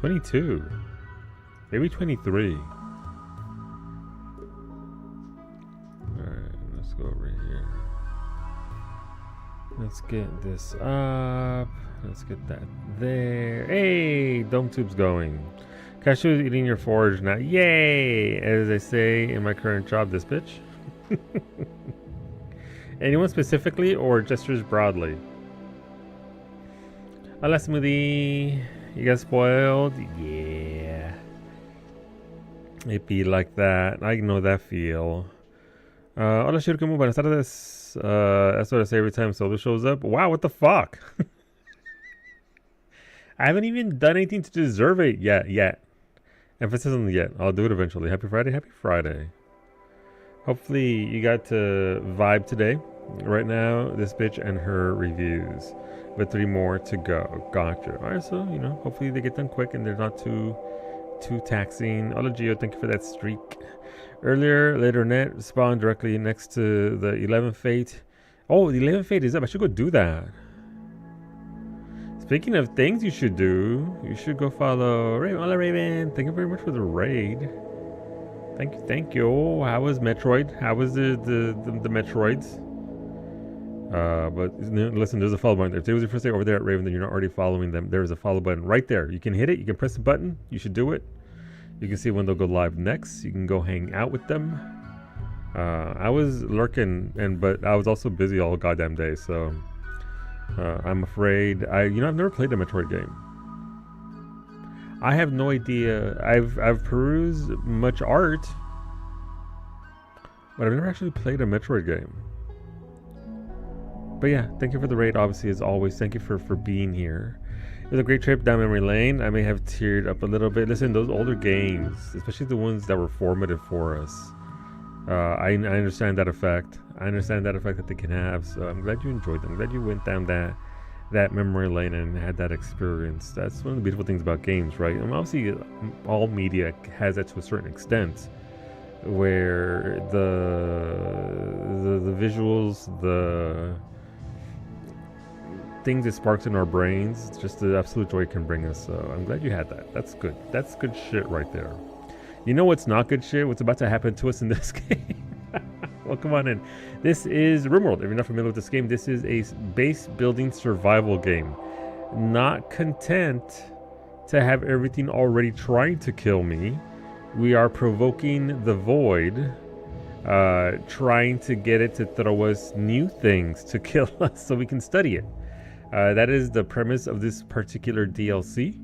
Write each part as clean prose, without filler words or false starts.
22. Maybe 23. Alright, let's go over here. Let's get this up. Let's get that there. Hey, dome tube's going. Cashew is eating your forage now. Yay! As I say in my current job, this bitch. Anyone specifically or gestures broadly? Hola, Smoothie. You got spoiled? Yeah. It be like that. I know that feel. Hola, Shirkumu. Buenas tardes. That's what I say every time Solo shows up. Wow, what the fuck? I haven't even done anything to deserve it yet. Emphasis on the yet. I'll do it eventually. Happy Friday. Happy Friday. Hopefully you got to vibe today. Right now, this bitch and her reviews. But 3 more to go. Gotcha. Alright, so, you know, hopefully they get done quick and they're not too taxing. Hola, Gio. Thank you for that streak. Earlier, later net spawned directly next to the 11th Fate. Oh, the 11th Fate is up. I should go do that. Speaking of things you should do, you should go follow Raven. Hola, Raven. Thank you very much for the raid. Thank you. How was Metroid? How was the Metroids? But listen, there's a follow button. If there was your first day over there at Raven, then you're not already following them. There's a follow button right there. You can hit it. You can press the button. You should do it. You can see when they'll go live next. You can go hang out with them. I was lurking, but I was also busy all goddamn day, so I'm afraid I've never played a Metroid game. I have no idea. I've perused much art, but I've never actually played a Metroid game. But yeah, thank you for the raid, obviously, as always. Thank you for being here. It was a great trip down memory lane. I may have teared up a little bit. Listen, those older games, especially the ones that were formative for us, I understand that effect. I understand that effect that they can have. So I'm glad you enjoyed them. I'm glad you went down that memory lane and had that experience. That's one of the beautiful things about games, right? And obviously, all media has that to a certain extent, where the visuals, the things it sparks in our brains, it's just the absolute joy it can bring us. So I'm glad you had that. That's good. That's good shit right there. You know what's not good shit? What's about to happen to us in this game? Well, come on in. This is RimWorld. If you're not familiar with this game, this is a base building survival game. Not content to have everything already trying to kill me, we are provoking the void, trying to get it to throw us new things to kill us so we can study it. That is the premise of this particular DLC.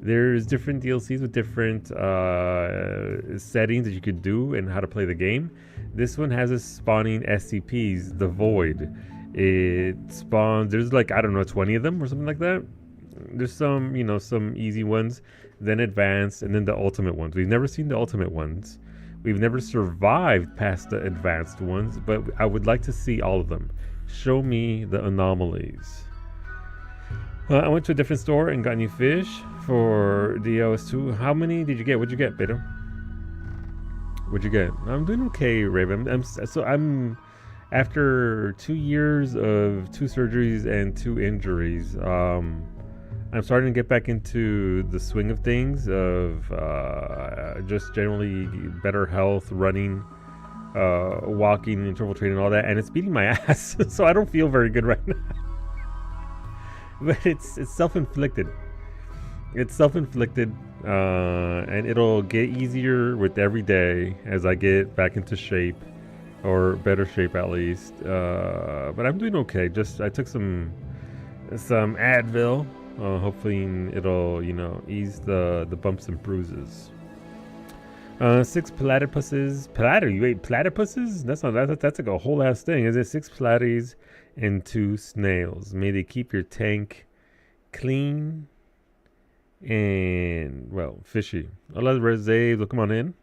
There's different DLCs with different settings that you could do and how to play the game. This one has a spawning SCPs, the Void. It spawns, there's like, I don't know, 20 of them or something like that. There's some, some easy ones, then advanced, and then the ultimate ones. We've never seen the ultimate ones. We've never survived past the advanced ones, but I would like to see all of them. Show me the anomalies. I went to a different store and got new fish for the OS2. How many did you get? What'd you get, Beta? What'd you get? I'm doing okay, Raven. I'm after 2 years of 2 surgeries and 2 injuries. I'm starting to get back into the swing of things, of just generally better health, running, walking, interval training, all that, and it's beating my ass. So I don't feel very good right now. But it's self-inflicted. It's self-inflicted, and it'll get easier with every day as I get back into shape, or better shape at least. But I'm doing okay. I took some Advil. Hopefully it'll ease the bumps and bruises. 6 platypuses. You ate platypuses? That's like a whole ass thing. Is it 6 platies and 2 snails? May they keep your tank clean and fishy. Hola, Rezabe. Look, come on in.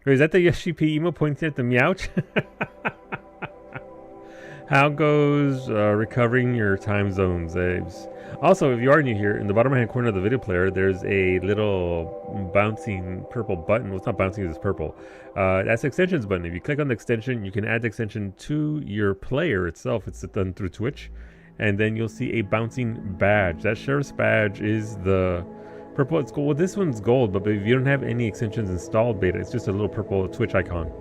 Wait, is that the SCP emo pointing at the Meowch? How goes recovering your time zones, Zabes? Also, if you are new here, in the bottom right-hand corner of the video player, there's a little bouncing purple button. Well, it's not bouncing, it's purple. That's the extensions button. If you click on the extension, you can add the extension to your player itself. It's done through Twitch. and then you'll see a bouncing badge. That sheriff's badge is the purple. It's gold. Well, this one's gold, but if you don't have any extensions installed beta, it's just a little purple Twitch icon.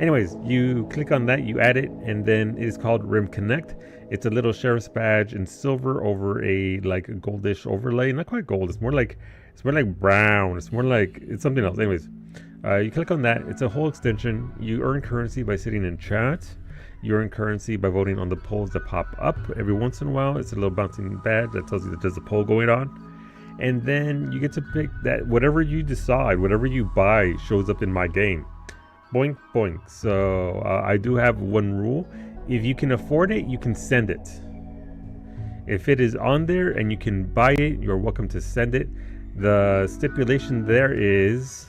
Anyways, you click on that, you add it, and then it is called Rim Connect. It's a little sheriff's badge in silver over a like a goldish overlay. Not quite gold. It's more like brown. It's more like it's something else. Anyways, you click on that. It's a whole extension. You earn currency by sitting in chat. You earn currency by voting on the polls that pop up every once in a while. It's a little bouncing badge that tells you that there's a poll going on. And then you get to pick that whatever you decide, whatever you buy shows up in my game. Boink, boink. So I do have one rule. If you can afford it, you can send it. If it is on there and you can buy it, you're welcome to send it. The stipulation there is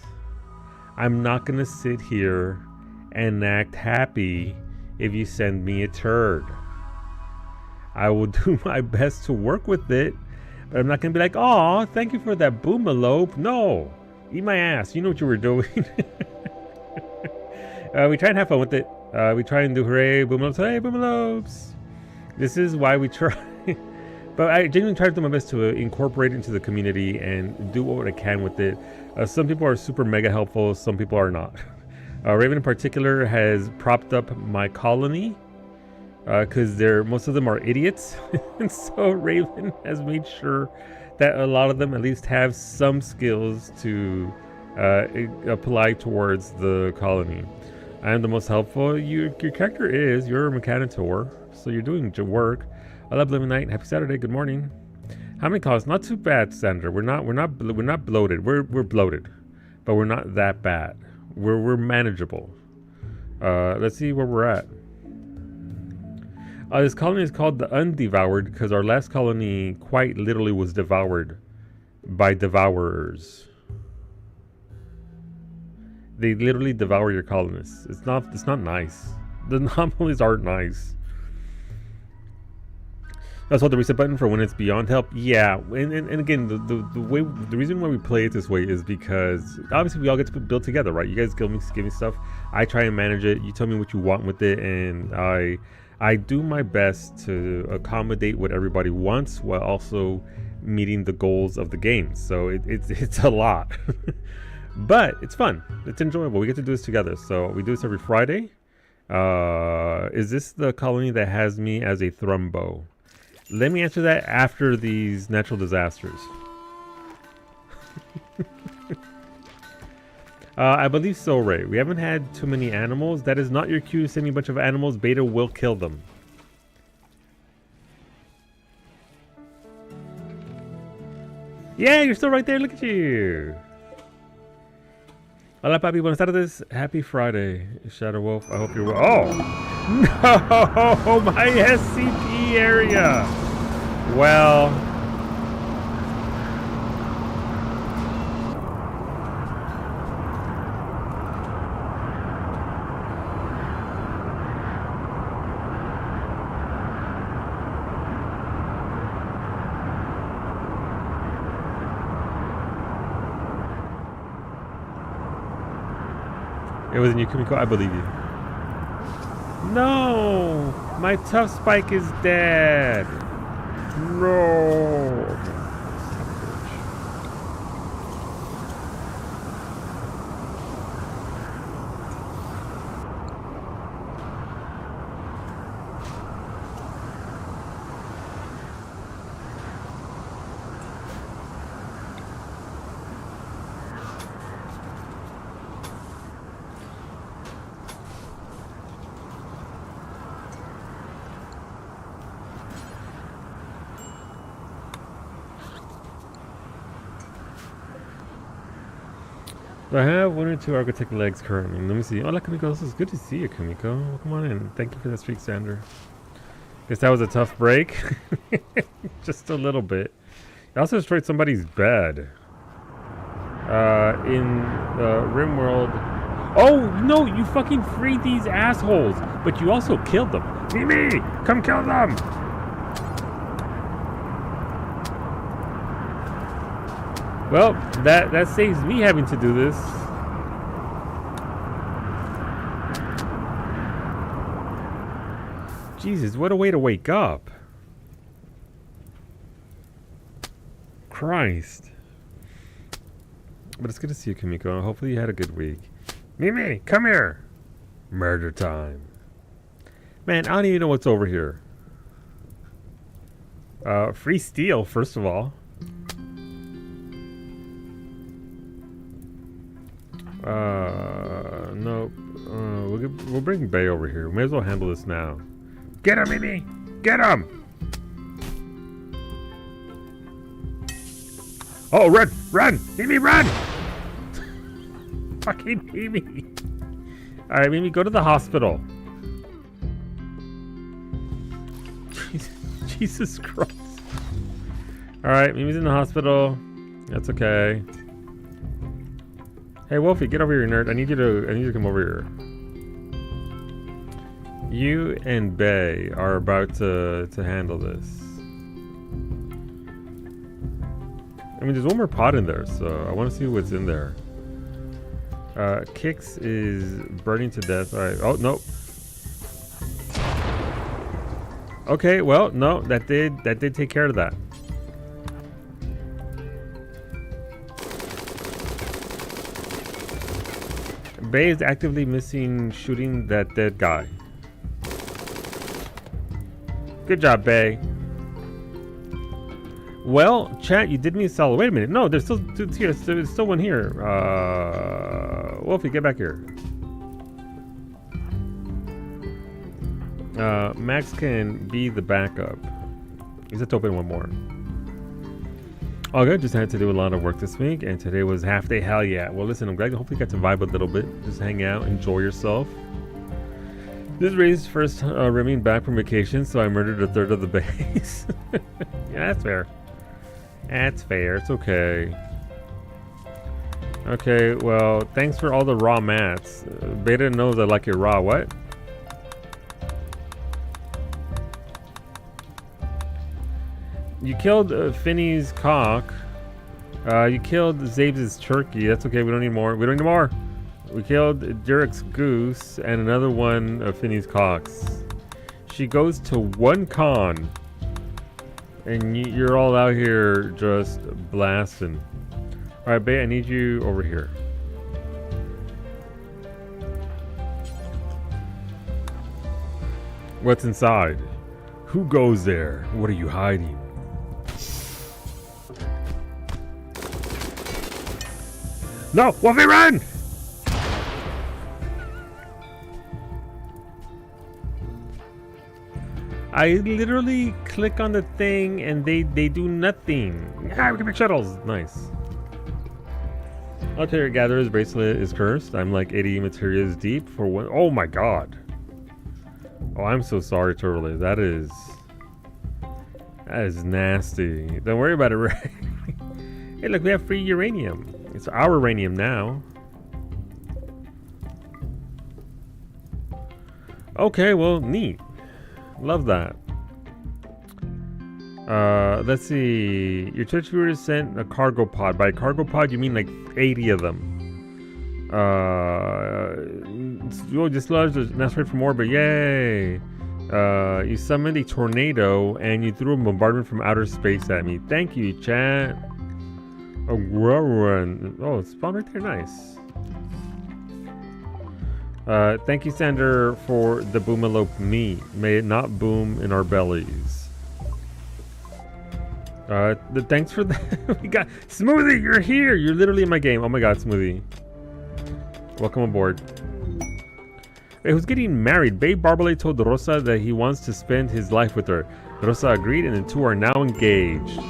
I'm not going to sit here and act happy if you send me a turd. I will do my best to work with it, but I'm not going to be like, oh, thank you for that boomalope. No, eat my ass. You know what you were doing. We try and have fun with it. We try and do hooray, boomalopes, hey, boomalopes. This is why we try. But I genuinely try to do my best to incorporate it into the community and do what I can with it. Some people are super mega helpful. Some people are not. Raven in particular has propped up my colony because most of them are idiots. And so Raven has made sure that a lot of them at least have some skills to apply towards the colony. I am the most helpful. Your character is. You're a mechanitor, so you're doing work. I love living night. Happy Saturday. Good morning. How many calls? Not too bad, Sandra. We're not bloated. We're bloated, but we're not that bad. We're manageable. Let's see where we're at. This colony is called the Undevoured because our last colony quite literally was devoured by devourers. They literally devour your colonists. It's not nice. The anomalies aren't nice. That's what the reset button for when it's beyond help. Yeah, and again, the reason why we play it this way is because obviously we all get to build together, right? You guys give me stuff. I try and manage it. You tell me what you want with it, and I do my best to accommodate what everybody wants while also meeting the goals of the game. So it's a lot. But it's fun. It's enjoyable. We get to do this together. So we do this every Friday. Is this the colony that has me as a thrumbo? Let me answer that after these natural disasters. I believe so, Ray. We haven't had too many animals. That is not your cue to send me a bunch of animals. Beta will kill them. Yeah, you're still right there. Look at you. Hola, papi. Buenas tardes. Happy Friday. Shadow Wolf. I hope you're well. Oh! No! My SCP area! Well... It was in you, Kumiko. I believe you. No! My tough spike is dead. No! I have 1 or 2 architect legs currently. Let me see. Hola, Kumiko. This is good to see you, Kumiko. Come on in. Thank you for that streak, Sander. Guess that was a tough break. Just a little bit. You also destroyed somebody's bed. In RimWorld. Oh, no! You fucking freed these assholes! But you also killed them. Mimi! Come kill them! Well, that saves me having to do this. Jesus, what a way to wake up. Christ. But it's good to see you, Kimiko. Hopefully you had a good week. Mimi, come here. Murder time. Man, I don't even know what's over here. Free steel, first of all. Nope. We'll bring Bay over here. We may as well handle this now. Get him, Mimi! Get him! Oh, run! Run! Mimi, run! Fucking Mimi. Alright, Mimi, go to the hospital. Jesus Christ. Alright, Mimi's in the hospital. That's okay. Hey, Wolfie, get over here, nerd. I need you to come over here. You and Bay are about to handle this. I mean, there's one more pot in there, so I want to see what's in there. Kix is burning to death. Alright. Oh, no. Okay, well, no, that did take care of that. Bay is actively missing shooting that dead guy. Good job, Bay. Well, chat, you did me a solid. Wait a minute. No, there's still dudes here. There's still one here. Wolfie, get back here. Max can be the backup. He's have to open one more. All good. Just had to do a lot of work this week, and today was half day. Hell yeah. Well, listen, I'm glad you hopefully got to vibe a little bit. Just hang out, enjoy yourself. This is Ray's first rimming back from vacation, so I murdered a third of the base. Yeah, that's fair. That's fair. It's okay. Okay, well, thanks for all the raw mats. Beta knows I like it raw. What? You killed Finney's cock. You killed Zabes' turkey. That's okay. We don't need more. We don't need more. We killed Derek's goose and another one of Finney's cocks. She goes to one con, and you're all out here just blasting. All right, Bay, I need you over here. What's inside? Who goes there? What are you hiding? No! Wolfie, run! I literally click on the thing and they do nothing. Ah, we can make shuttles. Nice. Okay, Gatherer's bracelet is cursed. I'm like 80 materials deep for one. Oh my god. Oh, I'm so sorry, Turley. That is nasty. Don't worry about it, Ray. Hey, look, we have free uranium. It's our uranium now. Okay, well, neat. Love that. Let's see. Your Twitch viewers sent a cargo pod. By cargo pod, you mean like 80 of them. You dislodged an asteroid from orbit. Yay! You summoned a tornado and you threw a bombardment from outer space at me. Thank you, chat. Oh, it spawned right there. Nice. Thank you, Sander, for the boomalope meat. May it not boom in our bellies. Thanks for that. We got Smoothie. You're here. You're literally in my game. Oh my god, Smoothie. Welcome aboard. Hey, who's getting married? Babe Barbalay told Rosa that he wants to spend his life with her. Rosa agreed, and the two are now engaged.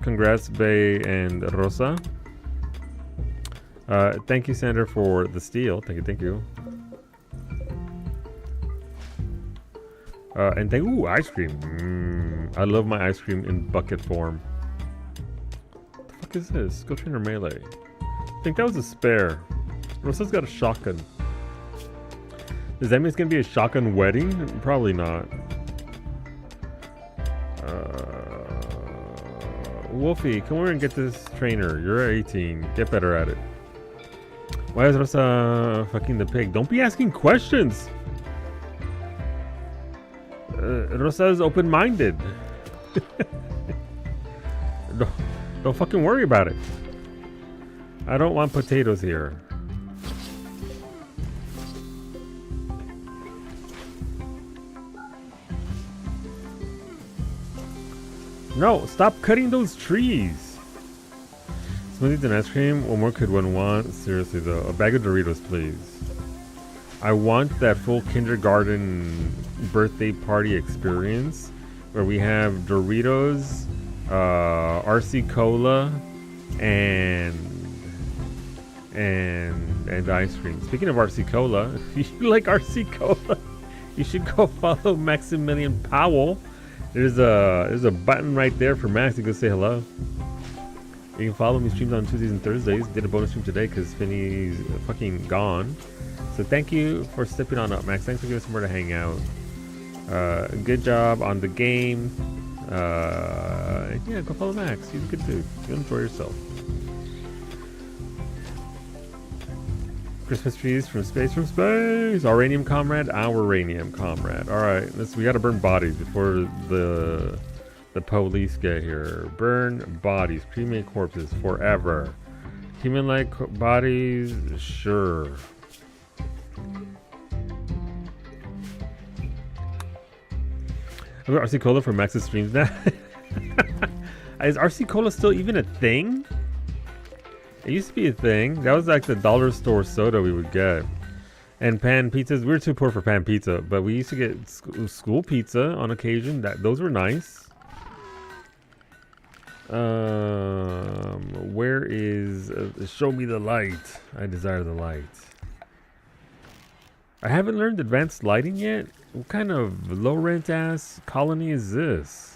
Congrats, Bay and Rosa. Thank you, Sander, for the steel. Thank you. And ooh, ice cream. I love my ice cream in bucket form. What the fuck is this? Go Trainer Melee. I think that was a spare. Rosa's got a shotgun. Does that mean it's gonna be a shotgun wedding? Probably not. Wolfie, come over and get this trainer. You're 18. Get better at it. Why is Rosa fucking the pig? Don't be asking questions. Rosa is open-minded. Don't fucking worry about it. I don't want potatoes here. No, stop cutting those trees. Smoothies and ice cream. What more could one want? Seriously though, a bag of Doritos, please. I want that full kindergarten birthday party experience where we have Doritos, RC Cola, and ice cream. Speaking of RC Cola, if you like RC Cola, you should go follow Maximilian Powell. There's a button right there for Max to go say hello. You can follow me streams on Tuesdays and Thursdays. Did a bonus stream today because Finney's fucking gone. So thank you for stepping on up, Max. Thanks for giving us somewhere to hang out. Good job on the game. Yeah, go follow Max. He's a good dude. You'll enjoy yourself. Christmas trees from space, Our Uranium comrade, our uranium comrade. All right, we got to burn bodies before the police get here. Burn bodies, cremate corpses forever. Human-like bodies, sure. I've got RC Cola for Max's streams now. Is RC Cola still even a thing? It used to be a thing. That was like the dollar store soda we would get. And pan pizzas. We were too poor for pan pizza, but we used to get school pizza on occasion. Those were nice. Where is show me the light? I desire the light. I haven't learned advanced lighting yet. What kind of low rent ass colony is this?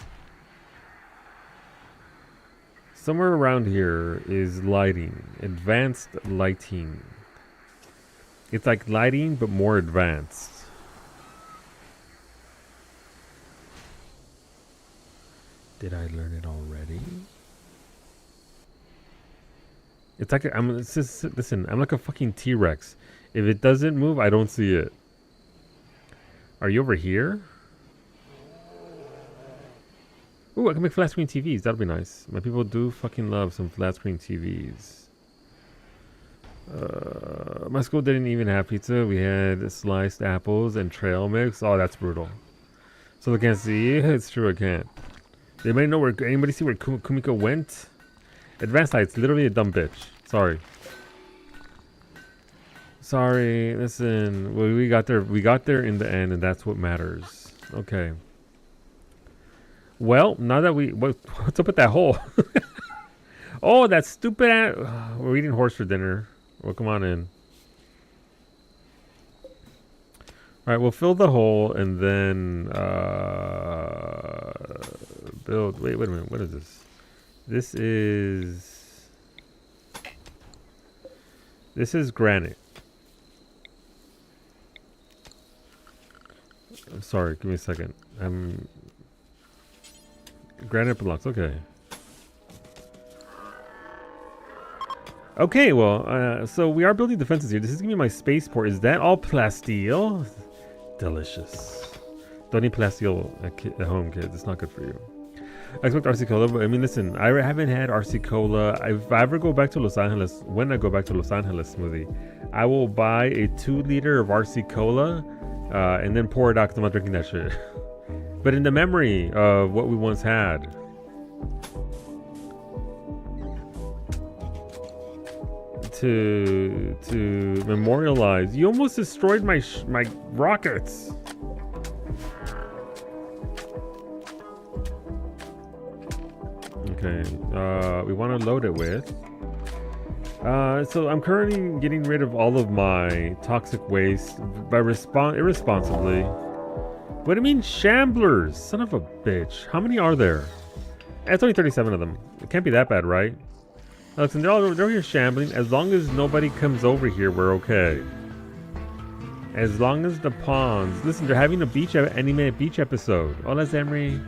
Somewhere around here is lighting, advanced lighting. It's like lighting but more advanced. Did I learn it already? It's like listen, I'm like a fucking T-Rex. If it doesn't move, I don't see it. Are you over here? Ooh, I can make flat screen TVs. That'll be nice. My people do fucking love some flat screen TVs. My school didn't even have pizza. We had sliced apples and trail mix. Oh, that's brutal. So they can't see. It's true, I can't. Anybody know where? Anybody see where Kumiko went? Advanced lights, literally a dumb bitch. Sorry. Sorry. Listen, we got there. We got there in the end, and that's what matters. Okay. Well, now that what's up with that hole? Oh, that stupid. We're eating horse for dinner. Well, come on in. All right, we'll fill the hole and then build. Wait a minute. What is this? This is granite. I'm sorry. Give me a second. Granite blocks. Okay. Okay, well, so we are building defenses here. This is gonna be my spaceport. Is that all plasteel? Delicious. Don't eat plasteel at home, kids. It's not good for you. I expect RC Cola, but I mean, listen, I haven't had RC Cola. If I ever go back to Los Angeles, when I go back to Los Angeles, Smoothie, I will buy a 2-liter of RC Cola and then pour it out because I'm not drinking that shit. But in the memory of what we once had. To memorialize. You almost destroyed my rockets. Okay, we want to load it with. So I'm currently getting rid of all of my toxic waste by irresponsibly. What do you mean shamblers? Son of a bitch. How many are there? It's only 37 of them. It can't be that bad, right? Listen, they're here shambling. As long as nobody comes over here, we're okay. As long as the pawns... Listen, they're having a anime beach episode. Hola, Zemri.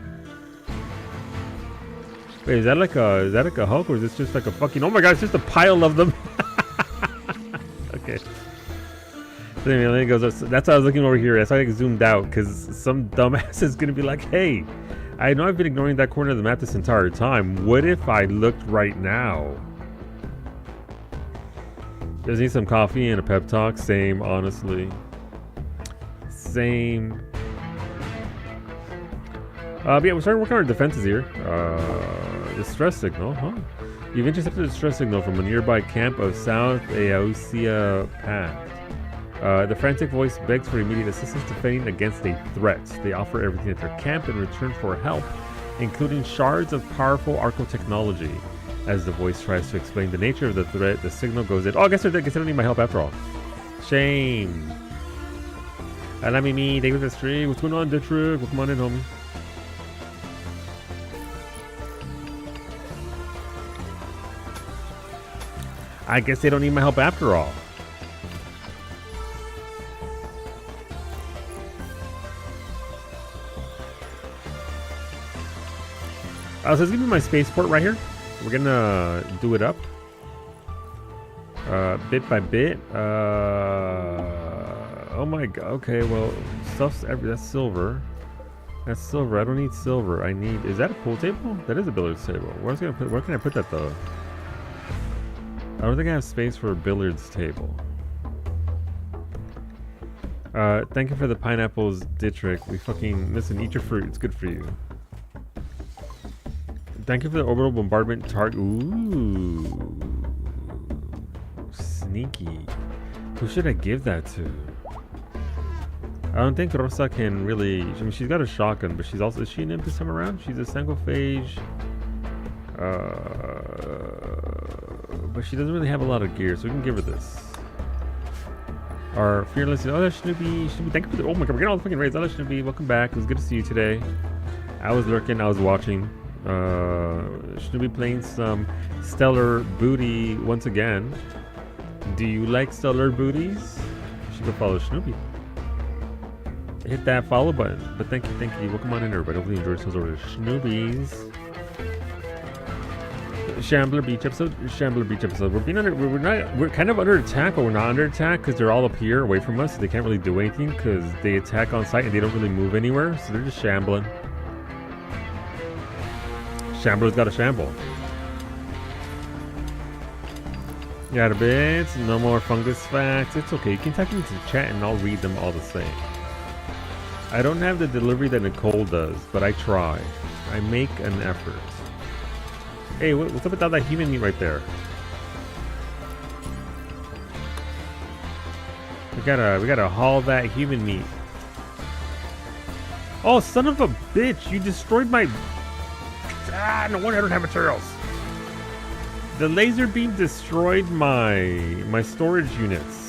Wait, is that like a Hulk, or is this just like a fucking... Oh my god, it's just a pile of them. Then it goes, that's why I was looking over here. That's why I zoomed out, because some dumbass is going to be like, hey, I know I've been ignoring that corner of the map this entire time. What if I looked right now? Just need some coffee and a pep talk. Same, honestly. Same. But yeah, we're starting to work on our defenses here. Distress signal, huh? You've intercepted a distress signal from a nearby camp of South Aosia Pact. The frantic voice begs for immediate assistance defending against a threat. They offer everything at their camp in return for help, including shards of powerful arco technology. As the voice tries to explain the nature of the threat, the signal goes in. Oh, I guess they don't need my help after all. Shame. Allow me, David the stream. What's going on, Dietrich? Well, come on in, homie. I guess they don't need my help after all. So it's gonna be my spaceport right here. We're gonna do it up bit by bit. Oh my god. Okay, well, that's silver. That's silver. I don't need silver. I need. Is that a pool table? That is a billiards table. Where can I put that though? I don't think I have space for a billiards table. Thank you for the pineapples, Dietrich. We fucking listen. Eat your fruit. It's good for you. Thank you for the orbital bombardment target. Ooh. Sneaky. Who should I give that to? I don't think Rosa can really... I mean, she's got a shotgun, but she's also... Is she an imp this time around? She's a sanguiphage. But she doesn't really have a lot of gear, so we can give her this. Our fearless... Oh, that's Snoopy. Snoopy, thank you for the... Oh my god, we're getting all the fucking raids. Oh, Snoopy, welcome back. It was good to see you today. I was lurking. I was watching. Should be playing some Stellar Booty once again. Do you like Stellar Booties? You should go follow Snoopy. Hit that follow button. But thank you. Welcome on in, everybody. Hopefully you enjoyed yourselves over to Snoopy's Shambler Beach episode. We're kind of under attack, but we're not under attack because they're all up here away from us. So they can't really do anything because they attack on site and they don't really move anywhere. So they're just shambling. Shambler's got a shamble. Got a bit. No more fungus facts. It's okay. You can type into the chat and I'll read them all the same. I don't have the delivery that Nicole does, but I try. I make an effort. Hey, what's up with all that human meat right there? We gotta haul that human meat. Oh, son of a bitch! You destroyed my... Ah, no wonder I don't have materials. The laser beam destroyed my storage units.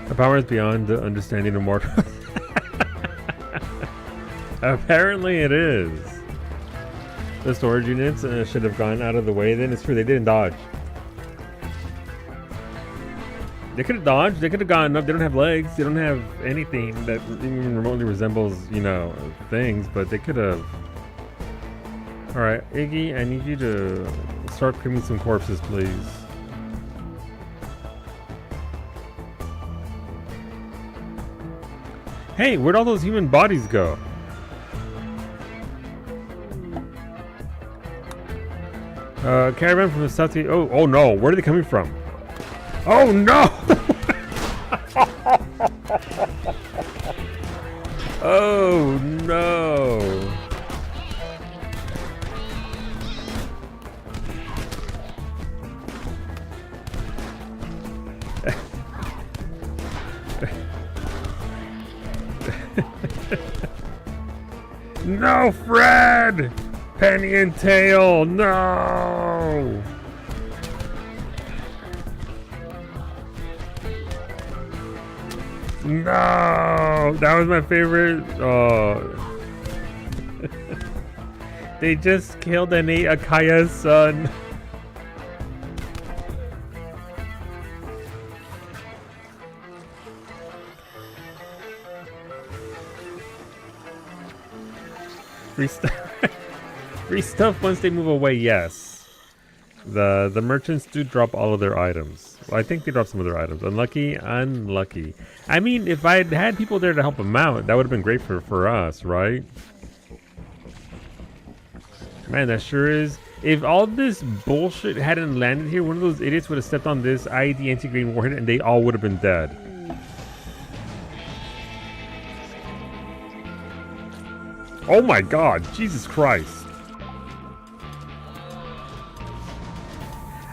The power is beyond the understanding of mortal. Apparently it is. The storage units should have gone out of the way then. It's true, they didn't dodge. They could have dodged, they could have gone up. They don't have legs, they don't have anything that even remotely resembles, you know, things, but they could have. Alright, Iggy, I need you to start creaming some corpses, please. Hey, where'd all those human bodies go? Caravan from the south. Oh no, where are they coming from? Oh no! Oh no! No, Fred! Penny and Tail, no! No, that was my favorite. Oh. They just killed and ate Akaya's son. Free stuff. Free stuff once they move away, yes. The merchants do drop all of their items. Well, I think they drop some of their items. Unlucky, unlucky. I mean, if I'd had people there to help them out, that would have been great for us, right? Man, that sure is. If all this bullshit hadn't landed here, one of those idiots would have stepped on this IED anti-green warhead and they all would have been dead. Oh my god, Jesus Christ.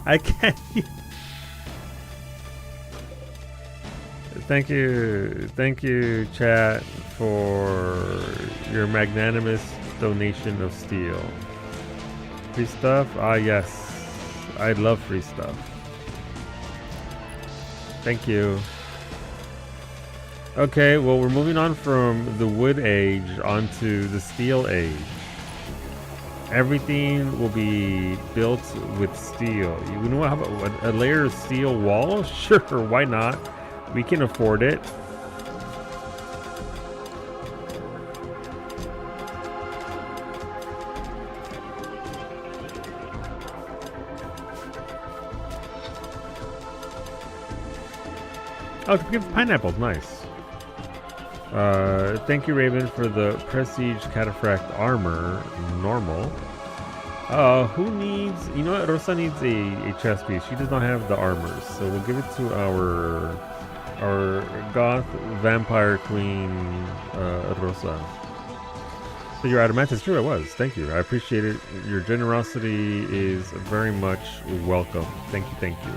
I can't. Thank you, chat, for your magnanimous donation of steel. Free stuff? Ah, yes. I love free stuff. Thank you. Okay, well, we're moving on from the wood age onto the steel age. Everything will be built with steel. You know what? How about a layer of steel wall? Sure, why not? We can afford it. Oh, give pineapples, nice. Thank you, Raven, for the Prestige Cataphract armor. Normal. Who needs... You know what? Rosa needs a chest piece. She does not have the armors, so we'll give it to our goth vampire queen, Rosa. So you're Adamantis? True, I was. Thank you. I appreciate it. Your generosity is very much welcome. Thank you, thank you.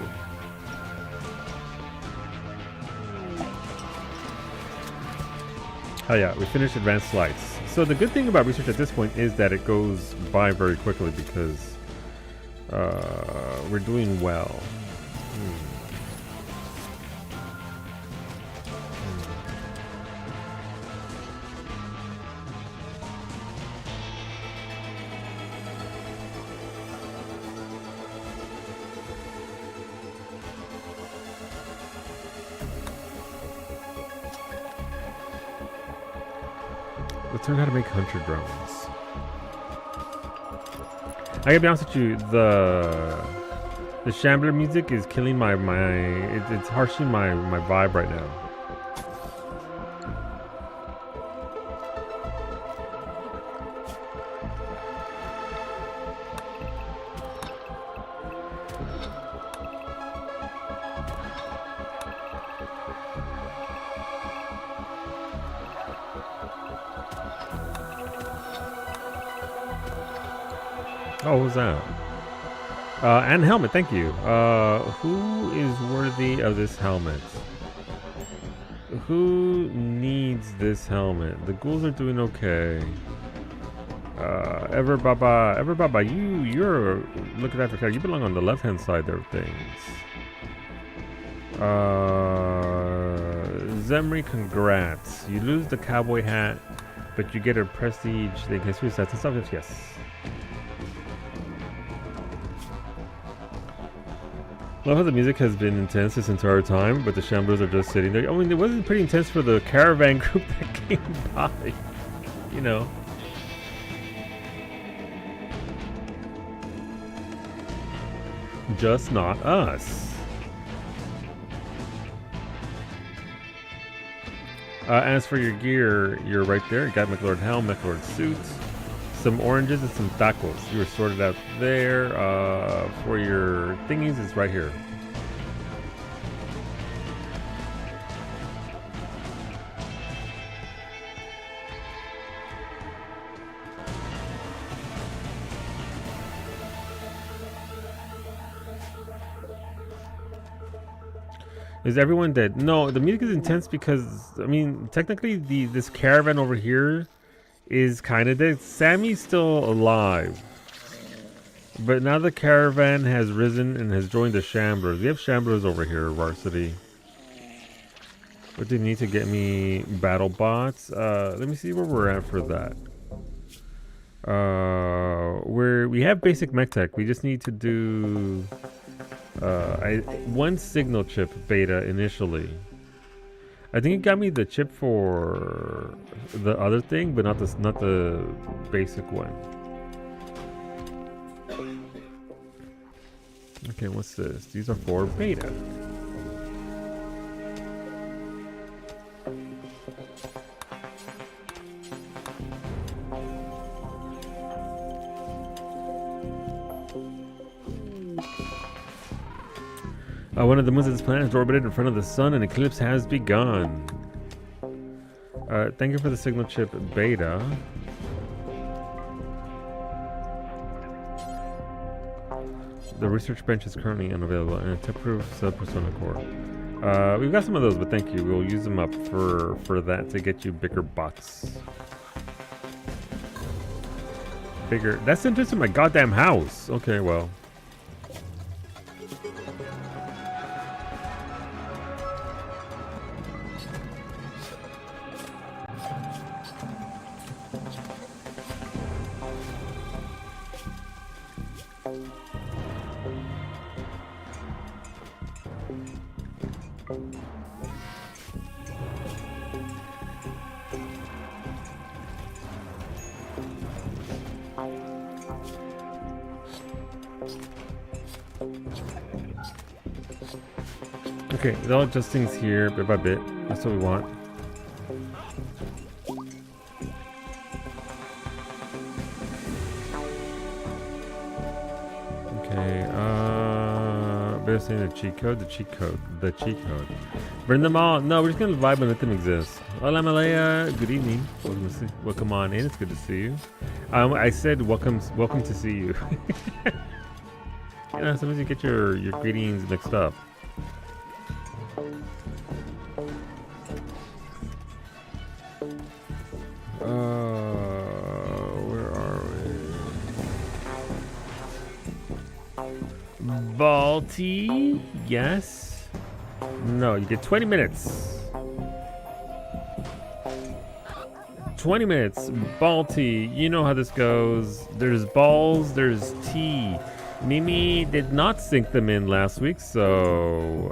Oh yeah, we finished advanced slides. So the good thing about research at this point is that it goes by very quickly because we're doing well. Let's learn how to make hunter drones. I gotta be honest with you, the Shambler music is killing it's harshing my vibe right now. Oh, what was that? And helmet, thank you. Who is worthy of this helmet? Who needs this helmet? The ghouls are doing okay. Ever Baba, you're looking after character. You belong on the left-hand side there of things. Zemri, congrats. You lose the cowboy hat, but you get a prestige thing. History stats and stuff. Yes. Love how the music has been intense this entire time, but the Shamblers are just sitting there. I mean, it wasn't pretty intense for the caravan group that came by, you know. Just not us. As for your gear, you're right there. You got McLord helm, McLord suit, some oranges and some tacos. You were sorted out there. For your thingies, it's right here. Is everyone dead? No, the music is intense because, I mean, technically this caravan over here is kind of dead. Sammy's still alive. But now the caravan has risen and has joined the Shamblers. We have Shamblers over here, Varsity. What do you need to get me battle bots? Let me see where we're at for that. We have basic mech tech. We just need to do one signal chip beta initially. I think it got me the chip for the other thing, but not the basic one. Okay, what's this? These are for beta. One of the moons of this planet has orbited in front of the sun, and eclipse has begun. Thank you for the signal chip beta. The research bench is currently unavailable, and a tip-proof sub-persona core. We've got some of those, but thank you. We'll use them up for that to get you bigger bots. Bigger. That's sent us to my goddamn house. Okay, well. Okay, they'll adjust things here bit by bit. That's what we want. Okay, better say the cheat code, the cheat code. Burn them all. No, we're just gonna vibe and let them exist. Hola Malaya, good evening. Welcome on in, it's good to see you. I said welcome to see you. You know, sometimes you get your greetings mixed up. Where are we? Balti? Yes? No, you get 20 minutes. 20 minutes. Balti. You know how this goes. There's balls, there's tea. Mimi did not sink them in last week, so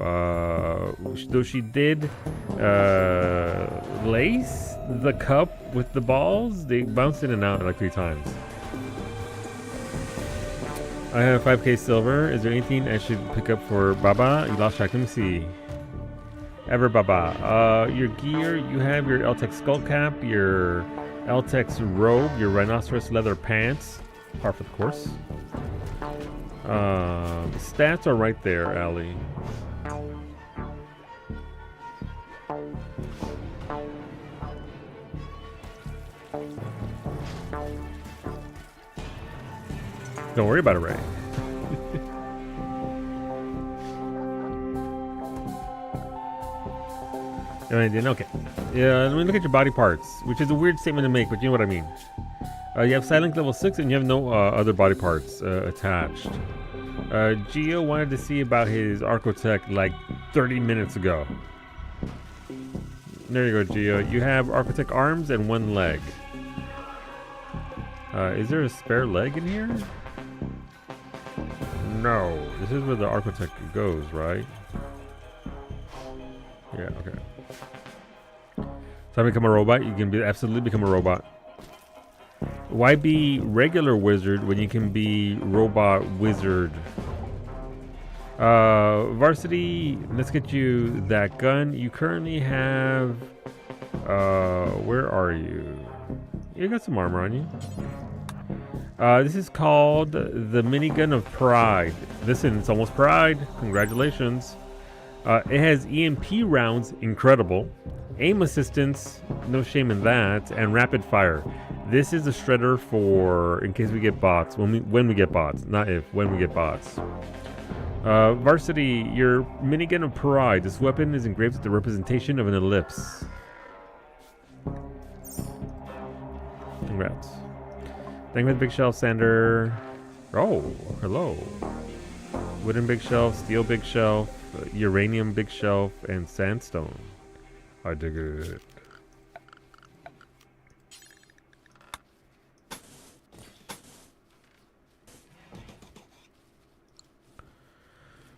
though she did lace the cup with the balls, they bounced in and out like 3 times. I have 5k silver. Is there anything I should pick up for Baba? You lost track. Let me see. Ever Baba. Your gear, you have your Eltex skull cap, your Eltex robe, your rhinoceros leather pants. Par for the course. Stats are right there, Allie. Don't worry about it, Ray. Okay. Yeah, let me look at your body parts, which is a weird statement to make, but you know what I mean. You have Silent level 6 and you have no other body parts attached. Gio wanted to see about his Archotech like 30 minutes ago. There you go, Gio. You have Archotech arms and 1 leg. Is there a spare leg in here? No. This is where the Archotech goes, right? Yeah, okay. So I become a robot? You can absolutely become a robot. Why be regular wizard when you can be robot wizard? Varsity, let's get you that gun. You currently have... where are you? You got some armor on you. This is called the minigun of pride. Listen, it's almost pride. Congratulations. It has EMP rounds, incredible. Aim assistance, no shame in that, and rapid fire. This is a shredder for in case we get bots. When we get bots, not if. When we get bots. Varsity, your minigun of pride. This weapon is engraved with the representation of an ellipse. Congrats. Thank you for the big shelf, Sander. Oh, hello. Wooden big shelf, steel big shelf, uranium big shelf, and sandstone. I dig it.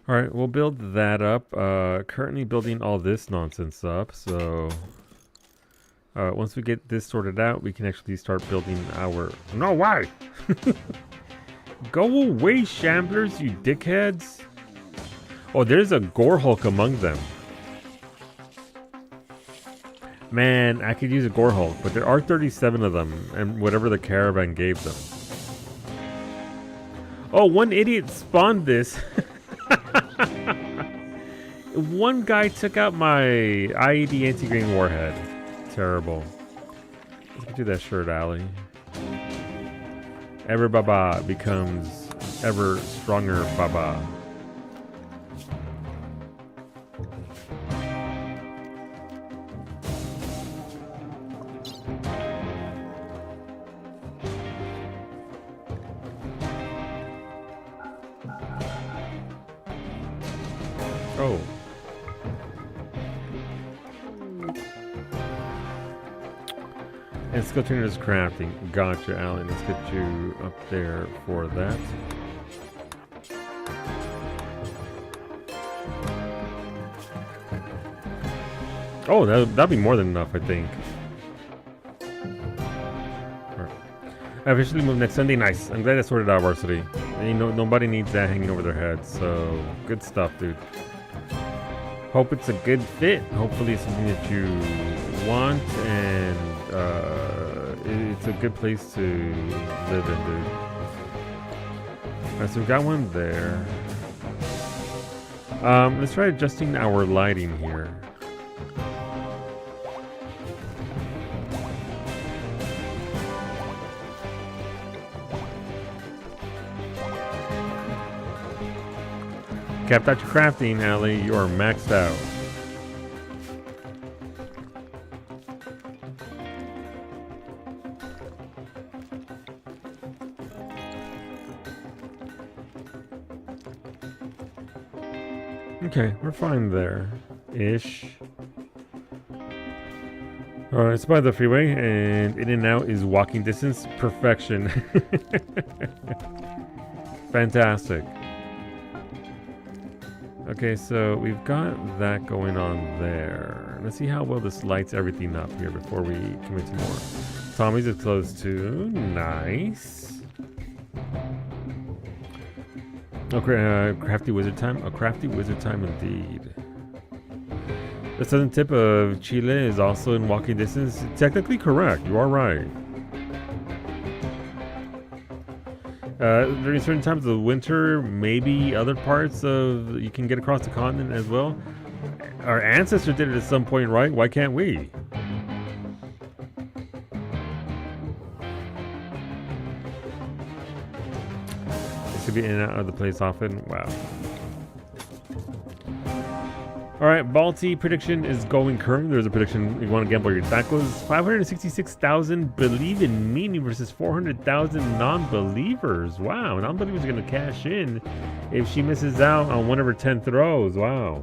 All right, we'll build that up. Currently building all this nonsense up, so once we get this sorted out, we can actually start building our... No, why? Go away, shamblers, you dickheads. Oh, there's a gore hulk among them. Man, I could use a gore hulk, but there are 37 of them, and whatever the caravan gave them. Oh, one idiot spawned this. One guy took out my IED anti-grain warhead. Terrible. Let's do that shirt, Allie. Ever Baba becomes ever stronger Baba. Oh. And skill trainer is crafting. Gotcha, Alan. Let's get you up there for that. Oh, that'll be more than enough, I think. Right. I officially moved next Sunday. Nice. I'm glad I sorted out varsity. And, you know, nobody needs that hanging over their heads. So, good stuff, dude. Hope it's a good fit. Hopefully it's something that you want, and it's a good place to live in, dude. Alright, so we got one there. Let's try adjusting our lighting here. Capped out your crafting, Allie. You are maxed out. Okay, we're fine there. Ish. Alright, it's by the freeway, and in and out is walking distance. Perfection. Fantastic. Okay, so we've got that going on there. Let's see how well this lights everything up here before we commit to more. Tommy's is close too. Nice. Okay, crafty wizard time. A crafty wizard time indeed. The southern tip of Chile is also in walking distance. Technically correct. You are right. During certain times of the winter, maybe other parts of you can get across the continent as well. Our ancestors did it at some point, right? Why can't we? This could be in and out of the place often. Wow. Alright, Balti prediction is going current. There's a prediction you want to gamble your tacos. 566,000 believe in me versus 400,000 non-believers. Wow, non-believers are going to cash in if she misses out on one of her 10 throws. Wow.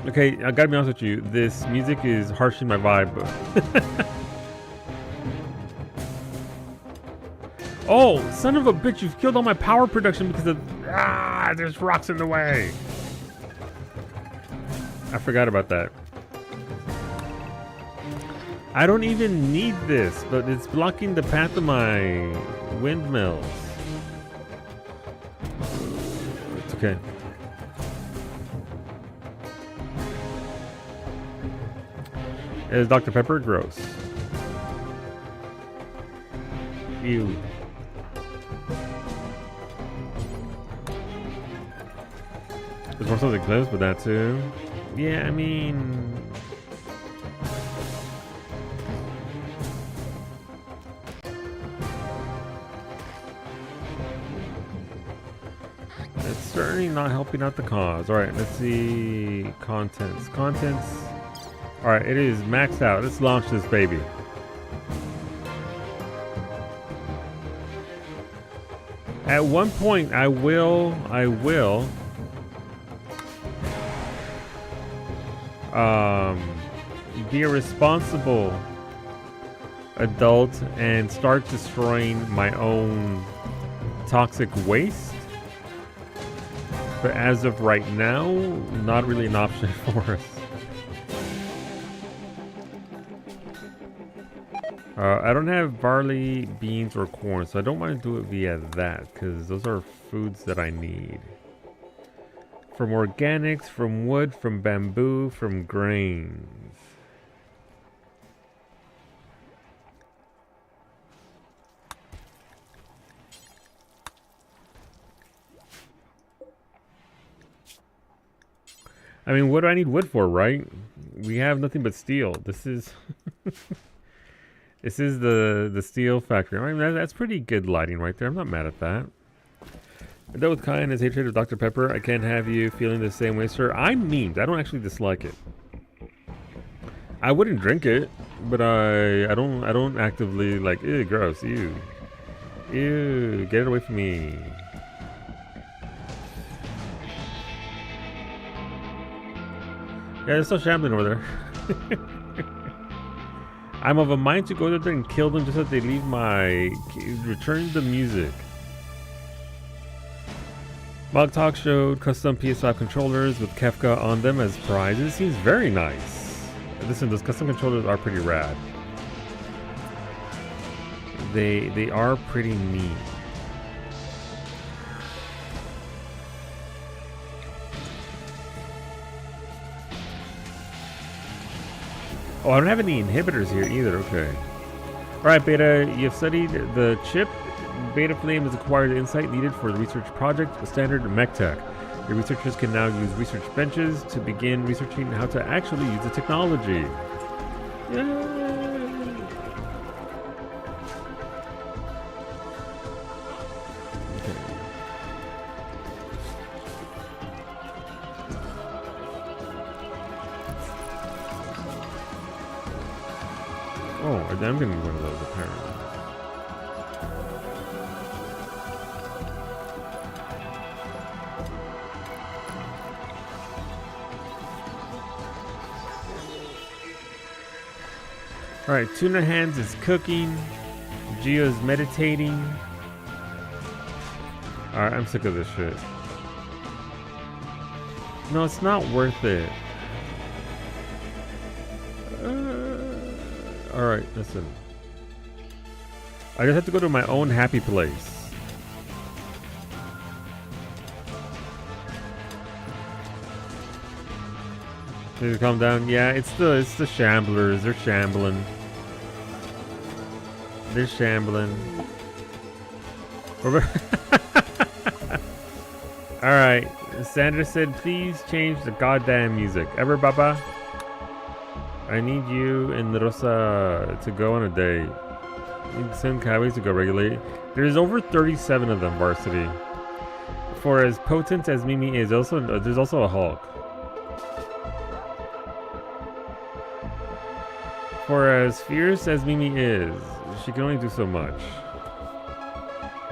Okay, I gotta be honest with you. This music is harshing my vibe. Oh, son of a bitch, you've killed all my power production because of... there's rocks in the way. I forgot about that. I don't even need this, but it's blocking the path of my windmills. It's okay. Is Dr. Pepper gross? Ew. There's more something close with that too. Yeah, I mean... it's certainly not helping out the cause. Alright, let's see... Contents. Alright, it is maxed out. Let's launch this baby. At one point, I will be a responsible adult and start destroying my own toxic waste. But as of right now, not really an option for us. I don't have barley, beans, or corn, so I don't want to do it via that, because those are foods that I need. From organics, from wood, from bamboo, from grains. I mean, what do I need wood for, right? We have nothing but steel. This is... This is the steel factory. I mean, that's pretty good lighting right there. I'm not mad at that. I dealt with Kai and his hatred of Dr. Pepper. I can't have you feeling the same way, sir. I'm memed. I don't actually dislike it. I wouldn't drink it, but I don't actively like, ew, gross, ew. Ew, get it away from me. Yeah, they're still shambling over there. I'm of a mind to go there and kill them just so they leave my... Return the music. Mog Talk showed custom PS5 controllers with Kefka on them as prizes. Seems very nice. Listen, those custom controllers are pretty rad. They are pretty neat. Oh, I don't have any inhibitors here either. Okay. Alright, Beta, you've studied the chip. Beta Flame has acquired the insight needed for the research project, a standard mech tech. Your researchers can now use research benches to begin researching how to actually use the technology. Yay! Oh, I'm gonna need one of those apparently. Alright, Tuna Hands is cooking. Gio's meditating. Alright, I'm sick of this shit. No, it's not worth it. Alright, listen. I just have to go to my own happy place. Need to calm down. Yeah, it's the shamblers. They're shambling. They're shambling. Alright. Sandra said, please change the goddamn music. Ever, Baba? I need you and Rosa to go on a date. You need send Kawaii to go regulate. There's over 37 of them, Varsity. For as potent as Mimi is, there's also a Hulk. For as fierce as Mimi is, she can only do so much.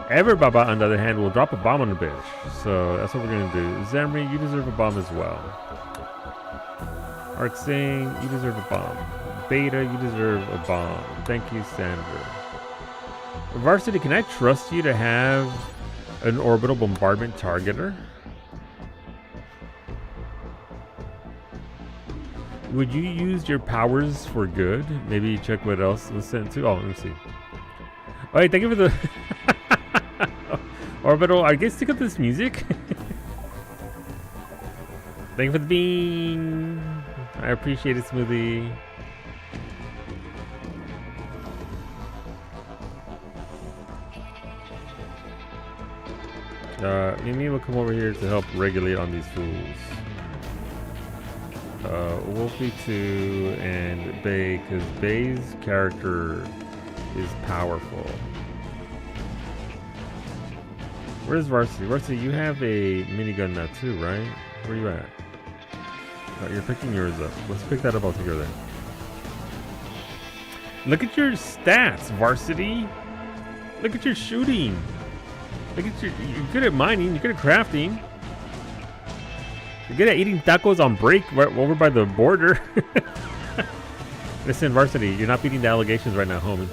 Ever Baba, on the other hand, will drop a bomb on the bitch. So that's what we're gonna do. Zamri, you deserve a bomb as well. Arc Sing, you deserve a bomb. Beta, you deserve a bomb. Thank you, Sandra. Varsity, can I trust you to have an orbital bombardment targeter? Would you use your powers for good? Maybe check what else was sent to. Oh, let me see. All right, thank you for the orbital. I guess stick up this music. Thank you for the bean. I appreciate it, Smoothie. Mimi will come over here to help regulate on these fools. Wolfie 2 and Bay, because Bay's character is powerful. Where's Varsity? Varsity, you have a minigun now too, right? Where you at? Oh, you're picking yours up. Let's pick that up all together. Look at your stats, Varsity. Look at your shooting. Look at you. You're good at mining. You're good at crafting. You're good at eating tacos on break right over by the border. Listen, Varsity, you're not beating the allegations right now, homie.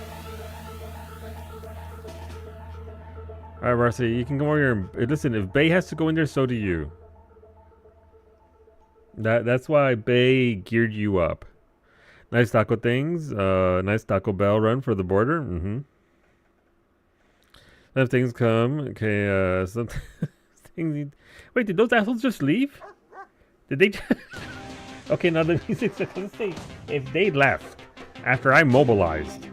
Alright, Varsity, you can go over here and listen, if Bay has to go in there, so do you. That's why Bay geared you up. Nice taco things. Nice Taco Bell run for the border. Mm-hmm. If things come, okay, some things. Wait, did those assholes just leave? Did they? Okay, now the music's gonna say if they left after I mobilized.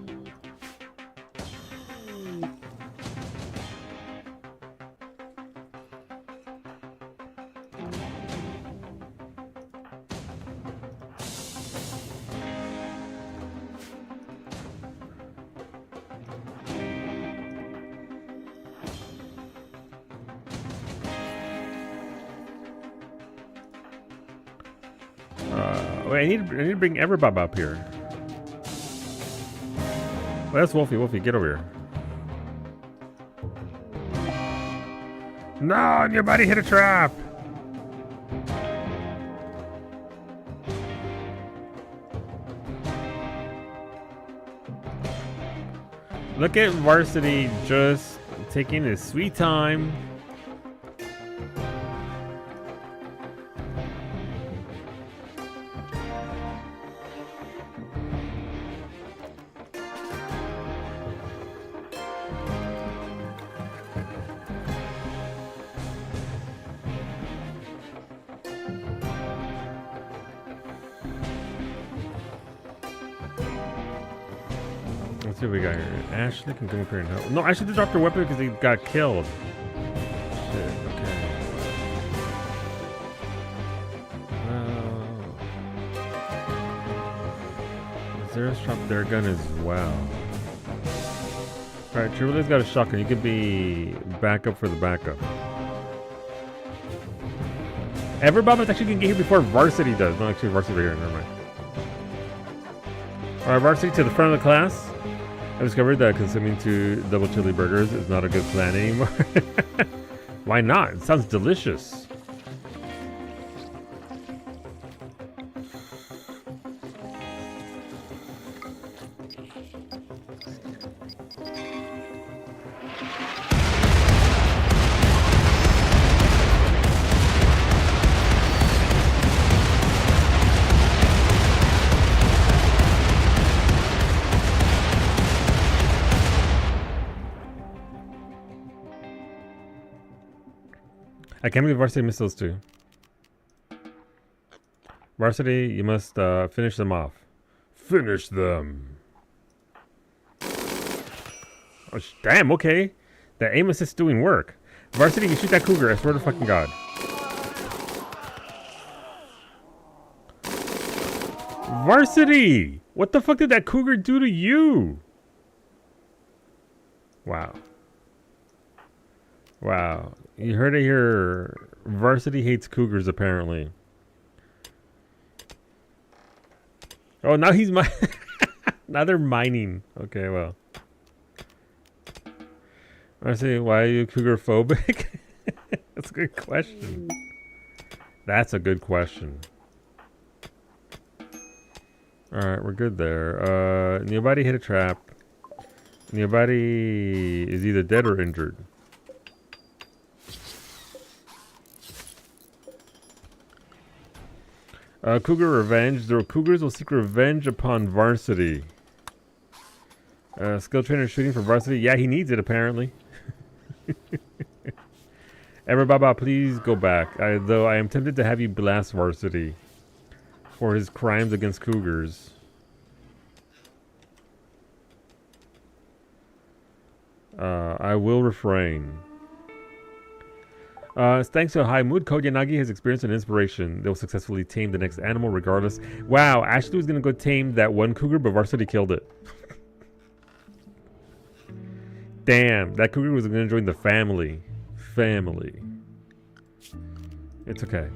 Wait, I need to bring Everbob up here. Well, that's Wolfie. Wolfie, get over here. No, your buddy hit a trap. Look at Varsity just taking his sweet time. Let's see what we got here. Ashley can come up here and help. No, Ashley dropped her weapon because he got killed. Shit, okay. Zera's dropped their gun as well. Alright, Tribulay's got a shotgun. You could be backup for the backup. Everbob is actually going to get here before Varsity does. No, actually, Varsity right here. Never mind. Alright, Varsity to the front of the class. I discovered that consuming 2 double chili burgers is not a good plan anymore. Why not? It sounds delicious. I can't believe Varsity missed those 2. Varsity, you must finish them off. Finish them. Oh, damn, okay. The aim assist doing work. Varsity, you shoot that cougar, I swear to fucking God. Varsity! What the fuck did that cougar do to you? Wow. Wow. You heard it here. Varsity hates cougars, apparently. Oh, now he's now they're mining. Okay, well. Varsity, why are you cougar phobic? That's a good question. That's a good question. Alright, we're good there. Nobody hit a trap. Nobody is either dead or injured. Cougar revenge. The Cougars will seek revenge upon Varsity. Skill trainer shooting for Varsity. Yeah, he needs it apparently. Everbaba, please go back. Though I am tempted to have you blast Varsity for his crimes against Cougars. I will refrain. Thanks to a high mood code, Yanagi has experienced an inspiration. They'll successfully tame the next animal regardless. Wow, Ashley was going to go tame that one cougar, but Varsity killed it. Damn, that cougar was going to join the family. Family. It's okay.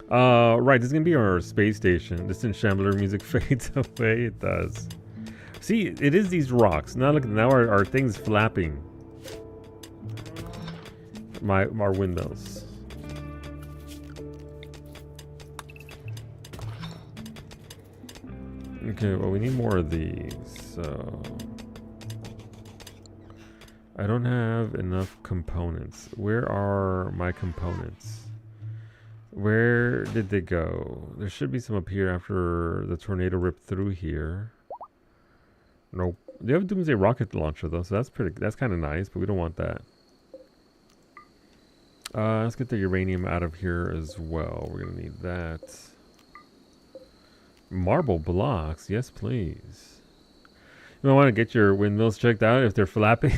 Right, this is going to be our space station. Distant Shambler music fades away. It does. See, it is these rocks. Now look, now our thing's flapping. Our windmills. Okay, well we need more of these, so I don't have enough components. Where are my components? Where did they go? There should be some up here after the tornado ripped through here. Nope. They have a Doomsday rocket launcher though, so that's kind of nice, but we don't want that. Let's get the uranium out of here as well. We're gonna need that. Marble blocks, yes please. You might want to get your windmills checked out if they're flapping.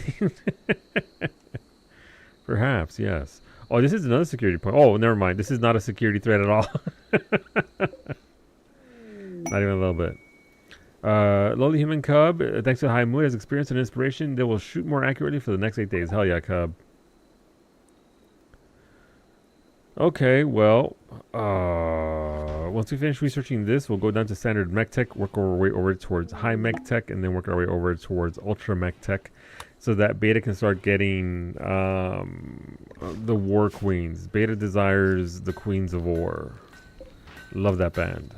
Perhaps, yes. Oh, this is another security point. Oh, never mind. This is not a security threat at all. Not even a little bit. Lowly human cub, thanks to the high mood, has experience and inspiration. They will shoot more accurately for the next 8 days. Hell yeah, cub. Okay, well, once we finish researching this, we'll go down to standard mech tech, work our way over towards high mech tech, and then work our way over towards ultra mech tech, so that Beta can start getting the war queens. Beta desires the queens of war. Love that band.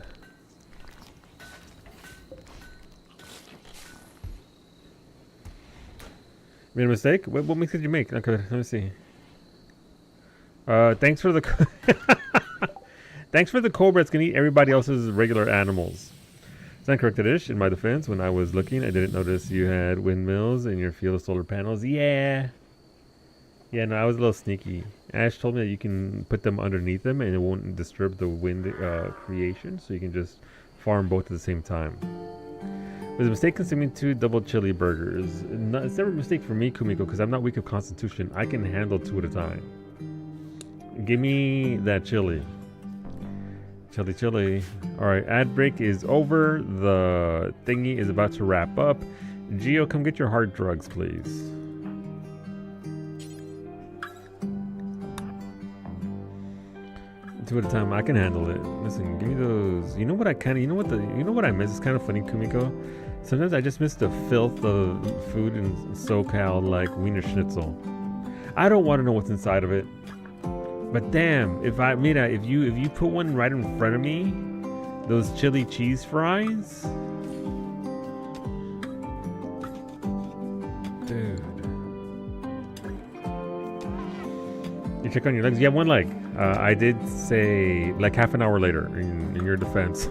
Made a mistake? What mistake did you make? Okay, let me see. Thanks for the thanks for the cobra. It's gonna eat everybody else's regular animals. It's not correct, Ish. In my defense, when I was looking, I didn't notice you had windmills in your field of solar panels. Yeah, no, I was a little sneaky. Ash told me that you can put them underneath them and it won't disturb the wind creation, so you can just farm both at the same time. It was a mistake consuming 2 double chili burgers. It's never a mistake for me, Kumiko, because I'm not weak of constitution. I can handle 2 at a time. Give me that chili. Chili. Alright, ad break is over. The thingy is about to wrap up. Geo, come get your hard drugs, please. Two at a time, I can handle it. Listen, give me those. You know what I miss? It's kind of funny, Kumiko. Sometimes I just miss the filth of food in SoCal, like Wiener Schnitzel. I don't want to know what's inside of it. But damn, if you put one right in front of me, those chili cheese fries, dude. You check on your legs. You have one leg. I did say like half an hour later in your defense.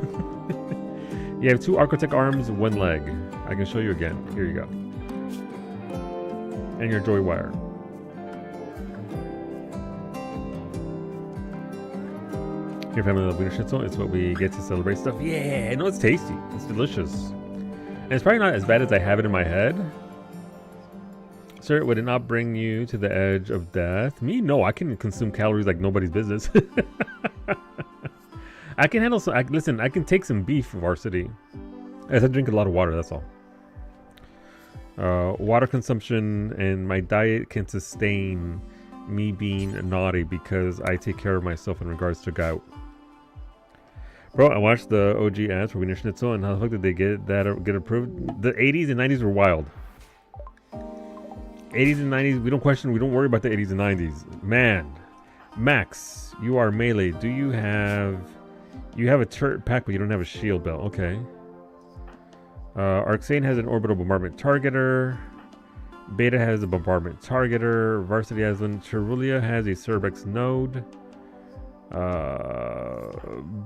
You have 2 Architect arms, 1 leg. I can show you again. Here you go. And your joy wire. Your family love Wiener Schnitzel. It's what we get to celebrate stuff. Yeah, I know it's tasty. It's delicious. And it's probably not as bad as I have it in my head. Sir, would it not bring you to the edge of death? Me? No, I can consume calories like nobody's business. I can handle some. Listen, I can take some beef, Varsity. I have to drink a lot of water, that's all. Water consumption and my diet can sustain me being naughty because I take care of myself in regards to gout. Bro, I watched the OG ads for Wiener Schnitzel, and how the fuck did they get approved? The 80s and 90s were wild. 80s and 90s, we don't worry about the 80s and 90s. Man, Max, you are melee. Do you have a turret pack, but you don't have a shield belt? Okay. Arxane has an orbital bombardment targeter. Beta has a bombardment targeter. Varsity has one. Cherulia has a Cerbex node.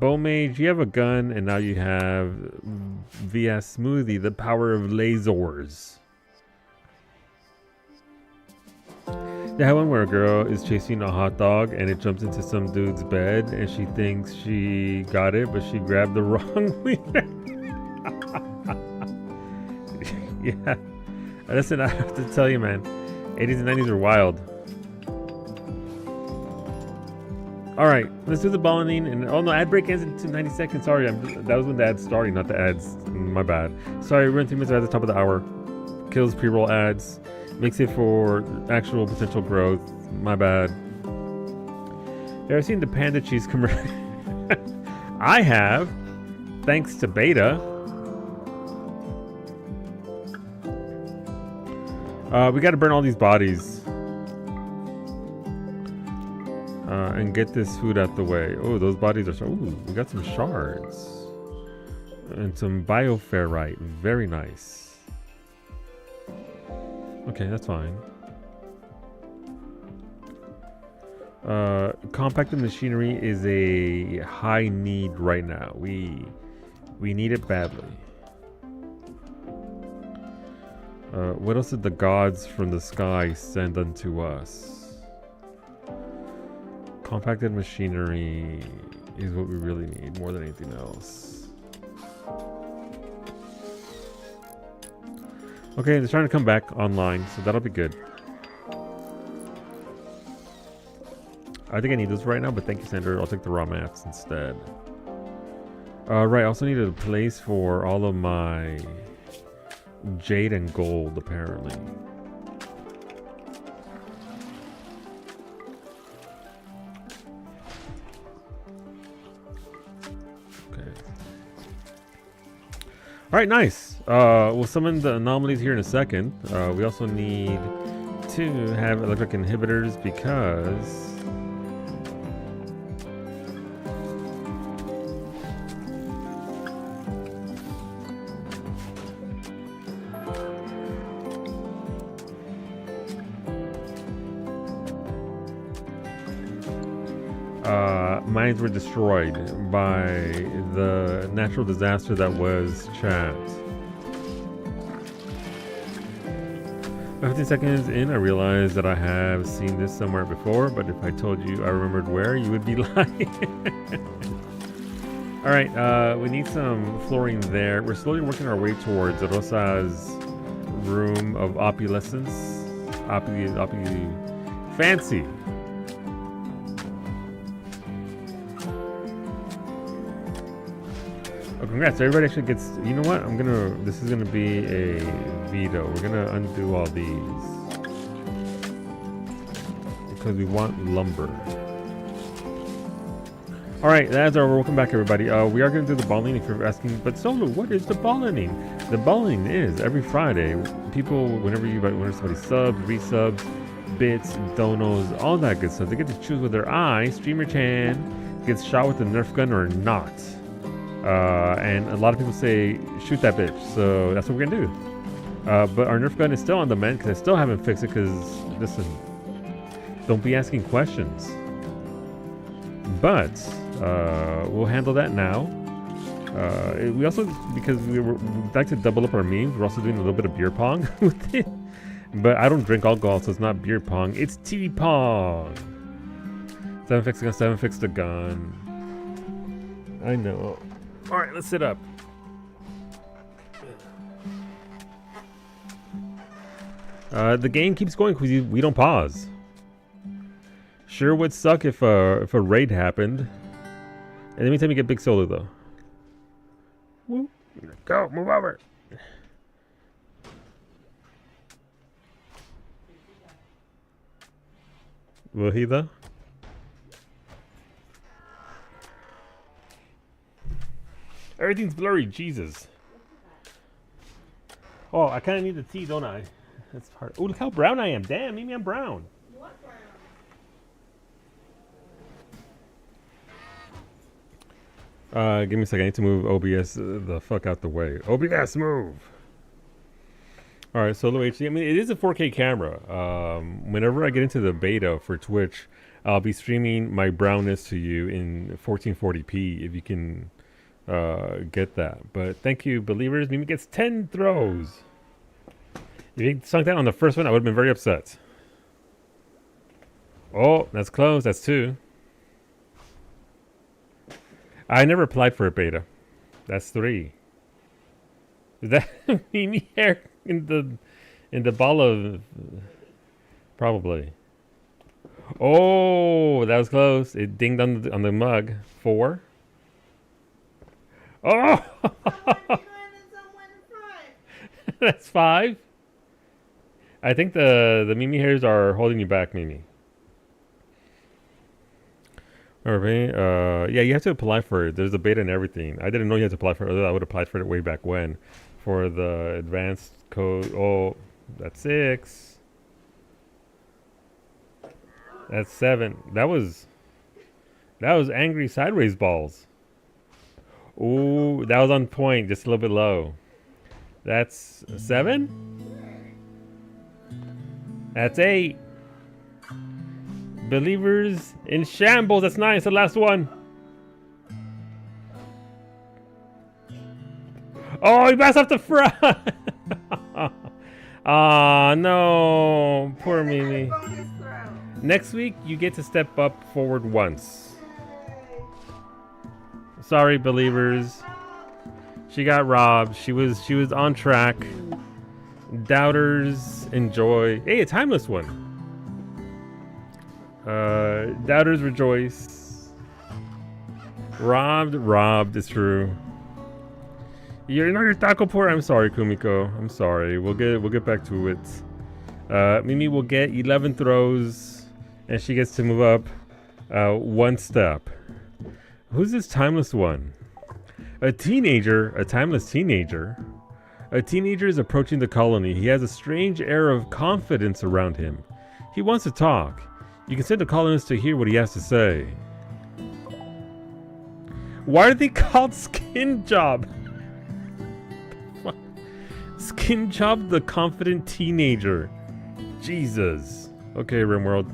Bowmage, you have a gun, and now you have via Smoothie, the power of lasers. They have one where a girl is chasing a hot dog and it jumps into some dude's bed and she thinks she got it, but she grabbed the wrong wiener. Yeah. Listen, I have to tell you, man, 80s and 90s are wild. Alright, let's do the balloning. And oh no, ad break ends in 90 seconds. Sorry, that was when the ad's starting, not the ads. My bad. Sorry, we're in 3 minutes at the top of the hour. Kills pre-roll ads. Makes it for actual potential growth. My bad. Have you seen the Panda Cheese commercial? I have. Thanks to Beta. We got to burn all these bodies. And get this food out the way. Oh, those bodies are so... Ooh, we got some shards. And some bioferrite. Very nice. Okay, that's fine. Compacted machinery is a high need right now. We need it badly. What else did the gods from the sky send unto us? Compacted machinery is what we really need more than anything else. Okay, they're trying to come back online, so that'll be good. I think I need this right now, but thank you, Sandra. I'll take the raw mats instead. Right, I also need a place for all of my jade and gold, apparently. Alright, nice. We'll summon the anomalies here in a second. We also need to have electric inhibitors because... mines were destroyed by the natural disaster that was chat. 15 seconds in, I realized that I have seen this somewhere before, but if I told you I remembered where, you would be lying. Alright, we need some flooring there. We're slowly working our way towards Rosa's room of opulence. Fancy. Oh, congrats, everybody actually gets... You know what? This is gonna be a veto. We're gonna undo all these. Because we want lumber. Alright, that's our welcome back, everybody. We are gonna do the balling if you're asking, but Solo, what is the balling? The balling is every Friday, people, whenever somebody subs, resubs, bits, donos, all that good stuff, they get to choose with their eye. Streamer Chan gets shot with a Nerf gun or not. And a lot of people say, shoot that bitch. So that's what we're gonna do. But our Nerf gun is still on the mend because I still haven't fixed it because, listen, don't be asking questions. But we'll handle that now. We also, because we'd like to double up our memes, we're also doing a little bit of beer pong with it. But I don't drink alcohol, so it's not beer pong, it's tea pong. 7 fix the gun, 7 fix the gun. I know. Alright, let's sit up. The game keeps going because we don't pause. Sure would suck if a raid happened. And anytime you get big solo though. Woo. Go, move over. Will he though? Everything's blurry, Jesus. Oh, I kind of need the tea, don't I? That's hard. Oh, look how brown I am. Damn, maybe I'm brown. What brown? Give me a second. I need to move OBS the fuck out the way. OBS, move! Alright, Solo HD. I mean, it is a 4K camera. Whenever I get into the beta for Twitch, I'll be streaming my brownness to you in 1440p if you can get that. But thank you, believers. Mimi gets 10 throws. If you sunk that on the first one, I would have been very upset. Oh, that's close. That's 2. I never applied for a beta. That's 3. Is that Mimi hair in the ball of... Probably. Oh, that was close. It dinged on the mug. 4. Oh! That's 5. I think the Mimi hairs are holding you back, Mimi. Alright, yeah, you have to apply for it. There's a beta and everything. I didn't know you had to apply for it. I would have applied for it way back when. For the advanced code. Oh, That's 6. That's 7. That was angry sideways balls. Ooh, that was on point, just a little bit low. That's 7. That's 8. Believers in shambles. That's 9. It's the last one. Oh, he bounced off the front. Aw, no. Poor Mimi. Next week, you get to step up forward once. Sorry, believers. She got robbed. She was on track. Doubters enjoy. Hey, a timeless one. Doubters rejoice. Robbed is true. You're not your taco port. I'm sorry, Kumiko. I'm sorry. We'll get back to it. Mimi will get 11 throws, and she gets to move up 1 step. Who's this timeless one? A teenager, a timeless teenager. A teenager is approaching the colony. He has a strange air of confidence around him. He wants to talk. You can send the colonist to hear what he has to say. Why are they called Skin Job? Skin Job the confident teenager. Jesus. Okay, RimWorld.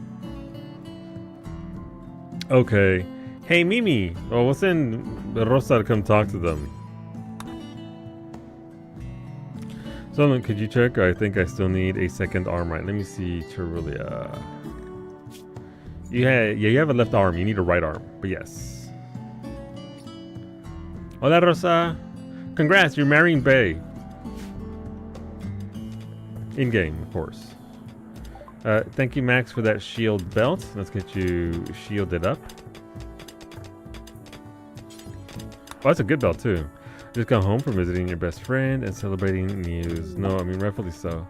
Okay. Hey, Mimi. Oh, we'll send Rosa to come talk to them. Someone, could you check? I think I still need a second arm. Right, let me see. Terulia. You have a left arm. You need a right arm. But yes. Hola, Rosa. Congrats, you're marrying Bay. In-game, of course. Thank you, Max, for that shield belt. Let's get you shielded up. Oh, that's a good belt, too. Just got home from visiting your best friend and celebrating news. No, I mean, rightfully so.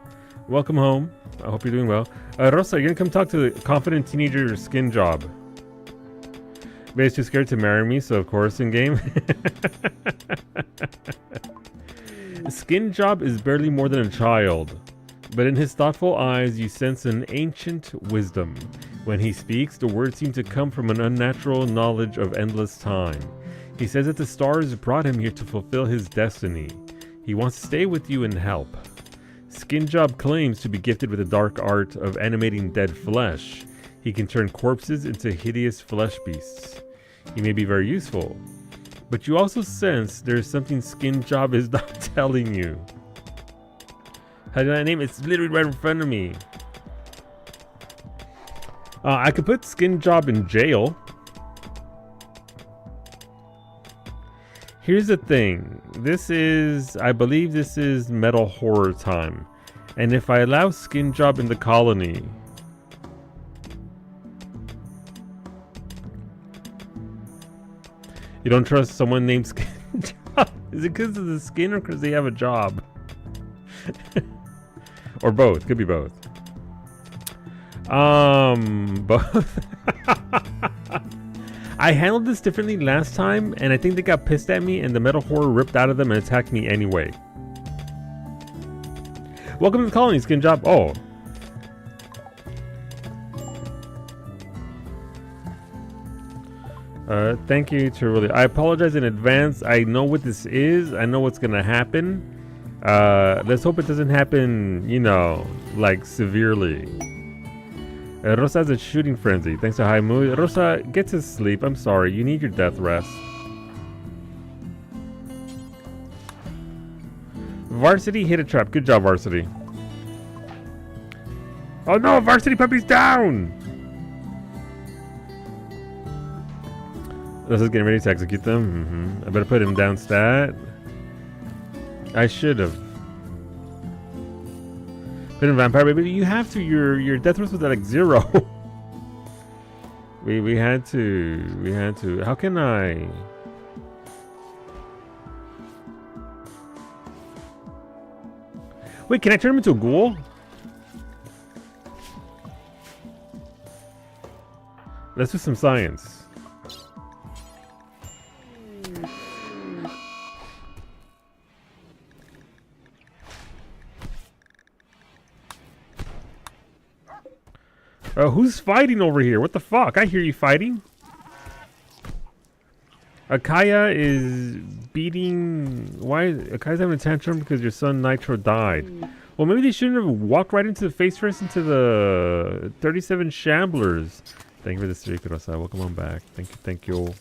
Welcome home. I hope you're doing well. Rosa, you're gonna come talk to the confident teenager Skin Job. Bay's too scared to marry me, so of course in-game. Skin Job is barely more than a child. But in his thoughtful eyes, you sense an ancient wisdom. When he speaks, the words seem to come from an unnatural knowledge of endless time. He says that the stars brought him here to fulfill his destiny. He wants to stay with you and help. Skin Job claims to be gifted with the dark art of animating dead flesh. He can turn corpses into hideous flesh beasts. He may be very useful. But you also sense there's something Skin Job is not telling you. How do I name it? It's literally right in front of me. I could put Skin Job in jail. Here's the thing. I believe this is metal horror time. And if I allow Skin Job in the colony... You don't trust someone named Skin Job? Is it because of the skin or because they have a job? Or both. Could be both. Both. I handled this differently last time, and I think they got pissed at me, and the metal horror ripped out of them and attacked me anyway. Welcome to the colony, Skin Job. Oh. Thank you, Terulia. I apologize in advance. I know what this is. I know what's gonna happen. Let's hope it doesn't happen, you know, like severely. Rosa has a shooting frenzy. Thanks to high mood. Rosa, get to sleep. I'm sorry. You need your death rest. Varsity hit a trap. Good job, Varsity. Oh no, Varsity Puppy's down! Rosa's getting ready to execute them. I better put him down stat. I should have. Put in Vampire Baby. You have to. Your death rest was at like 0. we had to. How can I? Wait, can I turn him into a ghoul? Let's do some science. Who's fighting over here? What the fuck? I hear you fighting. Akaya is beating... Why? Akaya's having a tantrum because your son Nitro died. Well, maybe they shouldn't have walked right into the face first into the 37 Shamblers. Thank you for the streak, Rosa. Welcome on back. Thank you, thank you.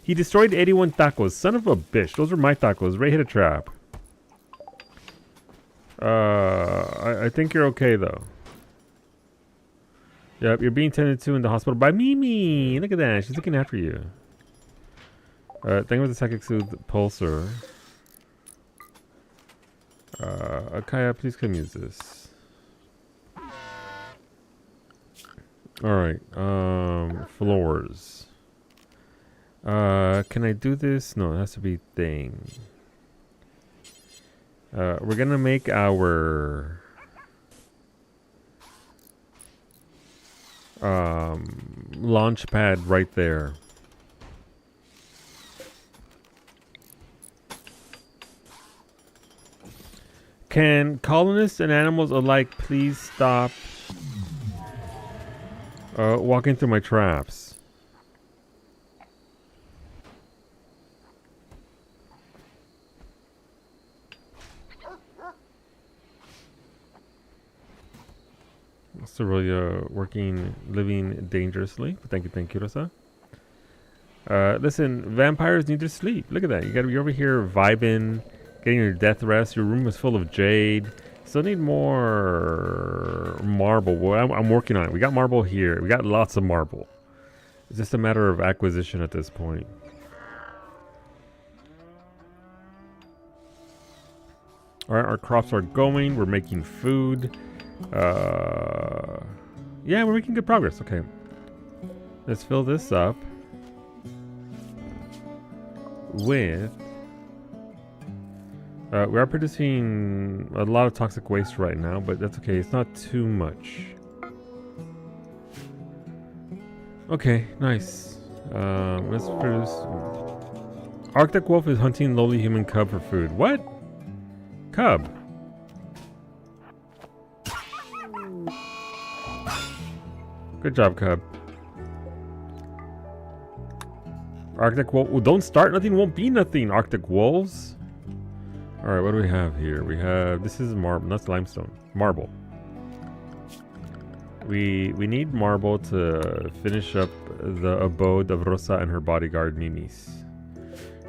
He destroyed 81 tacos. Son of a bitch. Those were my tacos. Ray hit a trap. I think you're okay, though. Yep, you're being tended to in the hospital by Mimi. Look at that. She's looking after you. Thank you for the Psychic Soothe Pulsar. Akaya, please come use this. Alright, floors. Can I do this? No, it has to be thing. We're gonna make our launch pad right there. Can colonists and animals alike please stop walking through my traps? Cerelia working, living dangerously. Thank you, Rosa. Listen, vampires need to sleep. Look at that. You're over here vibing, getting your death rest. Your room is full of jade. Still need more marble. Well, I'm working on it. We got marble here. We got lots of marble. It's just a matter of acquisition at this point. Alright, our crops are going. We're making food. Yeah, we're making good progress. Okay. Let's fill this up with... we are producing a lot of toxic waste right now, but that's okay. It's not too much. Okay, nice. Let's produce... Arctic wolf is hunting lowly human cub for food. What? Cub? Good job, cub. Arctic wolf. Well, don't start. Nothing won't be nothing. Arctic wolves. All right, what do we have here? We have, this is marble. That's limestone. Marble. We need marble to finish up the abode of Rosa and her bodyguard Mimis.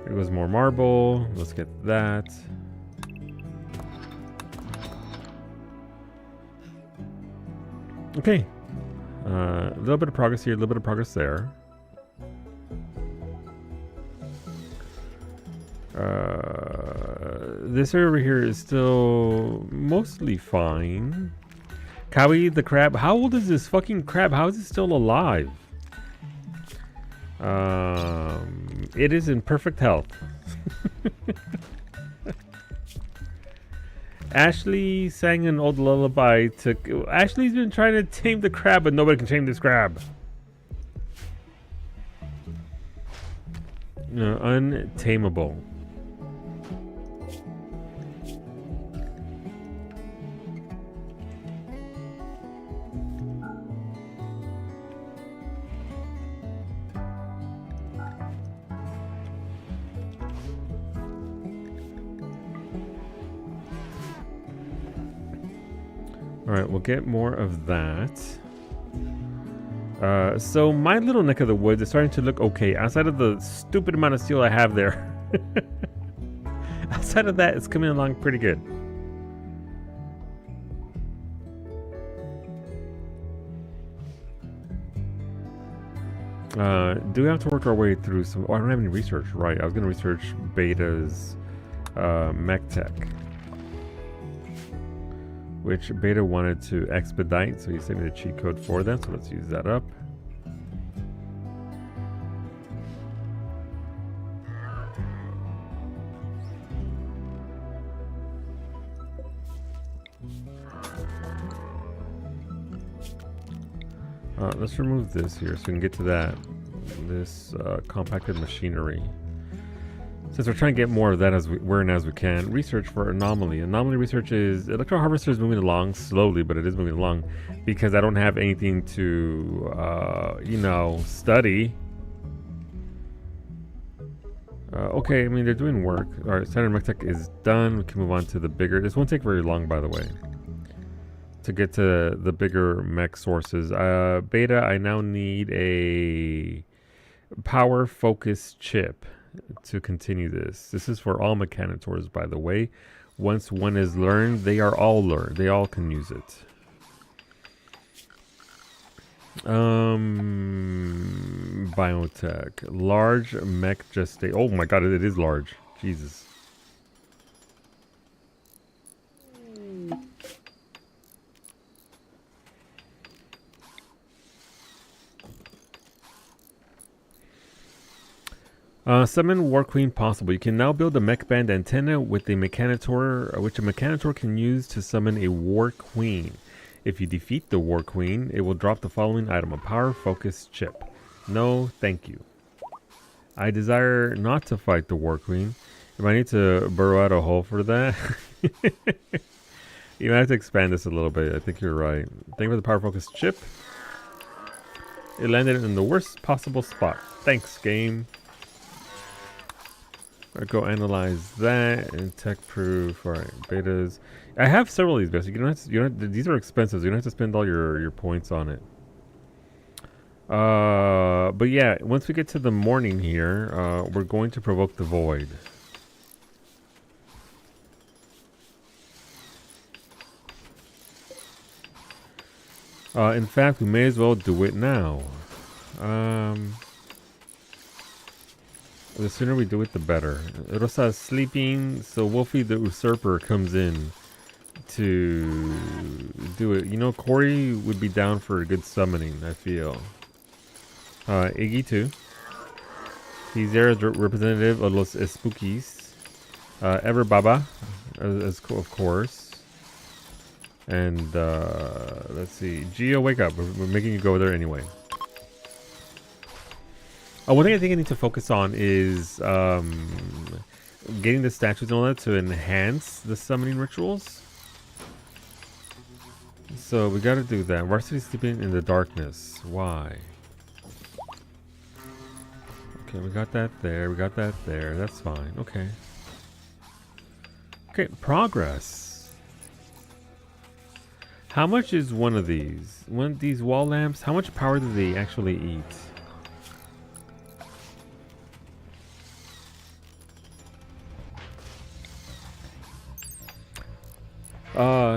Here goes more marble. Let's get that. Okay. A little bit of progress here, a little bit of progress there. This area over here is still mostly fine. Cowie the crab. How old is this fucking crab? How is it still alive? It is in perfect health. Ashley sang an old lullaby to... Ashley's been trying to tame the crab, but nobody can tame this crab. No, untamable. Alright, we'll get more of that. So my little neck of the woods is starting to look okay. Outside of the stupid amount of steel I have there. Outside of that, it's coming along pretty good. Do we have to work our way through some... Oh, I don't have any research. Right, I was going to research Beta's mech tech. Which Beta wanted to expedite, so he sent me the cheat code for that, so let's use that up. Let's remove this here so we can get to that, this compacted machinery. Since we're trying to get more of that as we can, research for anomaly. Anomaly research is electro harvester is moving along slowly, but it is moving along because I don't have anything to, study. Okay, I mean they're doing work. All right, standard mech tech is done. We can move on to the bigger. This won't take very long, by the way, to get to the bigger mech sources. Beta, I now need a power focus chip to continue this. This is for all mechanitors, by the way. Once one is learned, they are all learned. They all can use it. Biotech. Large mech gestate. Oh my god, it is large. Jesus. Summon War Queen possible. You can now build a mech band antenna with a mechanitor, which a mechanitor can use to summon a War Queen. If you defeat the War Queen, it will drop the following item: a power focus chip. No, thank you. I desire not to fight the War Queen. If I need to burrow out a hole for that, you might have to expand this a little bit. I think you're right. Thank you for the power focus chip. It landed in the worst possible spot. Thanks, game. I'll go analyze that and tech proof. All right, betas. I have several of these bets. You don't have to, these are expensive. So you don't have to spend all your points on it. But yeah, once we get to the morning here, we're going to provoke the void. In fact, we may as well do it now. The sooner we do it, the better. Rosa is sleeping, so Wolfie the Usurper comes in to do it. You know, Corey would be down for a good summoning, I feel. Iggy too. He's there as representative of Los Spookies. Ever Baba, of course. And let's see. Geo, wake up. We're making you go there anyway. One thing I think I need to focus on is getting the statues and all that to enhance the summoning rituals. So we gotta do that. Varsity sleeping in the darkness. Why? Okay, we got that there. We got that there. That's fine. Okay. Okay, progress. How much is one of these? One of these wall lamps? How much power do they actually eat?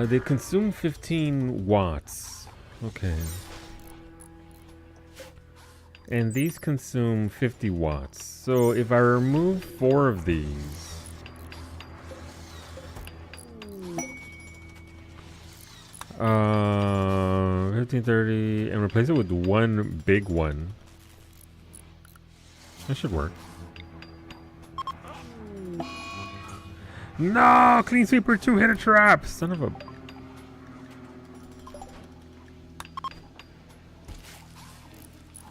They consume 15 watts. Okay. And these consume 50 watts. So if I remove 4 of these, uh, 1530, and replace it with one big one, that should work. No! Clean Sweeper 2 hit a trap! Son of a...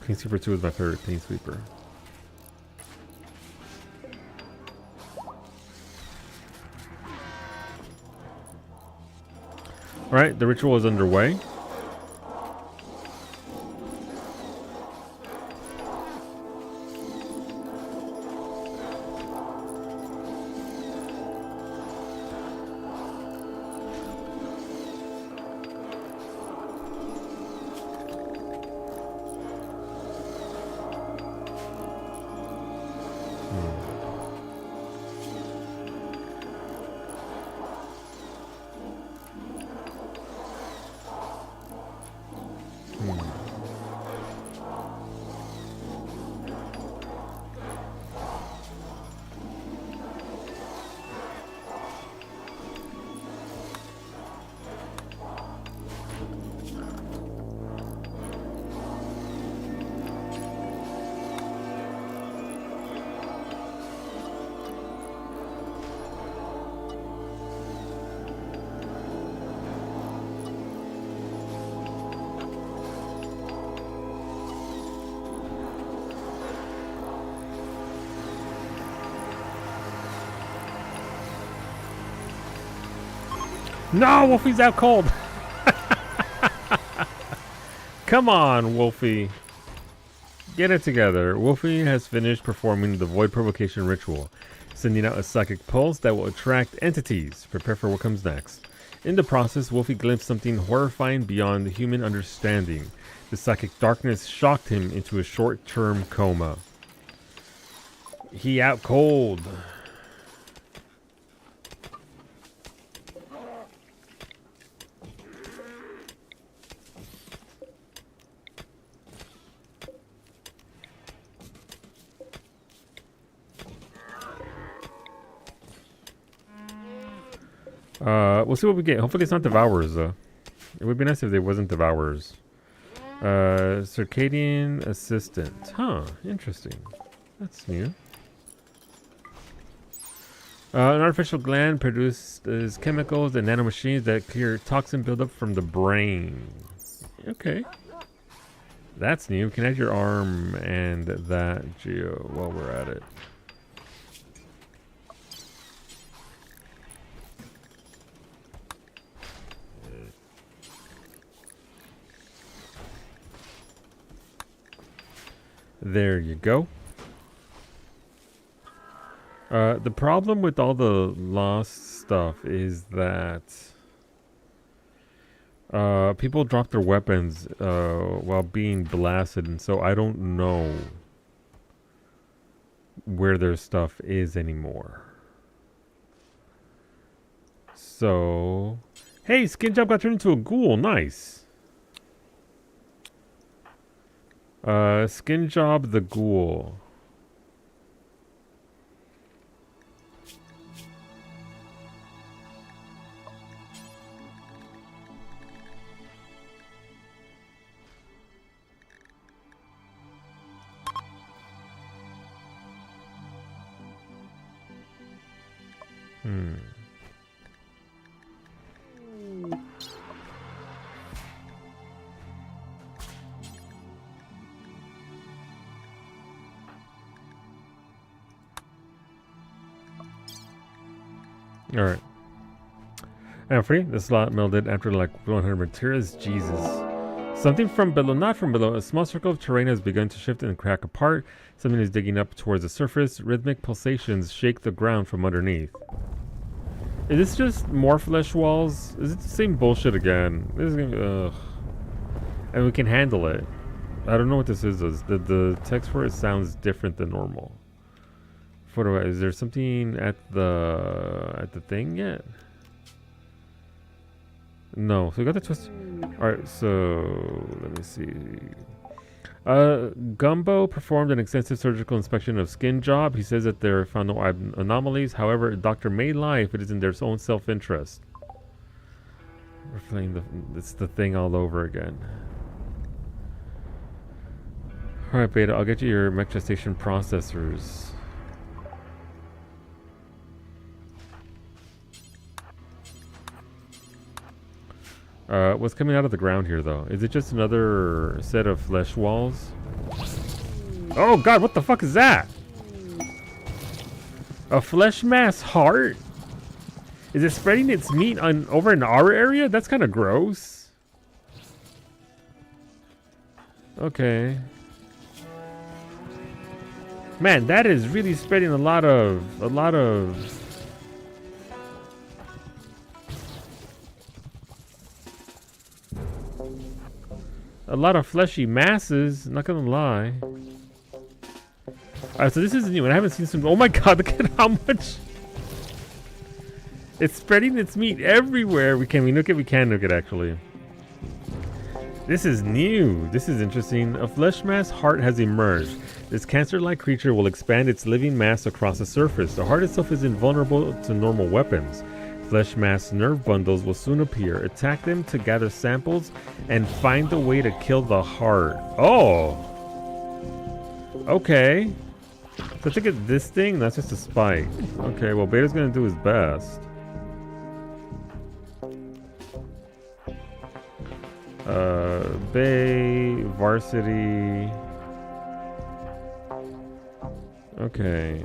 Clean Sweeper 2 is my favorite Clean Sweeper. Alright, the ritual is underway. No, Wolfie's out cold. Come on, Wolfie. Get it together. Wolfie has finished performing the Void Provocation ritual, sending out a psychic pulse that will attract entities. Prepare for what comes next. In the process, Wolfie glimpsed something horrifying beyond human understanding. The psychic darkness shocked him into a short-term coma. He out cold. We'll see what we get. Hopefully it's not Devourers, though. It would be nice if they wasn't Devourers. Circadian Assistant. Huh, interesting. That's new. An artificial gland produces chemicals and nanomachines that clear toxin buildup from the brain. Okay. That's new. You can add your arm and that, Geo, while we're at it. There you go. The problem with all the lost stuff is that people drop their weapons while being blasted, and so I don't know where their stuff is anymore. So, hey, Skin Job got turned into a ghoul. Nice. Skin Job the Ghoul. Alright. I'm free. The slot melted after like 100 materials. Jesus. Something from below, not from below. A small circle of terrain has begun to shift and crack apart. Something is digging up towards the surface. Rhythmic pulsations shake the ground from underneath. Is this just more flesh walls? Is it the same bullshit again? This is gonna be, ugh. And we can handle it. I don't know what this is. The text for it sounds different than normal. Photo, is there something at the thing yet? No. So we got the twist. Alright, so let me see. Gumbo performed an extensive surgical inspection of Skin Job. He says that they found no anomalies. However, a doctor may lie if it is in their own self-interest. We're playing it's the thing all over again. Alright, Beta, I'll get you your mech gestation processors. What's coming out of the ground here, though? Is it just another set of flesh walls? Oh god, what the fuck is that? A flesh mass heart? Is it spreading its meat over in our area? That's kind of gross. Okay. Man, that is really spreading a lot of fleshy masses, not gonna lie. Alright, so this is new, and I haven't seen some. Oh my god, look at how much it's spreading its meat everywhere. We can nuke it actually. This is new. This is interesting. A flesh mass heart has emerged. This cancer-like creature will expand its living mass across the surface. The heart itself is invulnerable to normal weapons. Flesh mass nerve bundles will soon appear. Attack them to gather samples and find a way to kill the heart. Oh! Okay. So I think it's this thing? That's just a spike. Okay, well, Beta's gonna do his best. Bay, Varsity. Okay.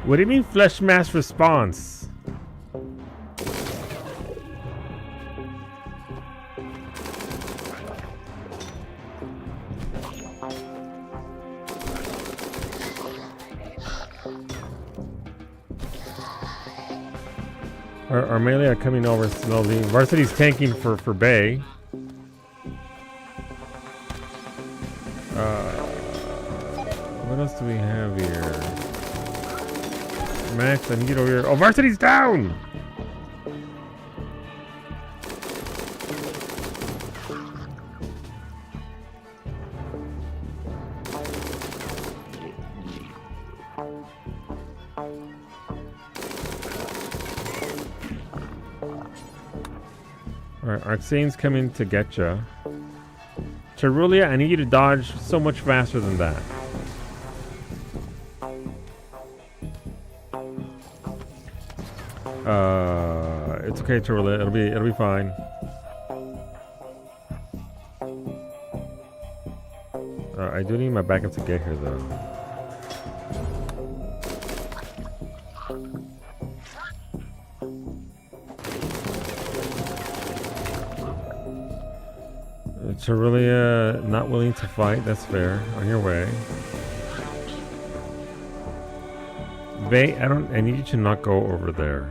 What do you mean flesh mass response? Our melee are coming over slowly. Varsity's tanking for Bay. What else do we have here? Max, I need you over here. Oh, Varsity's down! Alright, Arxane's coming to get ya. Cherulia, I need you to dodge so much faster than that. It's okay, Cherulia. It'll be fine. I do need my backup to get here, though. Cherulia not willing to fight. That's fair. On your way. Bay, I need you to not go over there.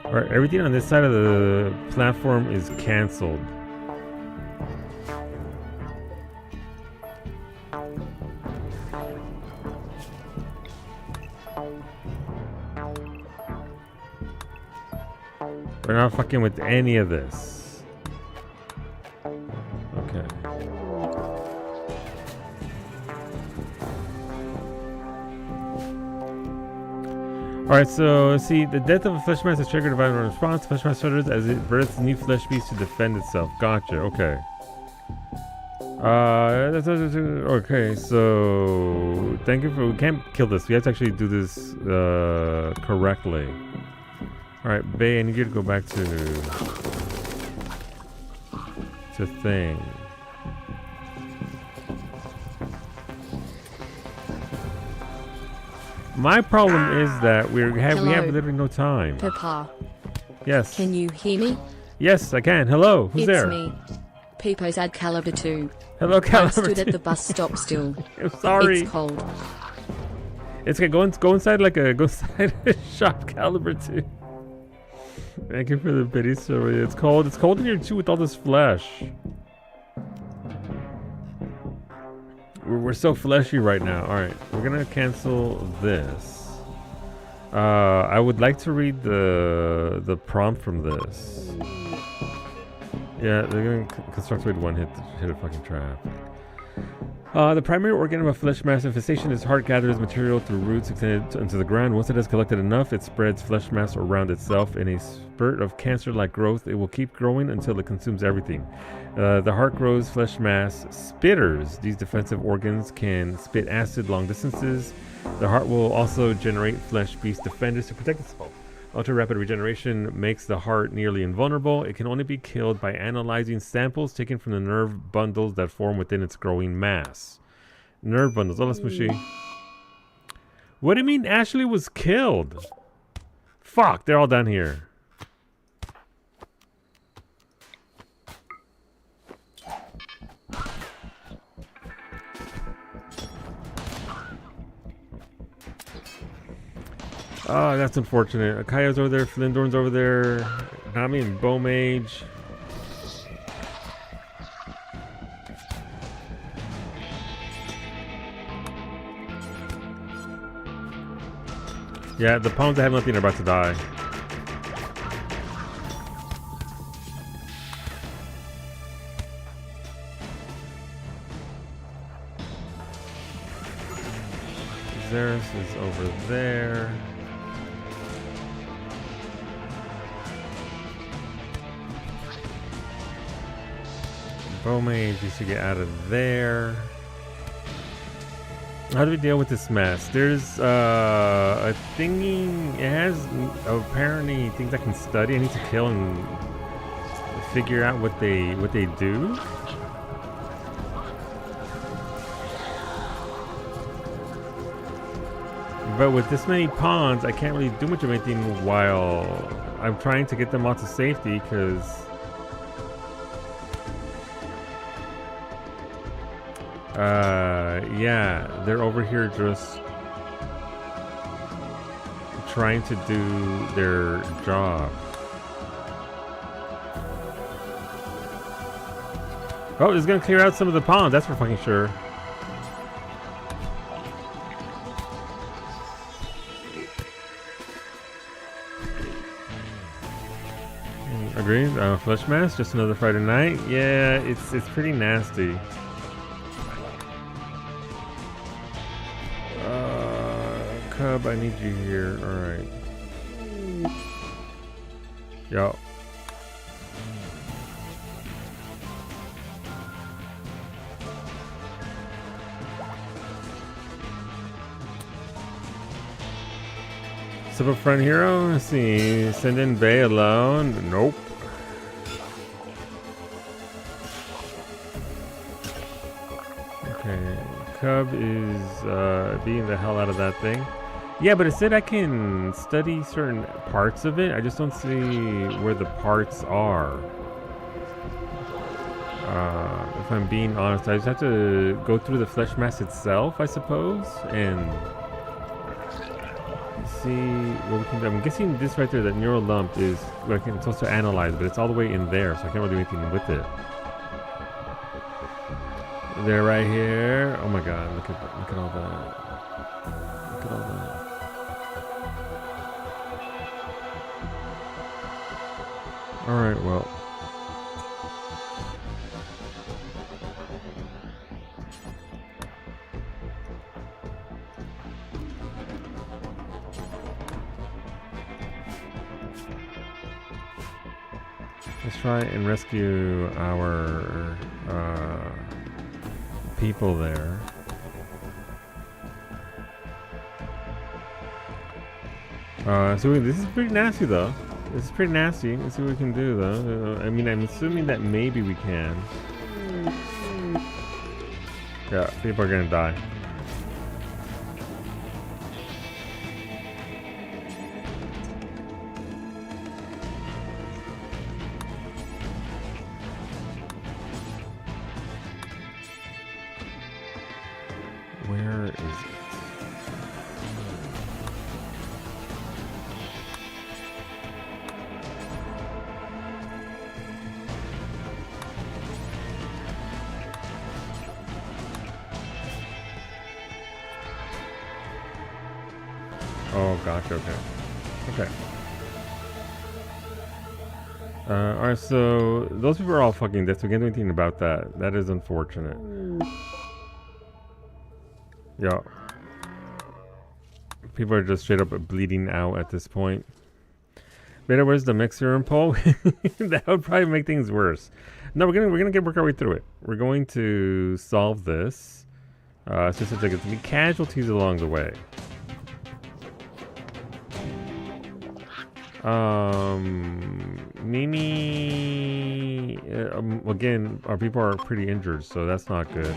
Alright, everything on this side of the platform is cancelled. We're not fucking with any of this. Okay. Alright, so let's see. The death of a flesh mass is triggered by a response. Flesh mass stutters as it births new flesh beast to defend itself. Gotcha, okay. Okay, so thank you for. We can't kill this. We have to actually do this correctly. Alright, Bay, I need you to go back to thing. My problem is that we have literally no time. Papa. Yes. Can you hear me? Yes, I can. Hello. Who's there? It's me. Peepo's at Caliber 2. Hello, Caliber 2. I stood at the bus stop still. I'm sorry. It's cold. It's okay. Go inside go inside a shop, Caliber 2. Thank you for the pity, sorry. It's cold. It's cold in here too with all this flesh. We're so fleshy right now. Alright, we're gonna cancel this. I would like to read the prompt from this. Yeah, they're gonna construct with one hit a fucking trap. The primary organ of a flesh mass infestation is heart gathers material through roots extended into the ground. Once it has collected enough, it spreads flesh mass around itself. In a spurt of cancer-like growth, it will keep growing until it consumes everything. The heart grows flesh mass spitters. These defensive organs can spit acid long distances. The heart will also generate flesh beast defenders to protect itself. Ultra-rapid regeneration makes the heart nearly invulnerable. It can only be killed by analyzing samples taken from the nerve bundles that form within its growing mass. Nerve bundles. Hola, Smushy. What do you mean Ashley was killed? Fuck, they're all down here. Oh, that's unfortunate. Akaya's over there, Flindorn's over there, Nami and Bowmage. Yeah, the pawns that have nothing are about to die. Zeus is over there. Bowmage needs to get out of there. How do we deal with this mess? There's a thingy. It has apparently things I can study. I need to kill and figure out what they do. But with this many pawns, I can't really do much of anything while I'm trying to get them all to safety, because yeah, they're over here just trying to do their job. Oh, it's gonna clear out some of the pawns, that's for fucking sure. Agreed. Flesh mask, just another Friday night. Yeah, it's pretty nasty. Cub, I need you here. All right. Yo. Super front hero. Let's see. Send in Bay alone. Nope. Okay. Cub is beating the hell out of that thing. Yeah, but it said I can study certain parts of it. I just don't see where the parts are. If I'm being honest, I just have to go through the flesh mass itself, I suppose, and see what we can do. I'm guessing this right there, that neural lump, is what I'm supposed to analyze, but it's all the way in there, so I can't really do anything with it. They're right here. Oh my god, look at all that. Look at all that. Alright, well. Let's try and rescue our people there. So this is pretty nasty though. This is pretty nasty. Let's see what we can do though. I mean, I'm assuming that maybe we can. Yeah, people are gonna die. Where is it? Oh gosh, okay. Okay. Alright, so those people are all fucking dead, so we can't do anything about that. That is unfortunate. Yeah. People are just straight up bleeding out at this point. Beta, where's the mixer and pole? That would probably make things worse. No, we're gonna work our way through it. We're going to solve this. It's just like it's gonna be casualties along the way. Mimi, again, our people are pretty injured, so that's not good.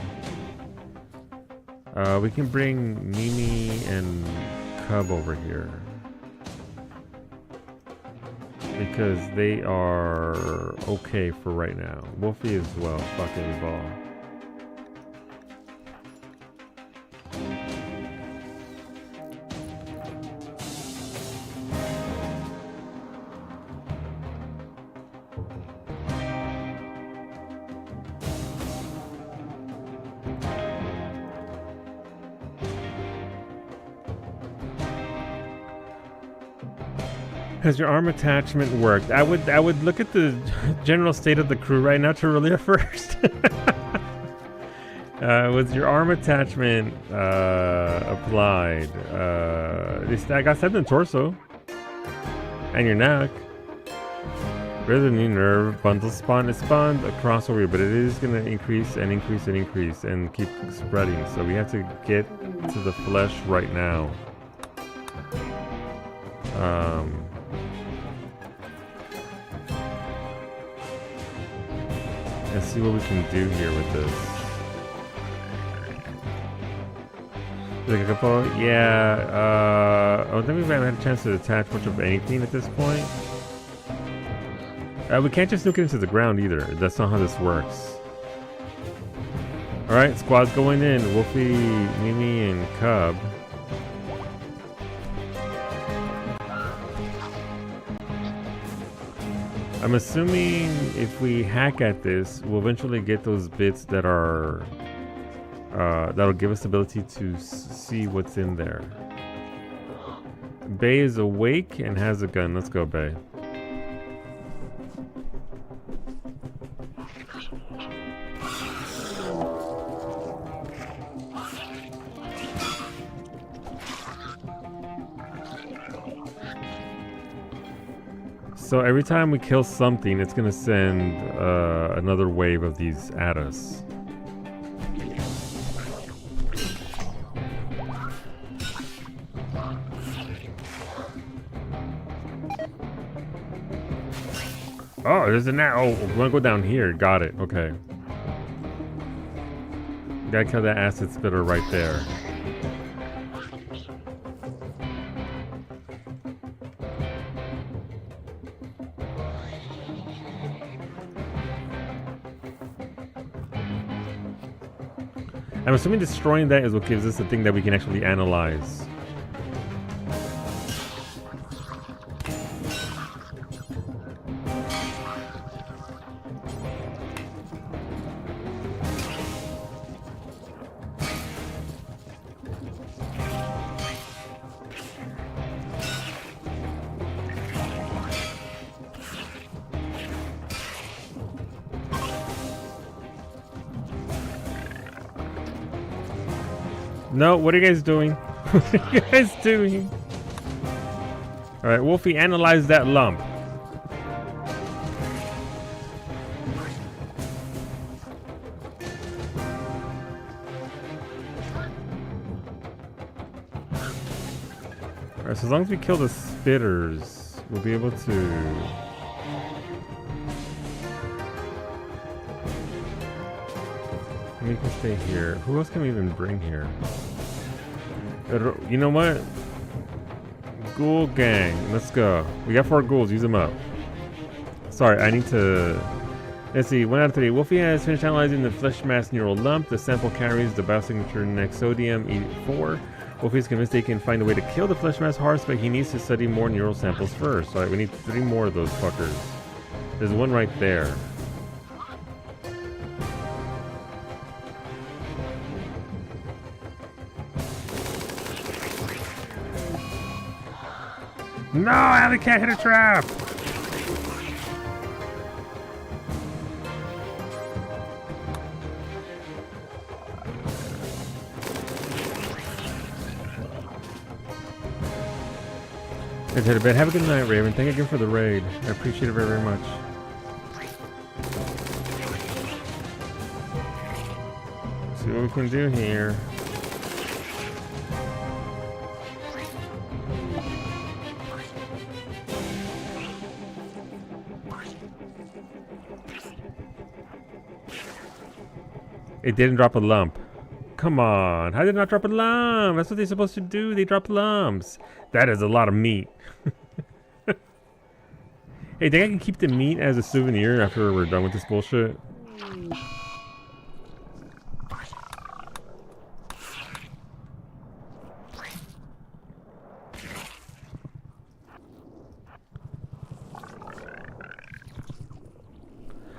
We can bring Mimi and Cub over here because they are okay for right now. Wolfie as well, fucking ball. Has your arm attachment worked? I would look at the general state of the crew right now, Terulia, first. Was your arm attachment applied? I got set in the torso and your neck. Where's the new nerve bundle spawn? It spawned across over here, but it is gonna increase and increase and increase and keep spreading. So we have to get to the flesh right now. Let's see what we can do here with this. Like a couple, yeah. I don't think we've had a chance to attach much of anything at this point. We can't just nuke it into the ground either. That's not how this works. Alright, squad's going in. Wolfie, Mimi, and Cub. I'm assuming if we hack at this, we'll eventually get those bits that are... that'll give us the ability to see what's in there. Bay is awake and has a gun. Let's go, Bay. So every time we kill something, it's gonna send another wave of these at us. Oh, there's an oh, we wanna go down here. Got it. Okay. Gotta kill that acid spitter right there. I'm assuming destroying that is what gives us the thing that we can actually analyze. No, what are you guys doing? What are you guys doing? Alright, Wolfie, analyze that lump. Alright, so as long as we kill the spitters, we'll be able to... We can stay here. Who else can we even bring here? You know what? Ghoul gang. Let's go. We got 4 ghouls. Use them up. Sorry, I need to... Let's see. 1 out of 3. Wolfie has finished analyzing the flesh mass neural lump. The sample carries the biosignature Nexodium 84. Wolfie is convinced they can find a way to kill the flesh mass horse, but he needs to study more neural samples first. Alright, we need 3 more of those fuckers. There's one right there. No, Alley can't hit a trap! Let's head to bed. Have a good night, Raven. Thank you again for the raid. I appreciate it very, very much. See what we can do here. It didn't drop a lump. Come on. How did it not drop a lump? That's what they're supposed to do. They drop lumps. That is a lot of meat. Hey, think I can keep the meat as a souvenir after we're done with this bullshit?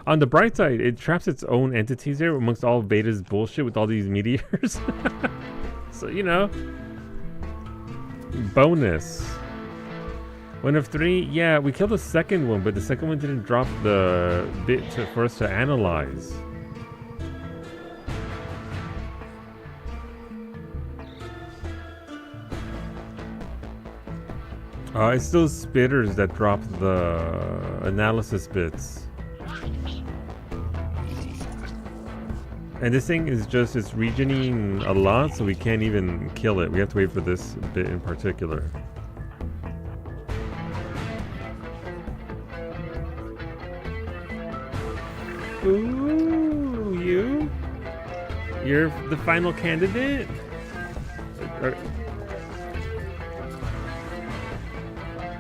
On the bright side, it traps its own entities there amongst all Beta's bullshit with all these meteors. So, you know. Bonus. 1 of 3. Yeah, we killed the second one, but the second one didn't drop the bit for us to analyze. It's those spitters that drop the analysis bits. And this thing is just, it's regioning a lot, so we can't even kill it. We have to wait for this bit in particular. Ooh, you? You're the final candidate?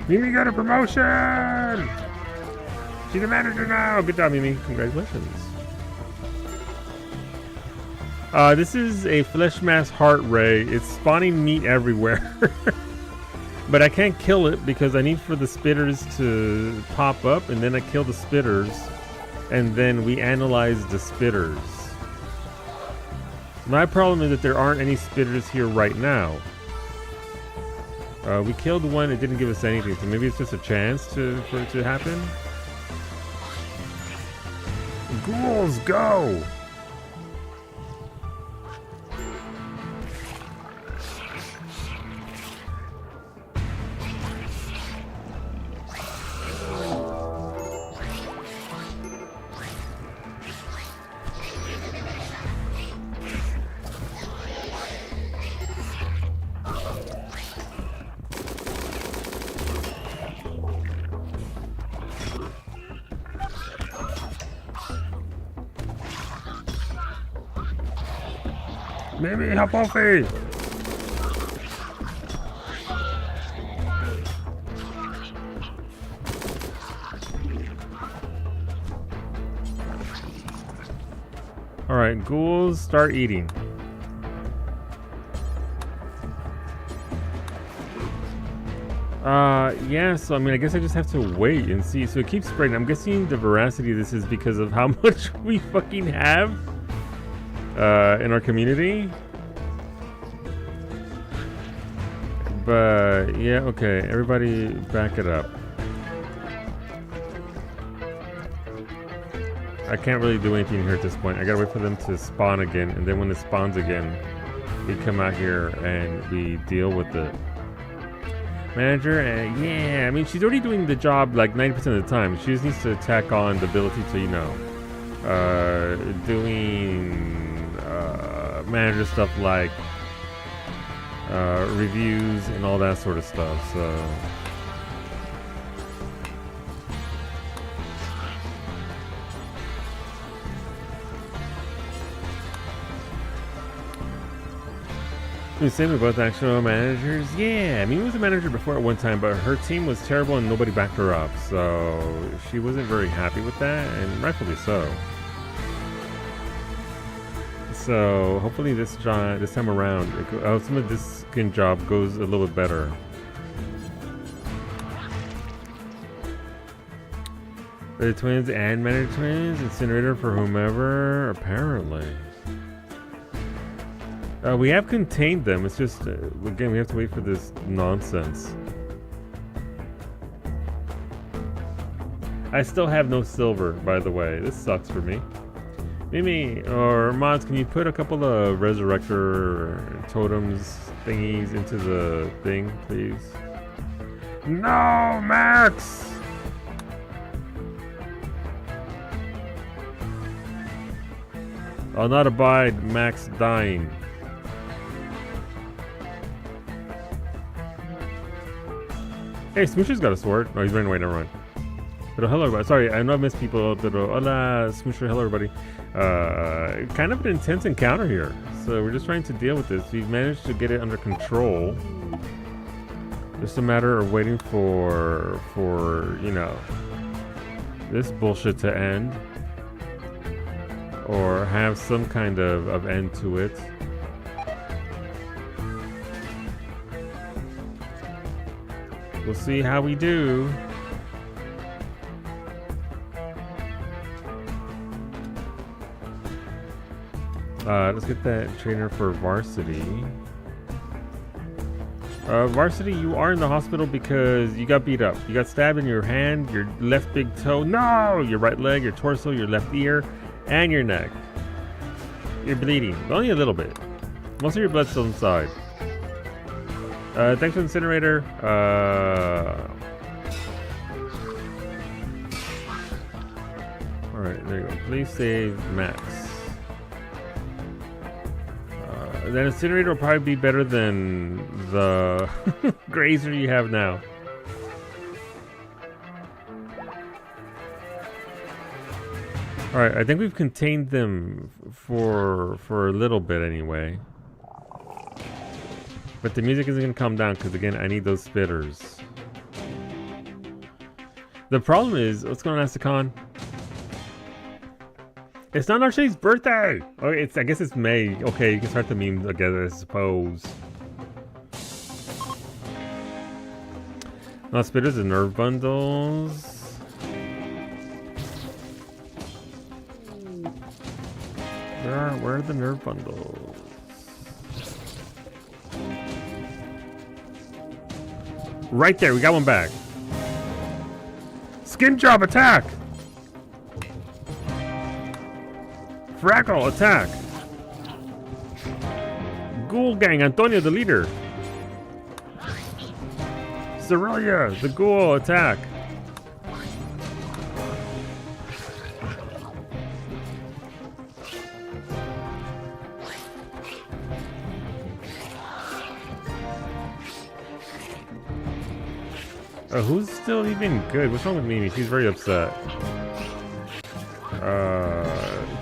Mimi got a promotion! She's a manager now! Good job, Mimi. Congratulations. This is a flesh mass heart ray. It's spawning meat everywhere. But I can't kill it because I need for the spitters to pop up, and then I kill the spitters, and then we analyze the spitters. My problem is that there aren't any spitters here right now. We killed one, it didn't give us anything, so maybe it's just a chance for it to happen. Ghouls, go! Mimi, help off me! Alright, ghouls, start eating. Yeah, so I mean, I guess I just have to wait and see. So it keeps spreading. I'm guessing the veracity of this is because of how much we fucking have in our community. But yeah, okay, everybody back it up. I can't really do anything here at this point. I gotta wait for them to spawn again, and then when it spawns again, we come out here and we deal with it. Manager, yeah, I mean, she's already doing the job like 90% of the time. She just needs to tack on the ability to, you know, doing manager stuff like reviews and all that sort of stuff, so... Same with both actual managers. Yeah, I mean, was a manager before at one time, but her team was terrible and nobody backed her up, so she wasn't very happy with that, and rightfully so. So hopefully this time around, some of this skin job goes a little bit better. The twins and manager twins, incinerator for whomever, apparently. We have contained them. It's just, again, we have to wait for this nonsense. I still have no silver, by the way. This sucks for me. Mimi or mods, can you put a couple of resurrector totems thingies into the thing, please? No, Max! I'll not abide Max dying. Hey, Smoocher's got a sword. Oh, he's running away, never mind. But hello, everybody. Sorry, I know I missed people. But hola, Smoocher. Hello, everybody. Kind of an intense encounter here. So we're just trying to deal with this. We've managed to get it under control. Just a matter of waiting for you know, this bullshit to end. Or have some kind of end to it. We'll see how we do. Let's get that trainer for Varsity. Varsity, you are in the hospital because you got beat up. You got stabbed in your hand, your left big toe, no! Your right leg, your torso, your left ear, and your neck. You're bleeding, but only a little bit. Most of your blood's still inside. Thanks for the incinerator. Alright, there you go. Please save Max. That incinerator will probably be better than the grazer you have now. Alright, I think we've contained them for a little bit anyway. But the music isn't gonna calm down because again, I need those spitters. The problem is, what's going on, Asticon? It's not Archie's birthday! Oh, it's, I guess it's May. Okay, you can start the meme together, I suppose. Not spitters and nerve bundles. Where are the nerve bundles? Right there, we got one back. Skin job attack! Fraggle attack! Ghoul gang, Antonio the leader. Cerelia, the ghoul attack. Who's still even good? What's wrong with Mimi? She's very upset.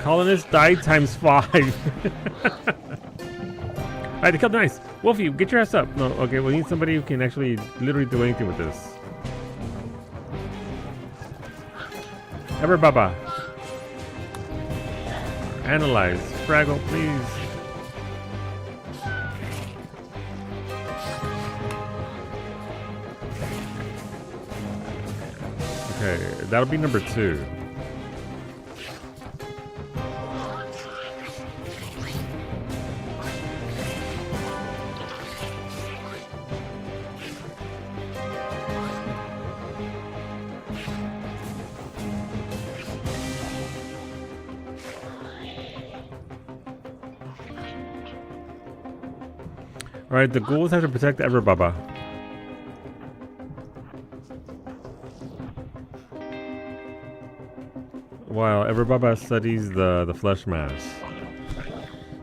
Colonist died ×5. Alright, they killed nice. Wolfie, get your ass up. No, okay, we need somebody who can actually literally do anything with this. Ever Baba. Analyze. Fraggle, please. Okay, that'll be number 2. Alright, the ghouls have to protect Ever Baba. While Ever Baba studies the flesh mass.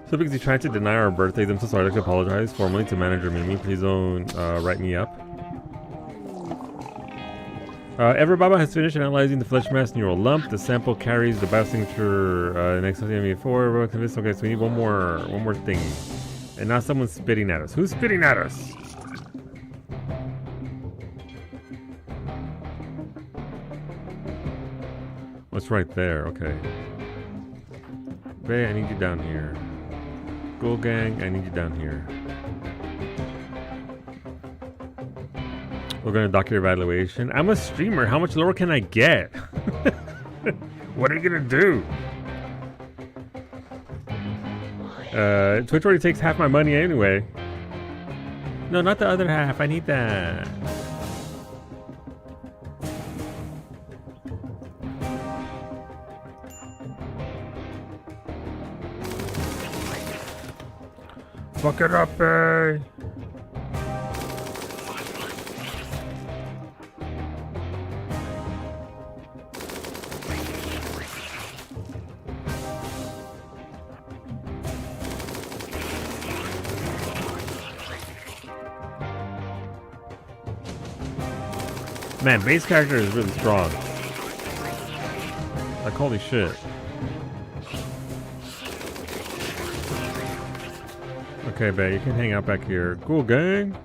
So because he tried to deny our birthdays, I'm so sorry. I'd like to apologize formally to manager Mimi. Please don't write me up. Ever Baba has finished analyzing the flesh mass neural lump. The sample carries the biosignature next to ME4. Okay, so we need one more thing. And now someone's spitting at us. Who's spitting at us? What's right there? Okay. Bay, I need you down here. Ghoul gang, I need you down here. We're gonna dock your evaluation. I'm a streamer. How much lower can I get? What are you gonna do? Twitch already takes half my money anyway. No, not the other half. I need that. Fuck it up, eh? Man, base character is really strong. Like, holy shit. Okay, babe, you can hang out back here. Cool, gang.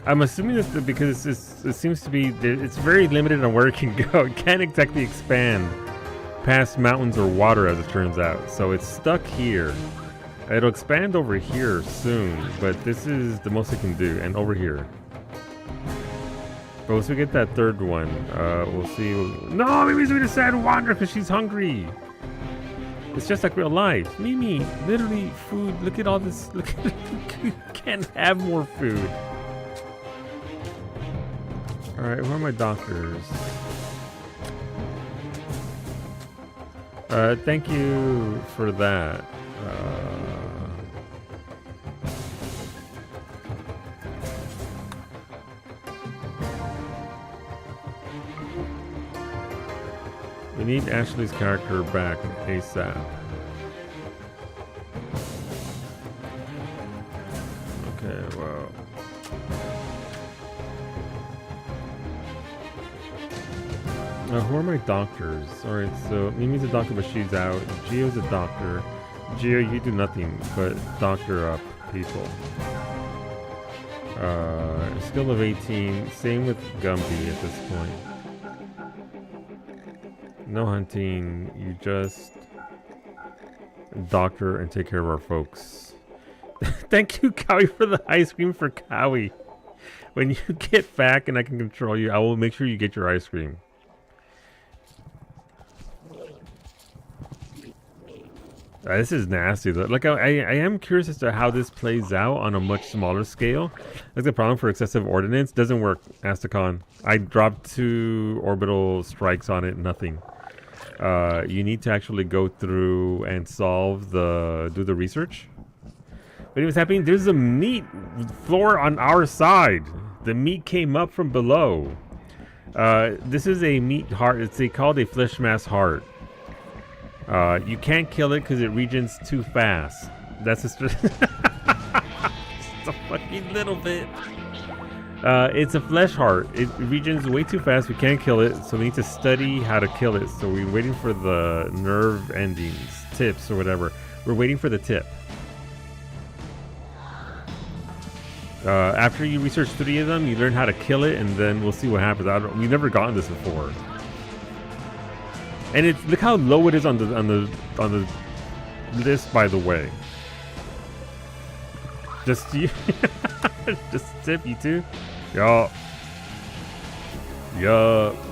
I'm assuming this because it seems to be, it's very limited on where it can go. It can't exactly expand past mountains or water, as it turns out. So it's stuck here. It'll expand over here soon, but this is the most it can do. And over here. But once we get that third one, we'll see. No, Mimi's doing a sad wander because she's hungry. It's just like real life. Mimi, literally food. Look at all this. Look at you can't have more food. Alright, where are my doctors? Thank you for that. We need Ashley's character back ASAP. Okay, well. Who are my doctors? Alright, so Mimi's a doctor, but she's out. Gio's a doctor. Gio, you do nothing but doctor up. people. Skill of 18. Same with Gumby at this point. No hunting. You just doctor and take care of our folks. Thank you, Cowie, for the ice cream for Cowie. When you get back and I can control you, I will make sure you get your ice cream. This is nasty though. Like I am curious as to how this plays out on a much smaller scale. That's the problem for excessive ordnance. Doesn't work, Astacon. I dropped 2 orbital strikes on it, nothing. You need to actually go through and do the research. But what's happening? There's a meat floor on our side. The meat came up from below. This is a meat heart. It's called a flesh mass heart. You can't kill it because it regens too fast. That's just just a fucking little bit. It's a flesh heart. It regens way too fast. We can't kill it, so we need to study how to kill it. So we're waiting for the nerve endings, tips or whatever. We're waiting for the tip. After you research 3 of them, you learn how to kill it, and then we'll see what happens. We've never gotten this before. And look how low it is on the list, by the way. Just you, just tip you too. Yeah.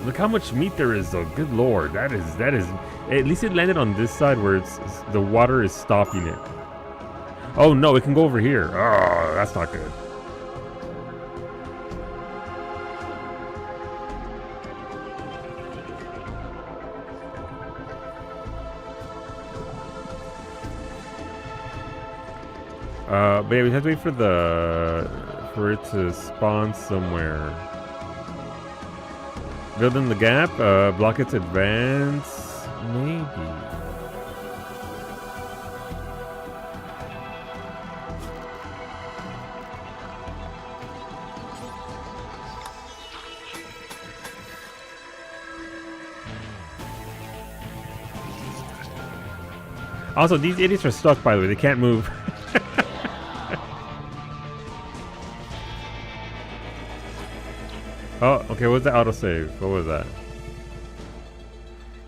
Look how much meat there is, though. Good lord, that is. At least it landed on this side where the water is stopping it. Oh no, it can go over here. Oh, that's not good. But yeah, we have to wait for it to spawn somewhere. Building the gap, block its advance, maybe. Also, these idiots are stuck, by the way. They can't move. Oh, okay. What's the autosave? What was that?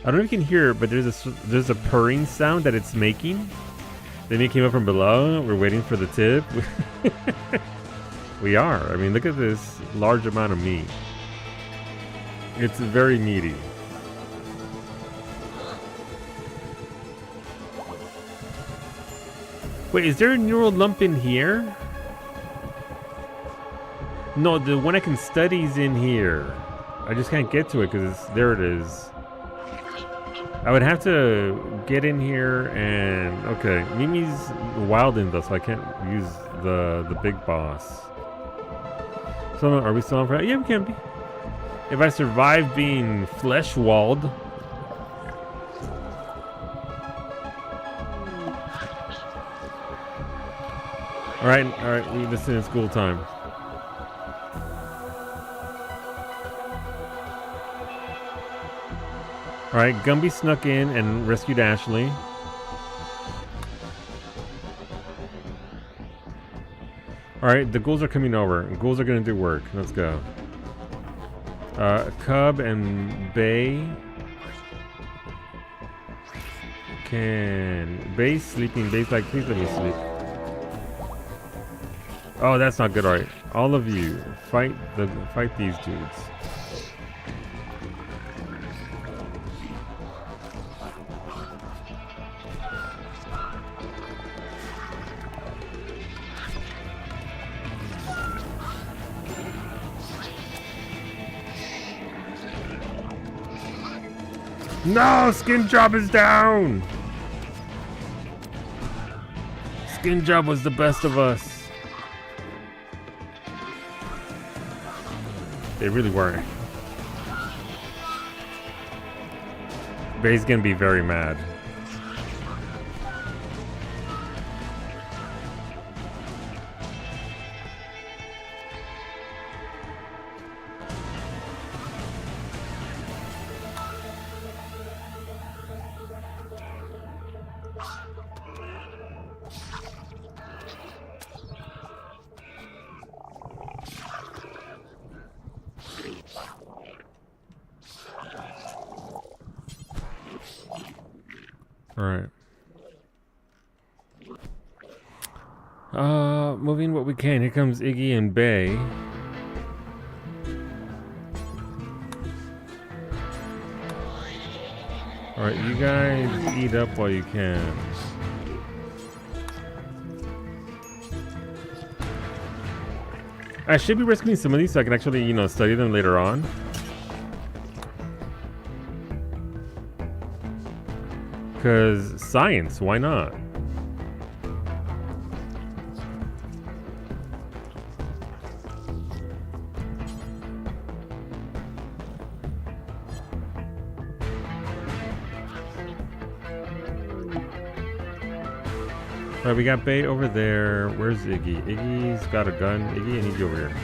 I don't know if you can hear it, but there's a purring sound that it's making. Then it came up from below. We're waiting for the tip. We are. I mean, look at this large amount of meat. It's very meaty. Wait, is there a neural lump in here? No, the one I can study is in here. I just can't get to it because there it is. I would have to get in here and... Okay, Mimi's wild in though, so I can't use the big boss. So are we still on for... Yeah, we can be. If I survive being flesh-walled... Alright, we listen in school time. Alright, Gumby snuck in and rescued Ashley. Alright, the ghouls are coming over. Ghouls are gonna do work. Let's go. Cub and Bay. Bay's sleeping. Bay's like, please let me sleep. Oh, that's not good. Alright. All of you, fight these dudes. No! Skin Job is down! Skin Job was the best of us. They really weren't. Bay's gonna be very mad. Alright. Moving what we can. Here comes Iggy and Bay. Alright, you guys eat up while you can. I should be rescuing some of these so I can actually, you know, study them later on. Because science, why not? Alright, we got Bay over there. Where's Iggy? Iggy's got a gun. Iggy, I need you over here.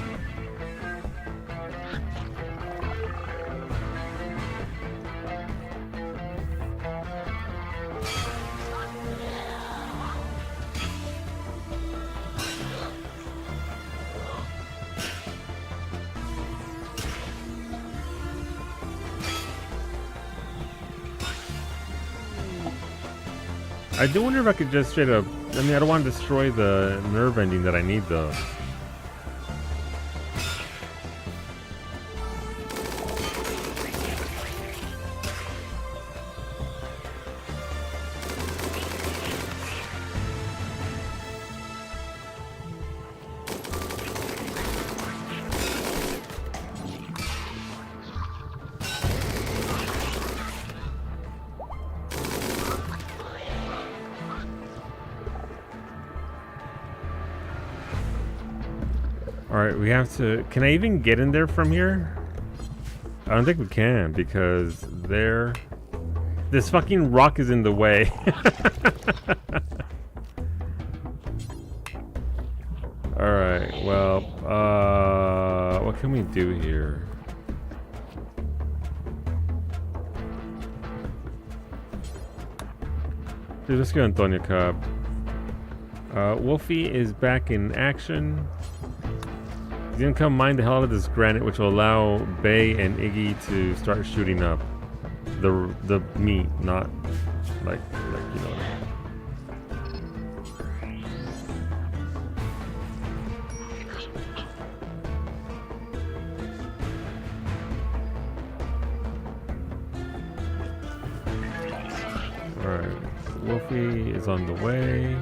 I do wonder if I could just straight up... I mean, I don't want to destroy the nerve ending that I need, though. Alright, we have to... Can I even get in there from here? I don't think we can because there... This fucking rock is in the way. Alright, well, what can we do here? Dude, let's go Antonio Cobb. Wolfie is back in action. He's gonna come mine the hell out of this granite, which will allow Bay and Iggy to start shooting up the meat, not like you know what I mean. All right, Wolfie is on the way.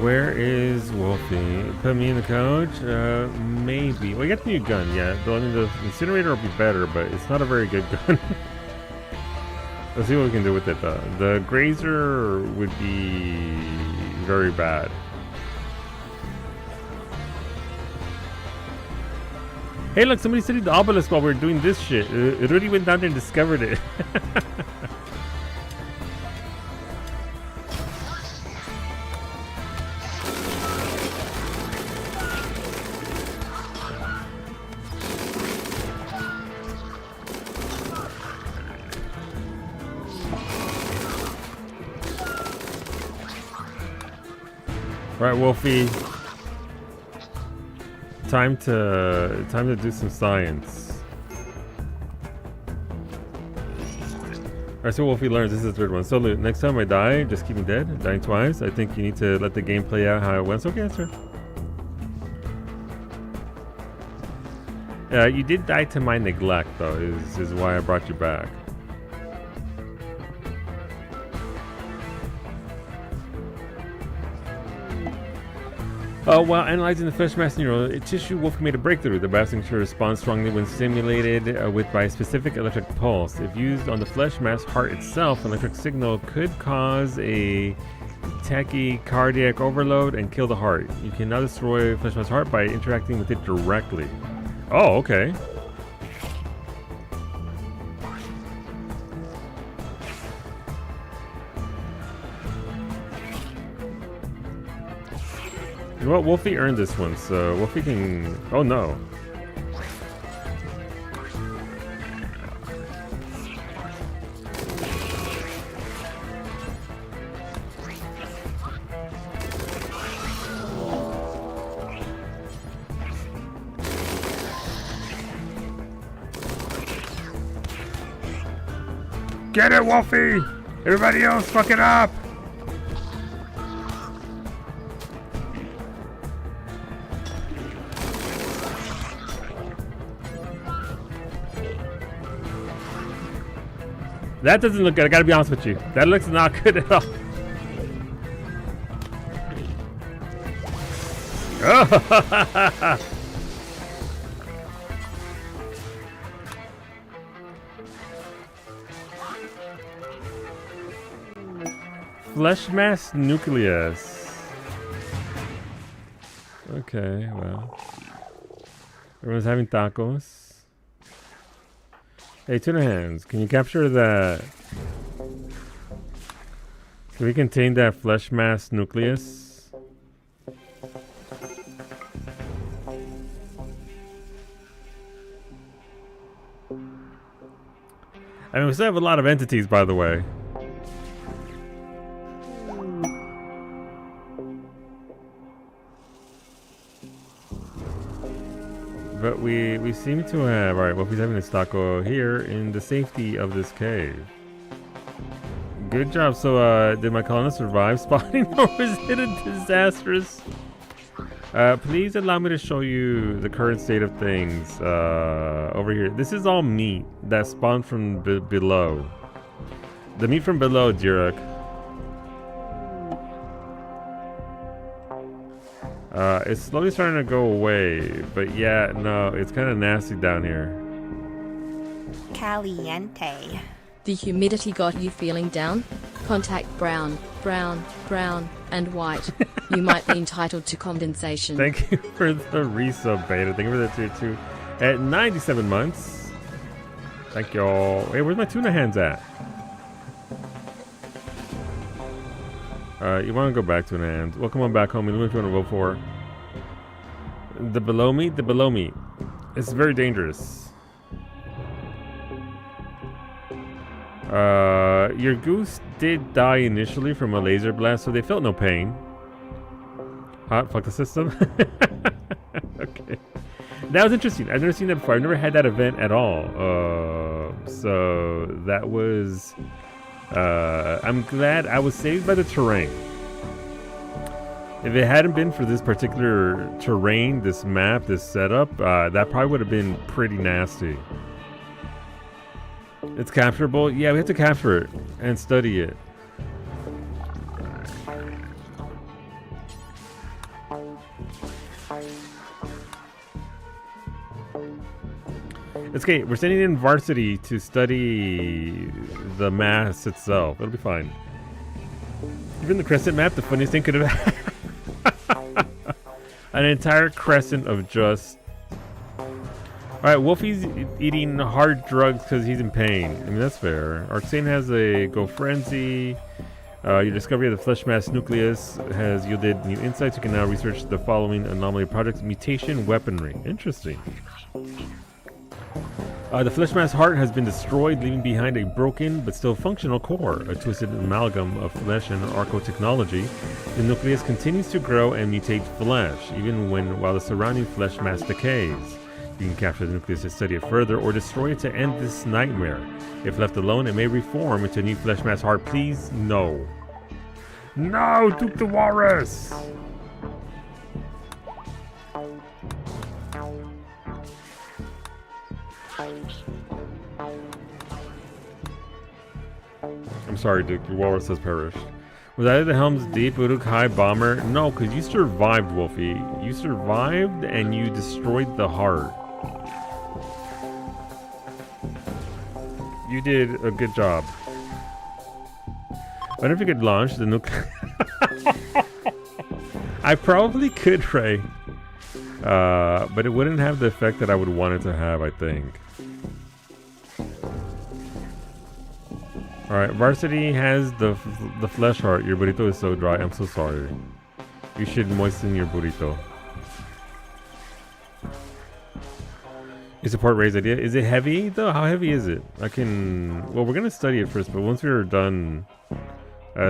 Where is Wolfie? Put me in the coach? Maybe. Well, you got the new gun, yeah. I mean, the incinerator will be better, but it's not a very good gun. Let's see what we can do with it, though. The grazer would be very bad. Hey, look, somebody studied the obelisk while we were doing this shit. It really went down there and discovered it. All right, Wolfie. Time to do some science. Alright, so Wolfie learns. This is the third one. So next time I die, just keep me dead. Dying twice. I think you need to let the game play out how it went. Okay, answer. You did die to my neglect, though, is why I brought you back. While analyzing the flesh mass neural tissue, Wolfie made a breakthrough. The biosignature responds strongly when stimulated by a specific electric pulse. If used on the flesh mass heart itself, an electric signal could cause a tachycardiac overload and kill the heart. You can now destroy flesh mass heart by interacting with it directly. Oh, okay. You know what? Wolfie earned this one, so Wolfie can... Oh, no. Get it, Wolfie! Everybody else, fuck it up! That doesn't look good, I gotta be honest with you. That looks not good at all. Oh. Flesh mass nucleus. Okay, well. Everyone's having tacos. Hey, tuna hands, can you capture that? Can we contain that flesh mass nucleus? I mean, we still have a lot of entities, by the way. But we seem to have... Alright, well, he's having this taco here in the safety of this cave. Good job. So, did my colonist survive spawning, or was it a disastrous? Please allow me to show you the current state of things over here. This is all meat that spawned from below. The meat from below, Jirek. It's slowly starting to go away, but yeah, no, it's kind of nasty down here. Caliente. The humidity got you feeling down? Contact brown, brown, brown, and white. You might be entitled to condensation. Thank you for the resub beta. Thank you for the tier 2 at 97 months. Thank y'all. Hey, where's my tuna hands at? You want to go back to an hands. Well, come on back home. Let me know what you want to vote for. The below meat? The below meat. It's very dangerous. Your goose did die initially from a laser blast, so they felt no pain. Hot, fuck the system. Okay. That was interesting. I've never seen that before. I've never had that event at all. So that was... I'm glad I was saved by the terrain. If it hadn't been for this particular terrain, this map, this setup, that probably would have been pretty nasty. It's capturable? Yeah, we have to capture it and study it. It's okay, we're sending in varsity to study the mass itself. It'll be fine. Even the crescent map, the funniest thing could have an entire crescent of just... Alright, Wolfie's eating hard drugs because he's in pain. I mean, that's fair. Arxane has a Go Frenzy. Your discovery of the flesh mass nucleus has yielded new insights. You can now research the following anomaly projects. Mutation weaponry. Interesting. The flesh mass heart has been destroyed, leaving behind a broken but still functional core, a twisted amalgam of flesh and arco technology. The nucleus continues to grow and mutate flesh, even while the surrounding flesh mass decays. You can capture the nucleus to study it further, or destroy it to end this nightmare. If left alone, it may reform into a new flesh mass heart. Please, no. No, Duke the Walrus! I'm sorry, Duke. Your walrus has perished. Was either the Helm's Deep, Uruk High Bomber? No, because you survived, Wolfie. You survived and you destroyed the heart. You did a good job. I wonder if you could launch the nuclear. I probably could, Ray. But it wouldn't have the effect that I would want it to have, I think. Alright, Varsity has the flesh heart. Your burrito is so dry. I'm so sorry. You should moisten your burrito. You support Ray's idea. Is it heavy though? How heavy is it? Well, we're gonna study it first, but once we're done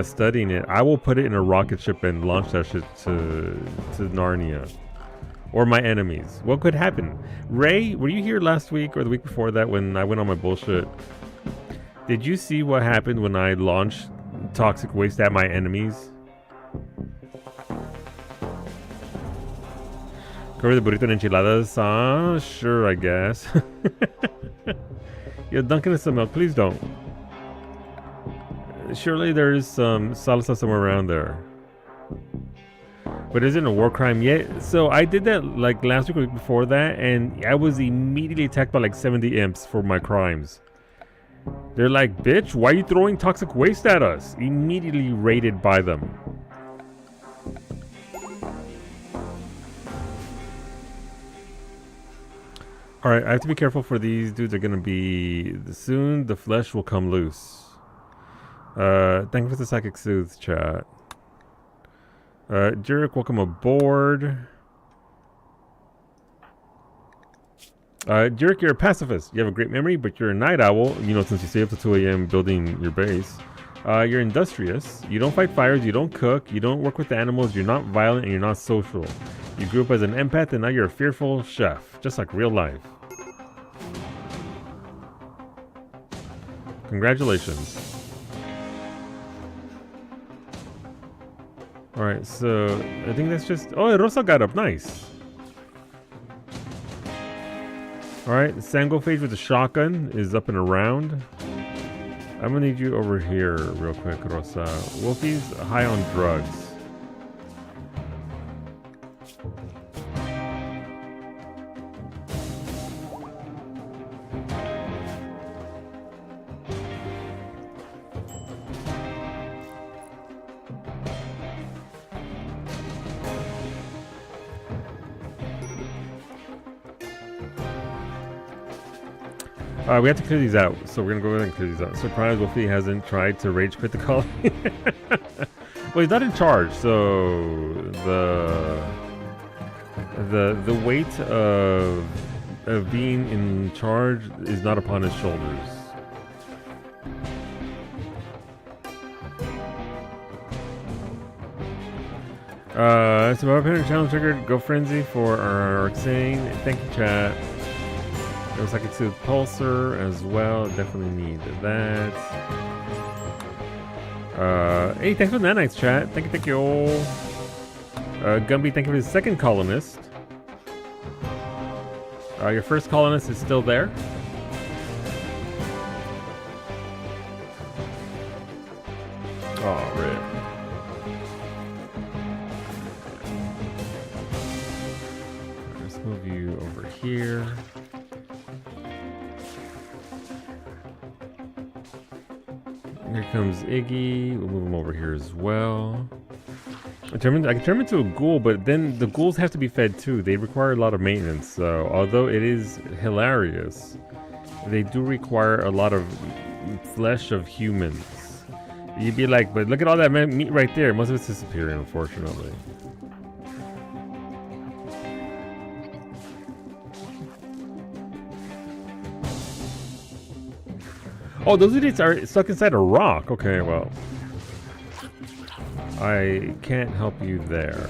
studying it, I will put it in a rocket ship and launch that shit to Narnia. Or my enemies. What could happen? Ray, were you here last week or the week before that when I went on my bullshit? Did you see what happened when I launched toxic waste at my enemies? Cover the burrito and enchiladas? Sure, I guess. Yo, Duncan is some milk. Please don't. Surely there is some salsa somewhere around there. But isn't a war crime yet? So I did that like last week or week before that, and I was immediately attacked by like 70 imps for my crimes. They're like, bitch, why are you throwing toxic waste at us? Immediately raided by them. Alright, I have to be careful for these dudes are gonna be... Soon the flesh will come loose. Thank you for the psychic soothes, chat. Jurek, welcome aboard. Jurek, you're a pacifist. You have a great memory, but you're a night owl. You know, since you stay up to 2 a.m. building your base. You're industrious. You don't fight fires. You don't cook. You don't work with the animals. You're not violent, and you're not social. You grew up as an empath, and now you're a fearful chef. Just like real life. Congratulations. Alright, so I think that's just... Oh, Rosa got up. Nice. Alright, Sangophage with the shotgun is up and around. I'm gonna need you over here real quick, Rosa. Wolfie's high on drugs. We have to clear these out, so we're gonna go ahead and clear these out. Surprise, Wolfie hasn't tried to rage quit the colony. Well, he's not in charge, so the weight of being in charge is not upon his shoulders. So our parent challenge triggered. Go frenzy for our Arxane. Thank you, chat. Looks like it's a pulsar as well. Definitely need that. Hey, thanks for the nanites, chat. Thank you, thank you. Gumby, thank you for the second colonist. Your first colonist is still there. Oh, rip. Let's move you over here. Here comes Iggy. We'll move him over here as well. I can turn him into a ghoul, but then the ghouls have to be fed too. They require a lot of maintenance. So although it is hilarious, they do require a lot of flesh of humans. You'd be like, but look at all that meat right there. Most of it's disappearing, unfortunately. Oh, those idiots are stuck inside a rock. Okay, well. I can't help you there.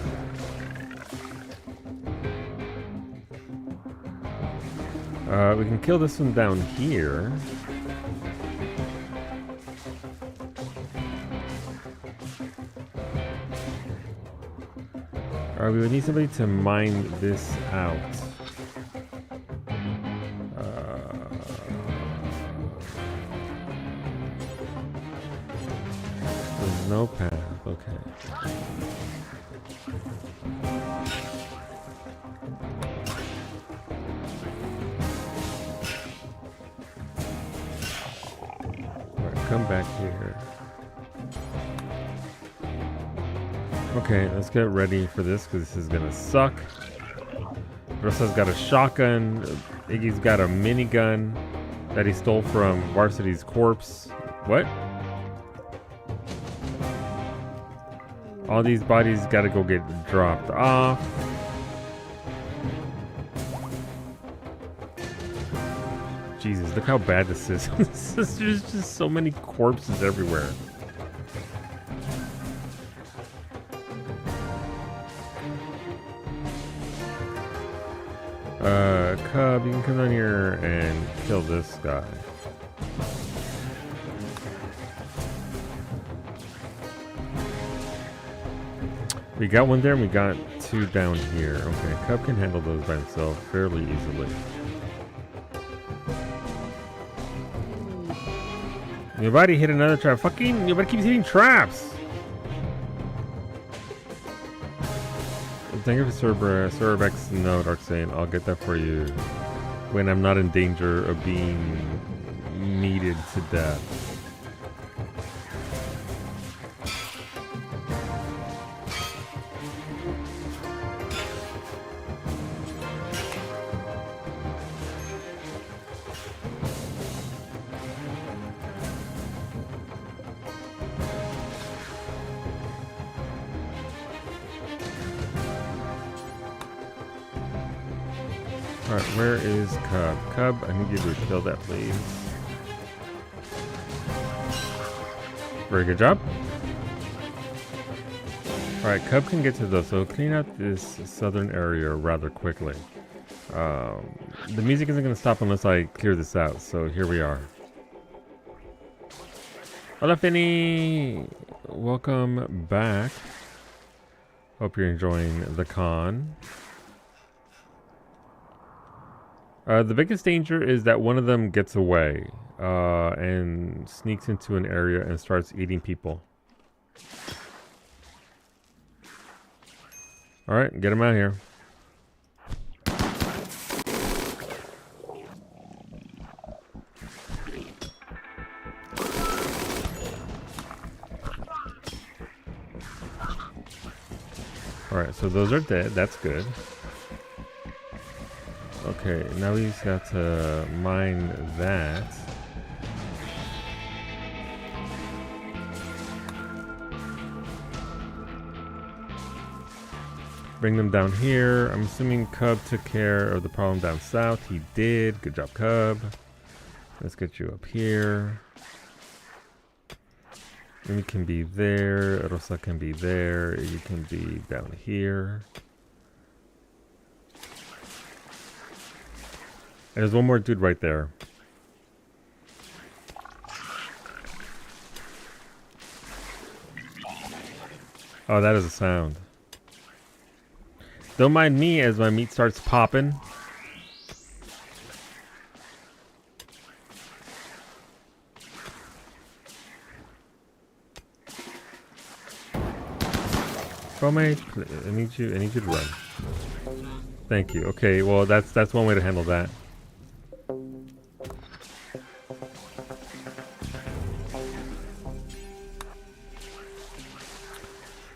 We can kill this one down here. We would need somebody to mine this out. There's no path, okay. Alright, come back here. Okay, let's get ready for this because this is gonna suck. Rosa's got a shotgun. Iggy's got a minigun that he stole from Varsity's corpse. What? All these bodies gotta go get dropped off. Jesus, look how bad this is. There's just so many corpses everywhere. Cub, you can come down here and kill this guy. We got one there and we got two down here. Okay, Cub can handle those by himself fairly easily. Your buddy hit another trap. Fucking, your buddy keeps hitting traps. Thank you for Cerebrex note, Arxane. I'll get that for you when I'm not in danger of being kneaded to death. Alright, where is Cub? Cub, I need you to kill that, please. Very good job. Alright, Cub can get to those, so clean out this southern area rather quickly. The music isn't going to stop unless I clear this out, so here we are. Hola, Finny! Welcome back. Hope you're enjoying the con. The biggest danger is that one of them gets away and sneaks into an area and starts eating people. Alright, get him out of here. Alright, so those are dead. That's good. Okay, now we just got to mine that. Bring them down here. I'm assuming Cub took care of the problem down south. He did. Good job, Cub. Let's get you up here. You can be there. Rosa can be there. You can be down here. And there's one more dude right there. Oh, that is a sound. Don't mind me as my meat starts popping. Roommate, I need you to run. Thank you. Okay, well that's one way to handle that.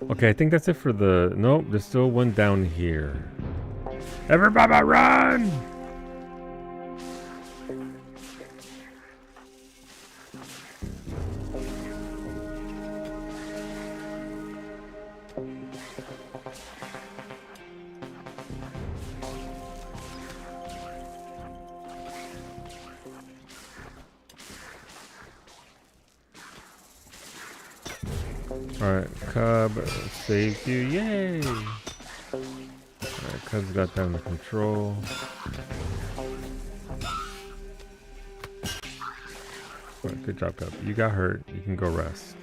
Okay, I think that's it for the... Nope, there's still one down here. Everybody run! Alright, Cub saved you. Yay! Alright, Cub's got that under control. Alright, good job, Cub. You got hurt. You can go rest.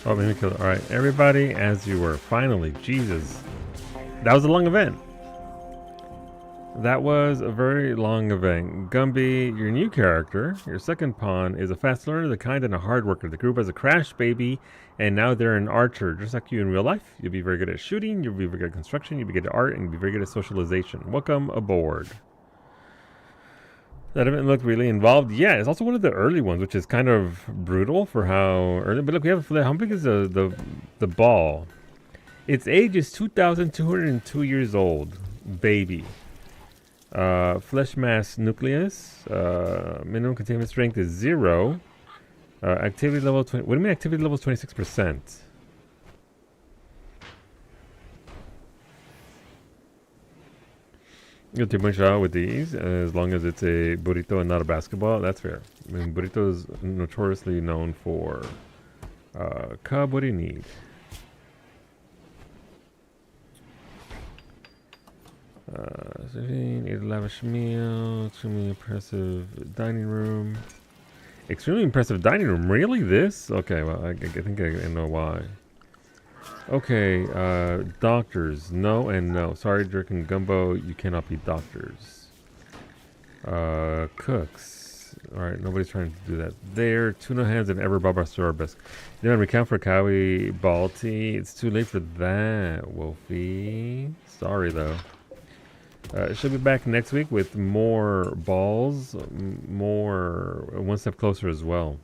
Oh, made me kill it. Alright, everybody as you were. Finally, Jesus. That was a long event. That was a very long event. Gumby, your new character, your second pawn, is a fast learner, the kind, and a hard worker. The group has a crash baby, and now they're an archer. Just like you in real life, you'll be very good at shooting, you'll be very good at construction, you'll be good at art, and you'll be very good at socialization. Welcome aboard. That event looked really involved. Yeah, it's also one of the early ones, which is kind of brutal for how early. But look, we have how big is the ball? Its age is 2,202 years old. Baby. Flesh mass nucleus. Minimum containment strength is 0. Activity level 20. What do you mean activity level is 26%? You'll take one shot with these, as long as it's a burrito and not a basketball. That's fair. I mean, burrito is notoriously known for... Cub, what do you need? Ate a lavish meal. Extremely impressive dining room. Extremely impressive dining room. Really? This? Okay, well, I think I know why. Okay, doctors. No and no. Sorry, Jerk and Gumbo. You cannot be doctors. Cooks. Alright, nobody's trying to do that. There. Tuna hands and ever Baba Sorbus. You know, recount for Kawi Balti. It's too late for that, Wolfie. Sorry, though. She'll be back next week with more balls, more one step closer as well.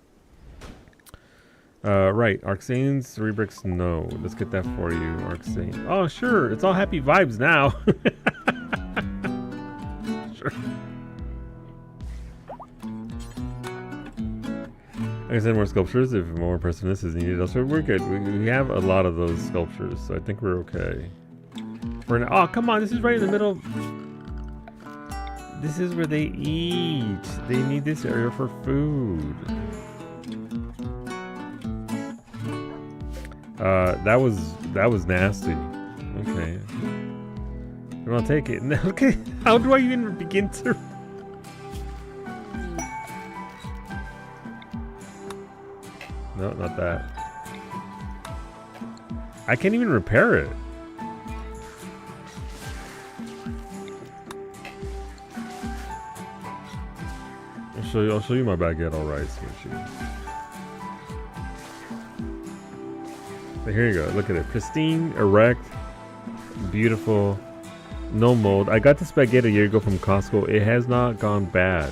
Right, Arxane's 3 bricks, no. Let's get that for you, Arxane. Oh, sure, it's all happy vibes now. Sure. I said more sculptures if more impressiveness is needed elsewhere. We're good. We have a lot of those sculptures, so I think we're okay. Oh, come on, this is right in the middle. This is where they eat. They need this area for food. That was nasty. Okay. I'll take it. Okay, how do I even begin to... No, not that. I can't even repair it. I'll show you my baguette, alright, Smushy. So here you go, look at it. Pristine, erect, beautiful, no mold. I got this baguette a year ago from Costco. It has not gone bad.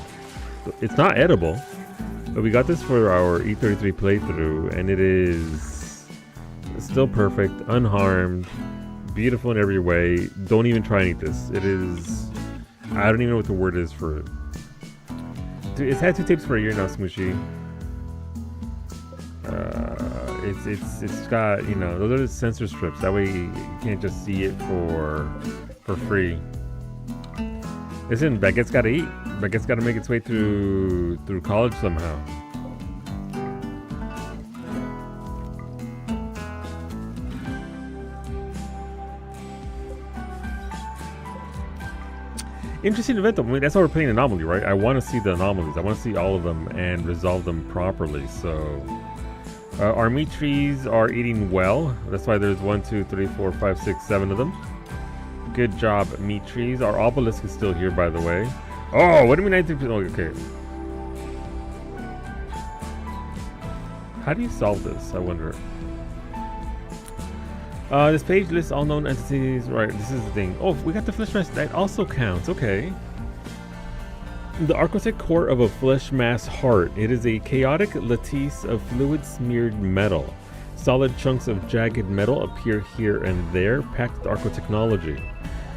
It's not edible, but we got this for our E33 playthrough, and it is still perfect, unharmed, beautiful in every way. Don't even try and eat this. It is... I don't even know what the word is for it. Dude, it's had 2 tapes for a year now, Smushy. It's got, you know, those are the sensor strips. That way you can't just see it for free. Listen, Baguette's gotta eat. Baguette's gotta make its way through college somehow. Interesting event though. I mean, that's why we're playing Anomaly, right? I want to see the anomalies. I want to see all of them and resolve them properly. So, our meat trees are eating well. That's why there's 1, 2, 3, 4, 5, 6, 7 of them. Good job, meat trees. Our obelisk is still here, by the way. Oh, what do you mean? Okay. How do you solve this? I wonder. This page lists all known entities. Right, this is the thing. Oh, we got the flesh mass. That also counts. Okay. The architect core of a flesh mass heart. It is a chaotic lattice of fluid-smeared metal. Solid chunks of jagged metal appear here and there, packed with archotechnology.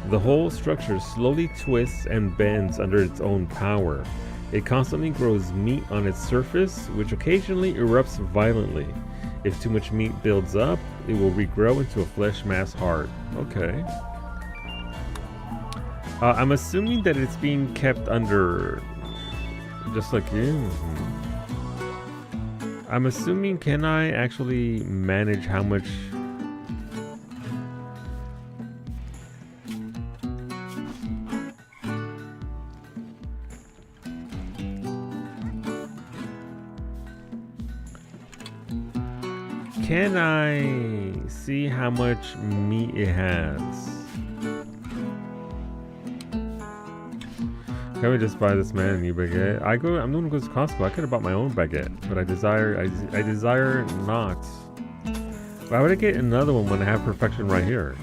The whole structure slowly twists and bends under its own power. It constantly grows meat on its surface, which occasionally erupts violently. If too much meat builds up, it will regrow into a flesh mass heart. Okay. I'm assuming that it's being kept under... just like you. I'm assuming, can I actually manage how much... Can I see how much meat it has? Can we just buy this man a new baguette? I'm the one who goes to Costco. I could have bought my own baguette, but I desire not. Why would I get another one when I have perfection right here?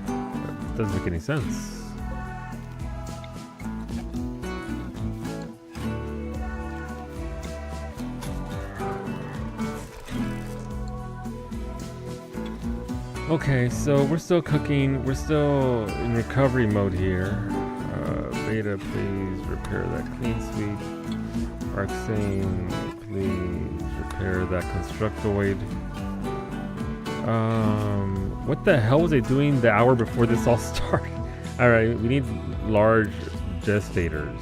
That doesn't make any sense. Okay, so we're still cooking. We're still in recovery mode here. Beta, please repair that clean sweep. Arxane, please repair that constructoid. What the hell was I doing the hour before this all started? Alright, we need large gestators.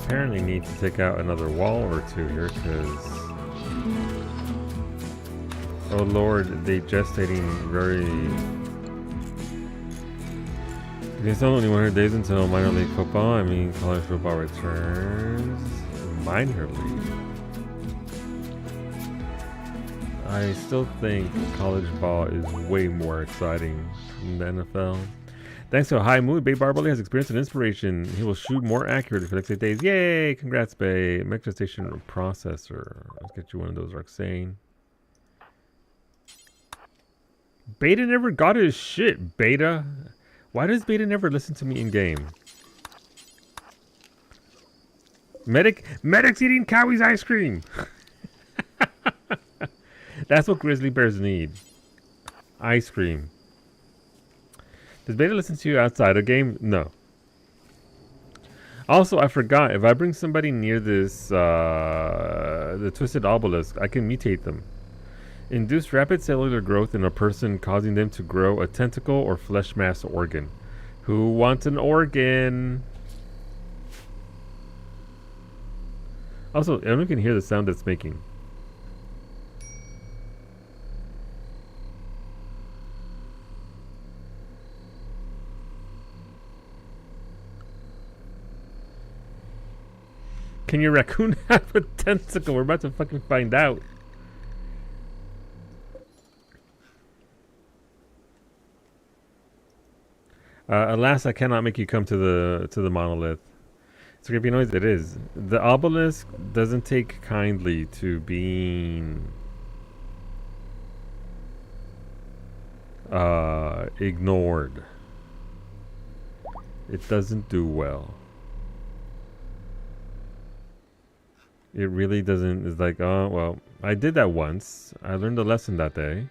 apparently need to take out another wall or two here, because... Oh lord, they gestating very... It's only 100 days until minor league football. I mean, college football returns. Minor league. I still think college ball is way more exciting than the NFL. Thanks to a high mood, Bay Barbelly has experience and inspiration. He will shoot more accurate for the next 8 days. Yay! Congrats, Bay. Mech Gestation Processor. Let's get you one of those, Roxane. Beta never got his shit, Beta. Why does Beta never listen to me in game? Medic's eating Cowie's ice cream. That's what grizzly bears need. Ice cream. Does Beta listen to you outside of game? No. Also, I forgot, if I bring somebody near this, the twisted obelisk, I can mutate them. Induce rapid cellular growth in a person, causing them to grow a tentacle or flesh mass organ. Who wants an organ? Also, everyone can hear the sound it's making. Can your raccoon have a tentacle? We're about to fucking find out. Alas, I cannot make you come to the monolith. It's a creepy noise. It is. The obelisk doesn't take kindly to being ignored. It doesn't do well. It really doesn't. It's like, oh, well, I did that once. I learned a lesson that day.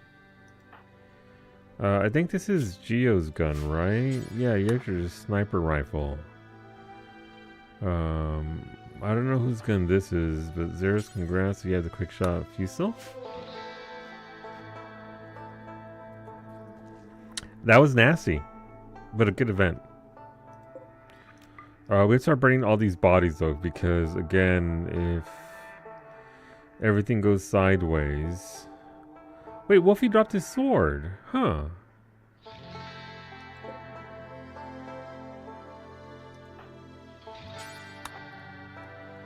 I think this is Geo's gun, right? Yeah, your sniper rifle. I don't know whose gun this is, but Zeros, congrats. You have the quick shot fusel. That was nasty, but a good event. We have to start burning all these bodies though, because again, if everything goes sideways. Wait, Wolfie dropped his sword, huh?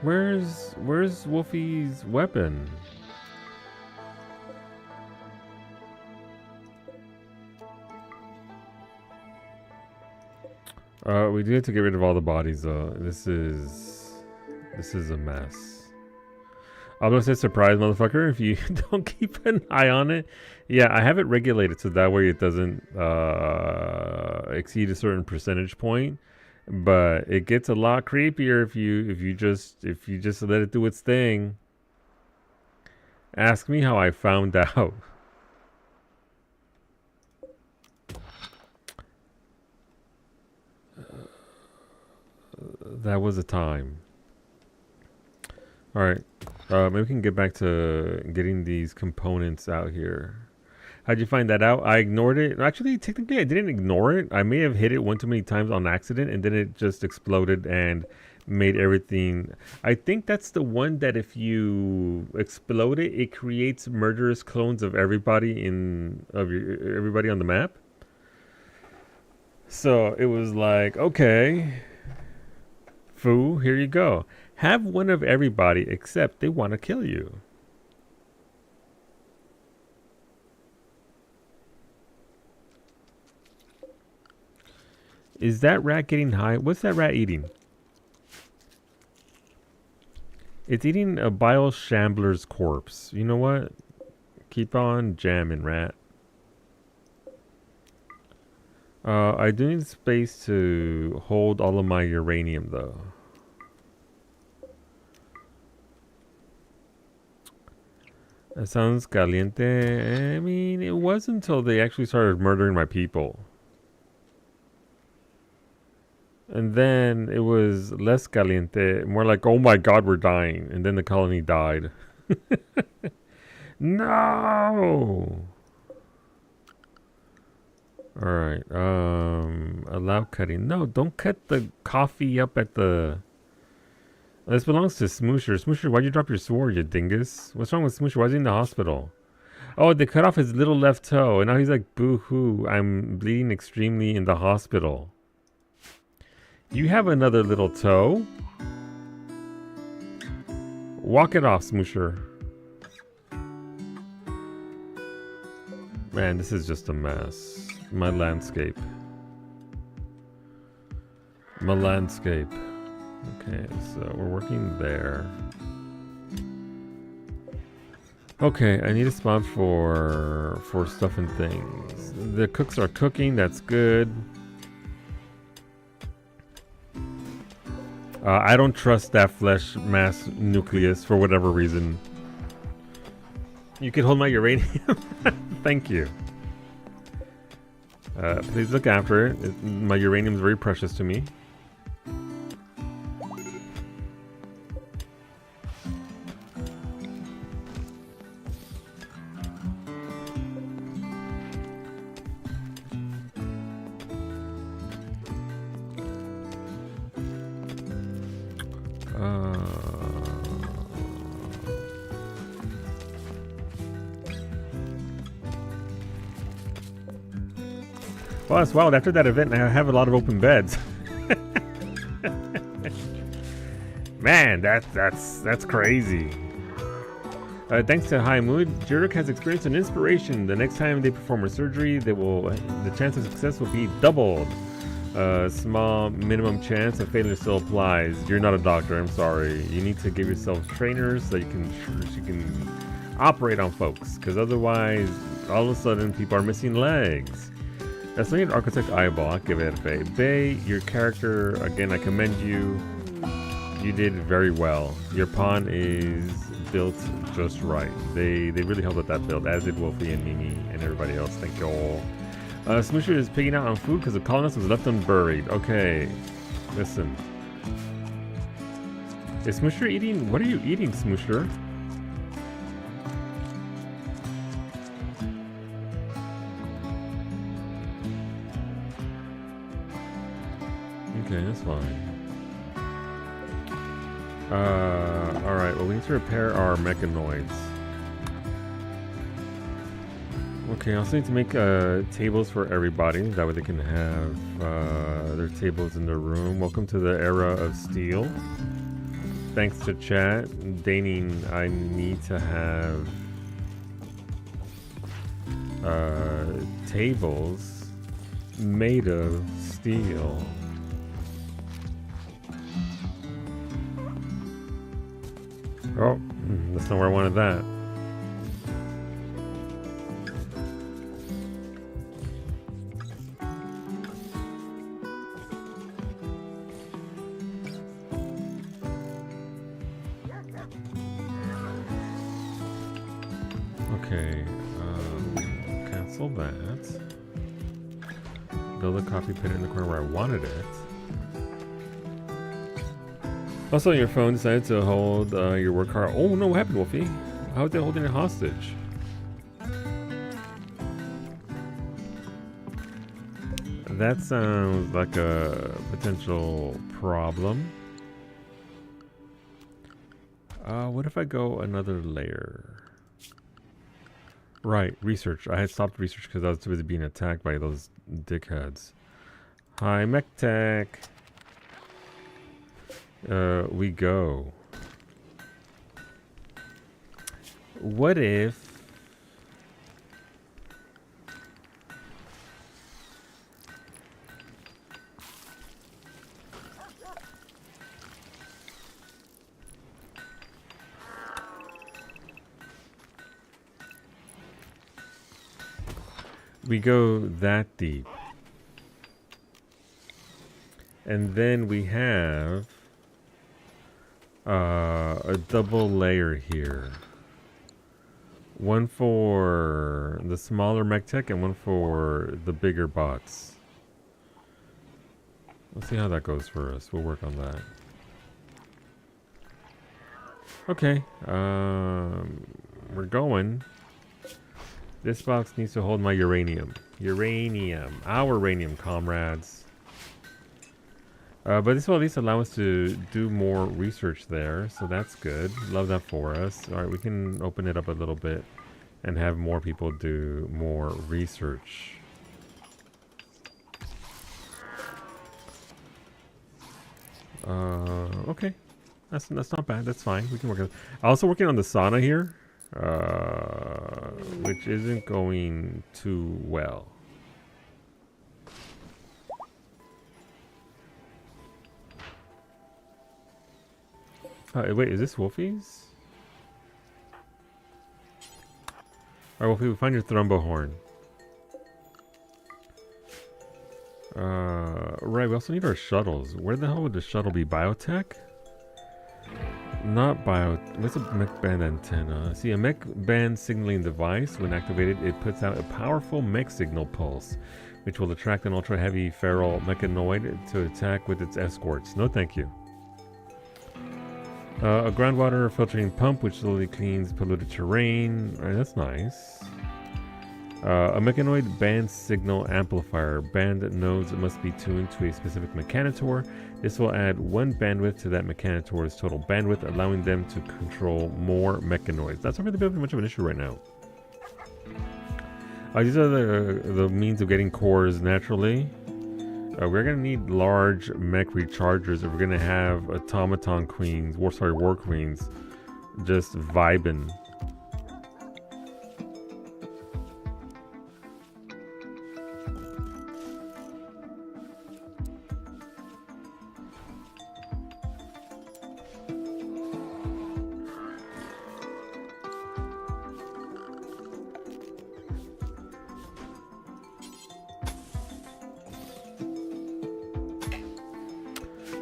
Where's Wolfie's weapon? We do have to get rid of all the bodies though. This is a mess. I'm gonna say surprise, motherfucker, if you don't keep an eye on it. Yeah, I have it regulated so that way it doesn't exceed a certain percentage point. But it gets a lot creepier if you just let it do its thing. Ask me how I found out. That was a time. Alright. Maybe we can get back to getting these components out here. How'd you find that out? I ignored it. Actually, technically, I didn't ignore it. I may have hit it one too many times on accident, and then it just exploded and made everything. I think that's the one that if you explode it, it creates murderous clones of everybody everybody on the map. So it was like, okay, foo, here you go. Have one of everybody except they want to kill you. Is that rat getting high? What's that rat eating? It's eating a bile shambler's corpse. You know what? Keep on jamming, rat. I do need space to hold all of my uranium, though. That sounds caliente. I mean, it was until they actually started murdering my people. And then it was less caliente, more like, oh my god, we're dying. And then the colony died. No! Alright, allow cutting. No, don't cut the coffee up at the This belongs to Smoosher. Smoosher, why'd you drop your sword, you dingus? What's wrong with Smoosher? Why is he in the hospital? Oh, they cut off his little left toe, and now he's like, boo-hoo, I'm bleeding extremely in the hospital. You have another little toe? Walk it off, Smoosher. Man, this is just a mess. My landscape. My landscape. Okay, so we're working there. Okay, I need a spot for stuff and things. The cooks are cooking, that's good. I don't trust that flesh mass nucleus for whatever reason. You could hold my uranium? Thank you. Please look after it. My uranium is very precious to me. Well, it's wild. After that event, I have a lot of open beds. Man, that's crazy. Thanks to high mood, Jurek has experienced an inspiration. The next time they perform a surgery, the chance of success will be doubled. Small minimum chance of failure still applies. You're not a doctor. I'm sorry. You need to give yourself trainers so you can operate on folks. Because otherwise, all of a sudden, people are missing legs. That's only an architect eyeball. I'll give it a Bay. Bay, your character, again, I commend you. You did very well. Your pawn is built just right. They really helped with that build, as did Wolfie and Mimi and everybody else. Thank you all. Smoosher is picking out on food because the colonist was left unburied. Okay, listen. Is Smoosher eating? What are you eating, Smoosher? Okay, that's fine. Alright, well we need to repair our mechanoids. Okay, I also need to make tables for everybody. That way they can have their tables in their room. Welcome to the era of steel. Thanks to chat. Daning, I need to have tables made of steel. Oh, that's not where I wanted that. Okay, cancel that. Build a coffee pit in the corner where I wanted it. Also, your phone decided to hold your work card. Oh no, what happened, Wolfie? How are they holding it hostage? That sounds like a potential problem. What if I go another layer? Right, research. I had stopped research because I was too busy being attacked by those dickheads. Hi, MechTech. We go. What if we go that deep? And then we have a double layer here. One for the smaller MechTech and one for the bigger bots. Let's see how that goes for us. We'll work on that. Okay. We're going. This box needs to hold my uranium. Uranium. Our uranium, comrades. But this will at least allow us to do more research there, so that's good. Love that for us. Alright, we can open it up a little bit and have more people do more research. Okay. That's not bad. That's fine. We can work on it. I'm also working on the sauna here, which isn't going too well. Wait, is this Wolfie's? Alright, Wolfie, find your thrumbo horn. Right, we also need our shuttles. Where the hell would the shuttle be? Biotech? Not bio. What's a mech band antenna? See, a mech band signaling device. When activated, it puts out a powerful mech signal pulse, which will attract an ultra heavy feral mechanoid to attack with its escorts. No, thank you. A groundwater filtering pump, which slowly cleans polluted terrain. Alright, that's nice. A mechanoid band signal amplifier. Band nodes must be tuned to a specific mechanitor. This will add 1 bandwidth to that mechanitor's total bandwidth, allowing them to control more mechanoids. That's not really been much of an issue right now. These are the means of getting cores naturally. We're gonna need large mech rechargers if we're gonna have automaton queens, war queens, just vibing.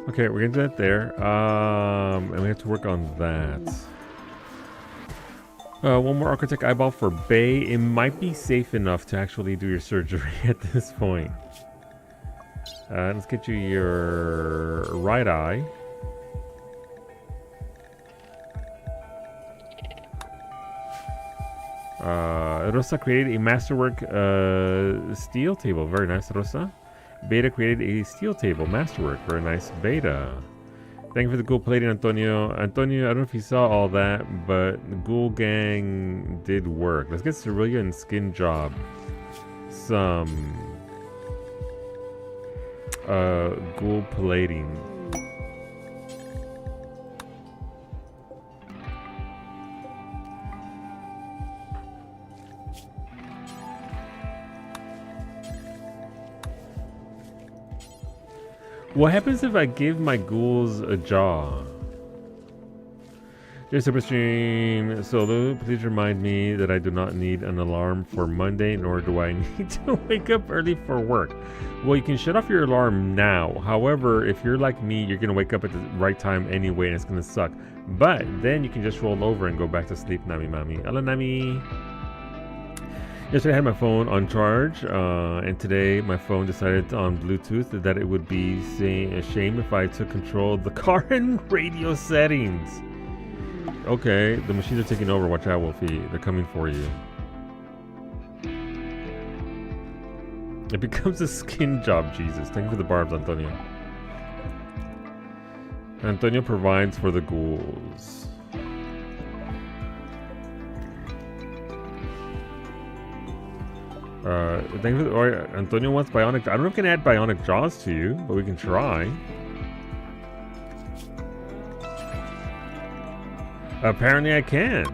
Okay, we're gonna do that there. And we have to work on that. One more architect eyeball for Bay. It might be safe enough to actually do your surgery at this point. Let's get you your right eye. Rosa created a masterwork steel table. Very nice, Rosa. Beta created a steel table masterwork. Very nice, Beta. Thank you for the ghoul plating, Antonio. Antonio, I don't know if you saw all that, but the ghoul gang did work. Let's get Cerelia and Skin Job some ghoul plating. What happens if I give my ghouls a jaw? Dear Superstream Solo, please remind me that I do not need an alarm for Monday, nor do I need to wake up early for work. Well, you can shut off your alarm now. However, if you're like me, you're going to wake up at the right time anyway, and it's going to suck. But then you can just roll over and go back to sleep, Nami Mami. Hello, Nami. Yesterday I had my phone on charge, and today my phone decided on Bluetooth that it would be a shame if I took control of the car and radio settings. Okay, the machines are taking over. Watch out, Wolfie. They're coming for you. It becomes a skin job, Jesus. Thank you for the barbs, Antonio. Antonio provides for the ghouls. Thank you for the, Antonio wants bionic. I don't know if we can add bionic jaws to you, but we can try. Apparently I can.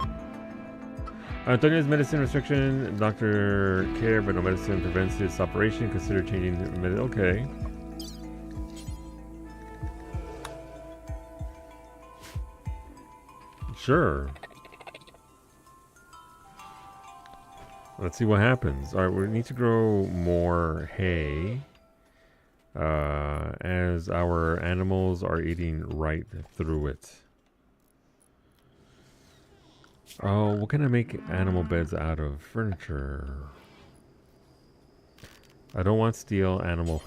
Antonio's medicine restriction. Doctor care, but no medicine prevents its operation. Consider changing the okay. Sure. Let's see what happens. Alright, we need to grow more hay. As our animals are eating right through it. Oh, what can I make animal beds out of? Furniture. I don't want steel animal.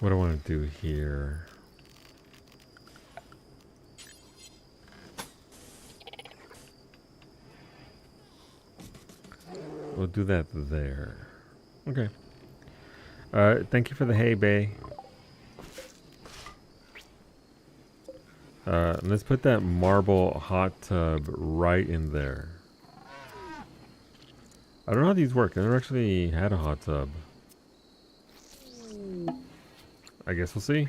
What do I want to do here? We'll do that there. Okay. Thank you for the hay, Bay. Let's put that marble hot tub right in there. I don't know how these work. I never actually had a hot tub. I guess we'll see.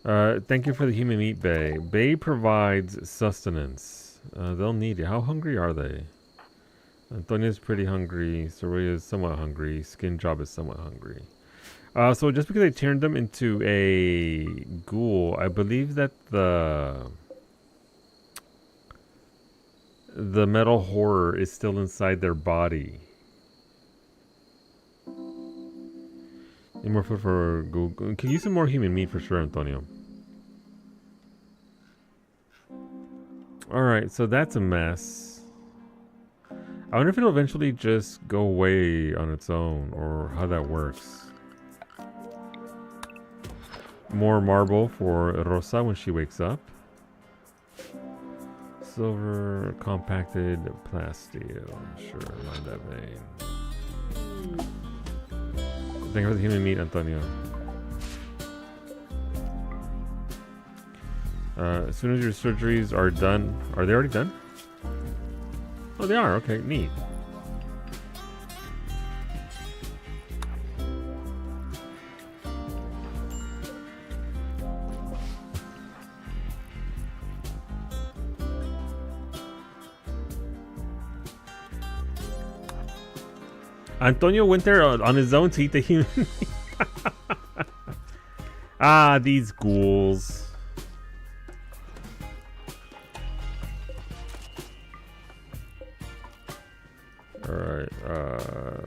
Thank you for the human meat, Bay. Bay provides sustenance. They'll need it. How hungry are they? Antonia's pretty hungry. Soraya is somewhat hungry. Skin Job is somewhat hungry. So just because I turned them into a ghoul, I believe that the metal horror is still inside their body. Need more food for ghoul. Can use some more human meat for sure, Antonio. Alright, so that's a mess. I wonder if it'll eventually just go away on its own, or how that works. More marble for Rosa when she wakes up. Silver, compacted plasteel. Sure, mind that vein. Thank you for the human meat, Antonio. As soon as your surgeries are done... Are they already done? Oh, they are. Okay, neat. Antonio went there on his own to eat the human. Ah, these ghouls. Alright,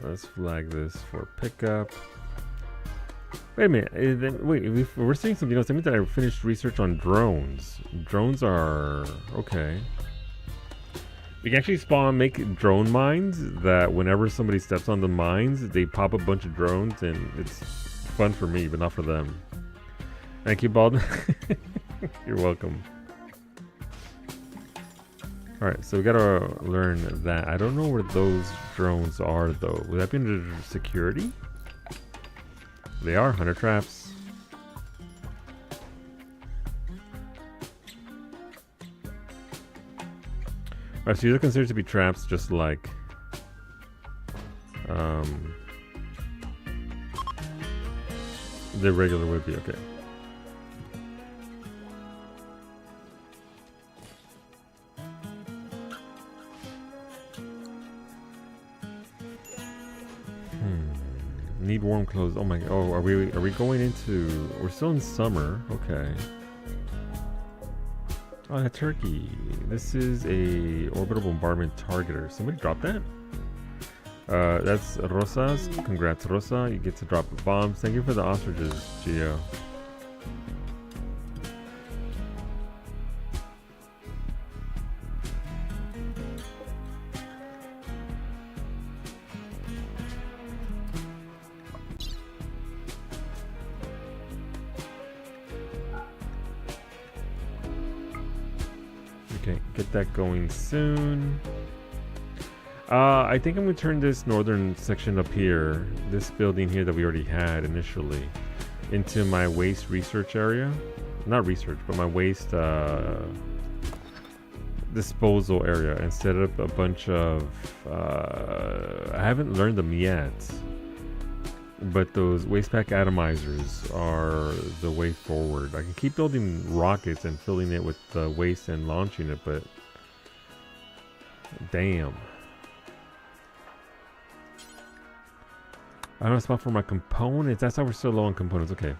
let's flag this for pickup. Wait a minute, wait, we're seeing something else. That means that I finished research on drones. Drones are... okay. You can actually make drone mines that whenever somebody steps on the mines, they pop a bunch of drones, and it's fun for me, but not for them. Thank you, Bald. You're welcome. Alright, so we gotta learn that. I don't know where those drones are, though. Would that be under security? They are hunter traps. Alright, so these are considered to be traps, just like the regular would be. Okay. Need warm clothes. Oh my. Oh, are we going into? We're still in summer. Okay. Oh, a turkey. This is a orbital bombardment targeter. Somebody dropped that? That's Rosa's. Congrats, Rosa. You get to drop bombs. Thank you for the ostriches, Gio. Okay, get that going soon. I think I'm going to turn this northern section up here, this building here that we already had initially, into my waste research area. Not research, but my waste disposal area, and set up a bunch of... I haven't learned them yet, but those waste pack atomizers are the way forward. I can keep building rockets and filling it with the waste and launching it, but... damn. I don't have a spot for my components. That's how we're still low on components. Okay.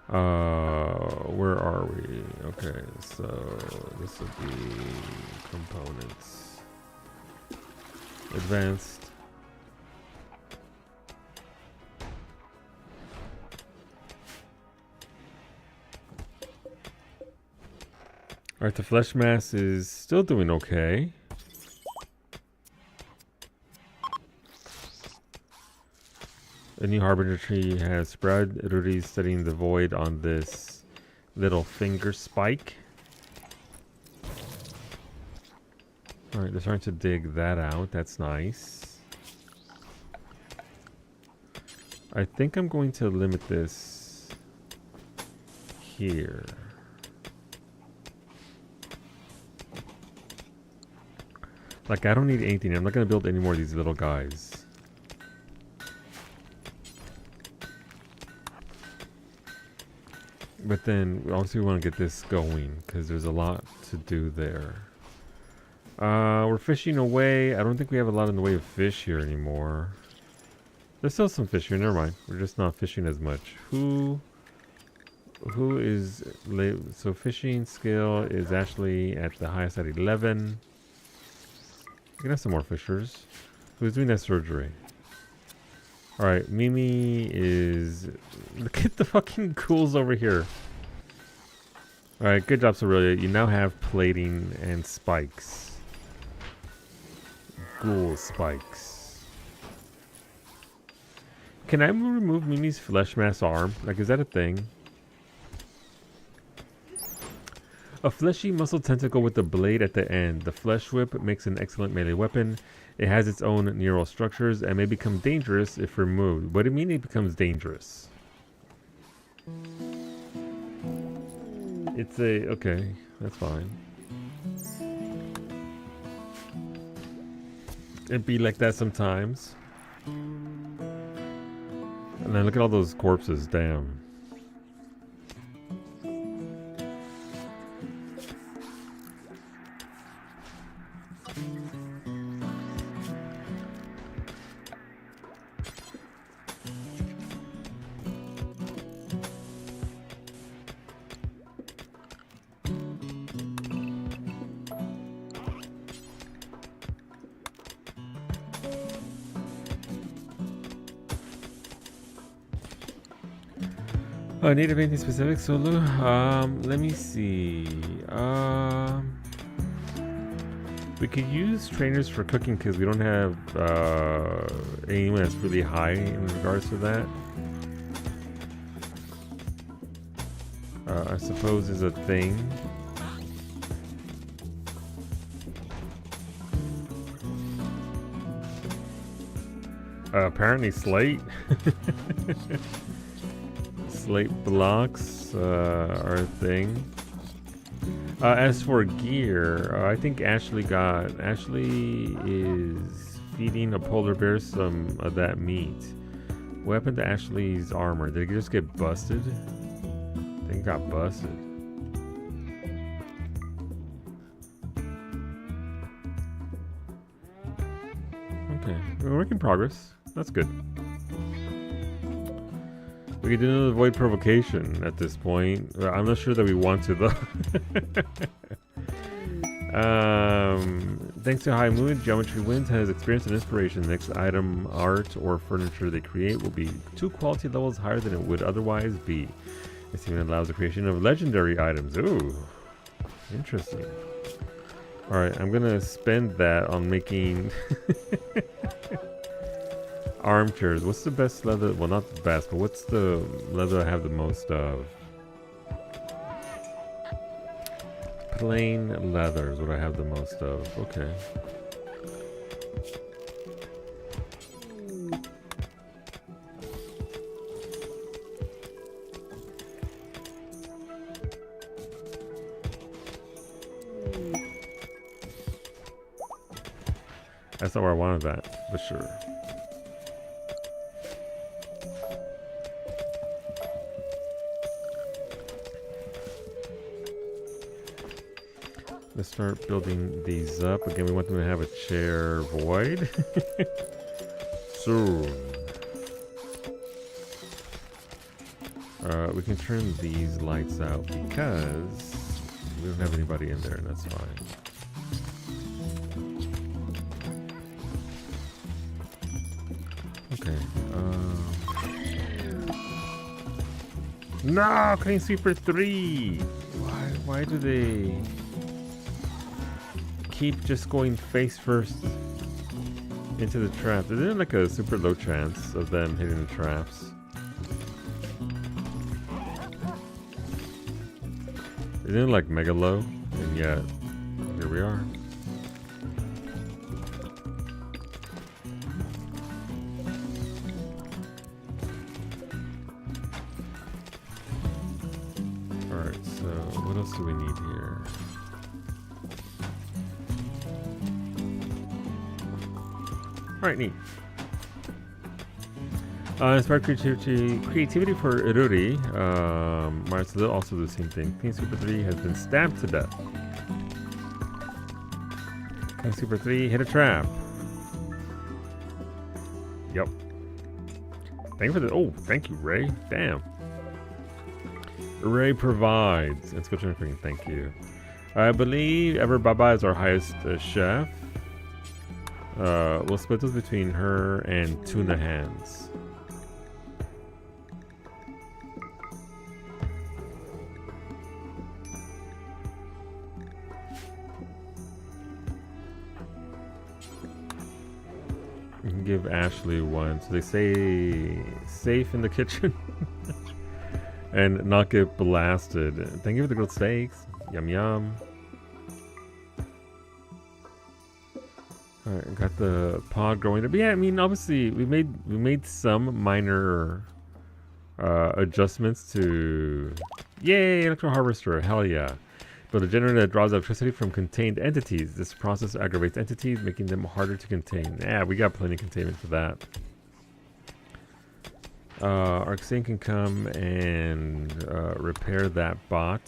Where are we? Okay, so this will be components. Advanced. Alright, the flesh mass is still doing okay. A new harbinger tree has spread. Rudy's studying the void on this little finger spike. Alright, they're starting to dig that out. That's nice. I think I'm going to limit this here. Like, I don't need anything. I'm not going to build any more of these little guys. But then, obviously we want to get this going, because there's a lot to do there. We're fishing away. I don't think we have a lot in the way of fish here anymore. There's still some fish here, never mind. We're just not fishing as much. Who is... So fishing skill is actually at the highest at 11. We can have some more fishers. Who's doing that surgery? Alright, Mimi is... Look at the fucking ghouls over here. Alright, good job, Aurelia. You now have plating and spikes. Ghoul spikes. Can I remove Mimi's flesh mass arm? Like, is that a thing? A fleshy muscle tentacle with a blade at the end. The flesh whip makes an excellent melee weapon. It has its own neural structures and may become dangerous if removed. What do you mean it becomes dangerous? It's a... Okay, that's fine. It'd be like that sometimes. And then look at all those corpses, damn. Native anything specific, Solo? Let me see. We could use trainers for cooking because we don't have anyone that's really high in regards to that. I suppose is a thing. Apparently slate. Slate blocks are a thing. As for gear, I think Ashley is feeding a polar bear some of that meat. What happened to Ashley's armor? Did it just get busted? I think it got busted. Okay, we're a work in progress. That's good. We could do another void provocation at this point. I'm not sure that we want to though. Thanks to High Moon, Geometry Winds has experience and inspiration. The next item, art, or furniture they create will be 2 quality levels higher than it would otherwise be. This even allows the creation of legendary items. Ooh, interesting. Alright, I'm gonna spend that on making... armchairs. What's the best leather? Well, not the best, but what's the leather I have the most of? Plain leather is what I have the most of. Okay. That's not where I wanted that, but sure. Let's start building these up. Again, we want them to have a chair void. Soon. We can turn these lights out because we don't have anybody in there, and that's fine. Okay. No! Clean Sweeper 3! Why do they... keep just going face first? into the trap. Isn't it like a super low chance of them hitting the traps? Isn't it like mega low? And yet, here we are. Alright, so what else do we need here? Alright, neat. Inspired creativity for Iruri. Right, so they'll also do the same thing. King Super 3 has been stabbed to death. King Super 3 hit a trap. Yep. Thank you for the. Oh, thank you, Ray. Damn. Ray provides. Let's go to the screen. Thank you. I believe Ever Baba is our highest chef. We'll split those between her and Tuna Hands. You can give Ashley one. So they say safe in the kitchen and not get blasted. Thank you for the grilled steaks. Yum yum. Alright, got the pod growing. But yeah, I mean, obviously we made some minor adjustments to. Yay, electro harvester! Hell yeah! But a generator that draws electricity from contained entities. This process aggravates entities, making them harder to contain. Yeah, we got plenty of containment for that. Arxane can come and repair that bot.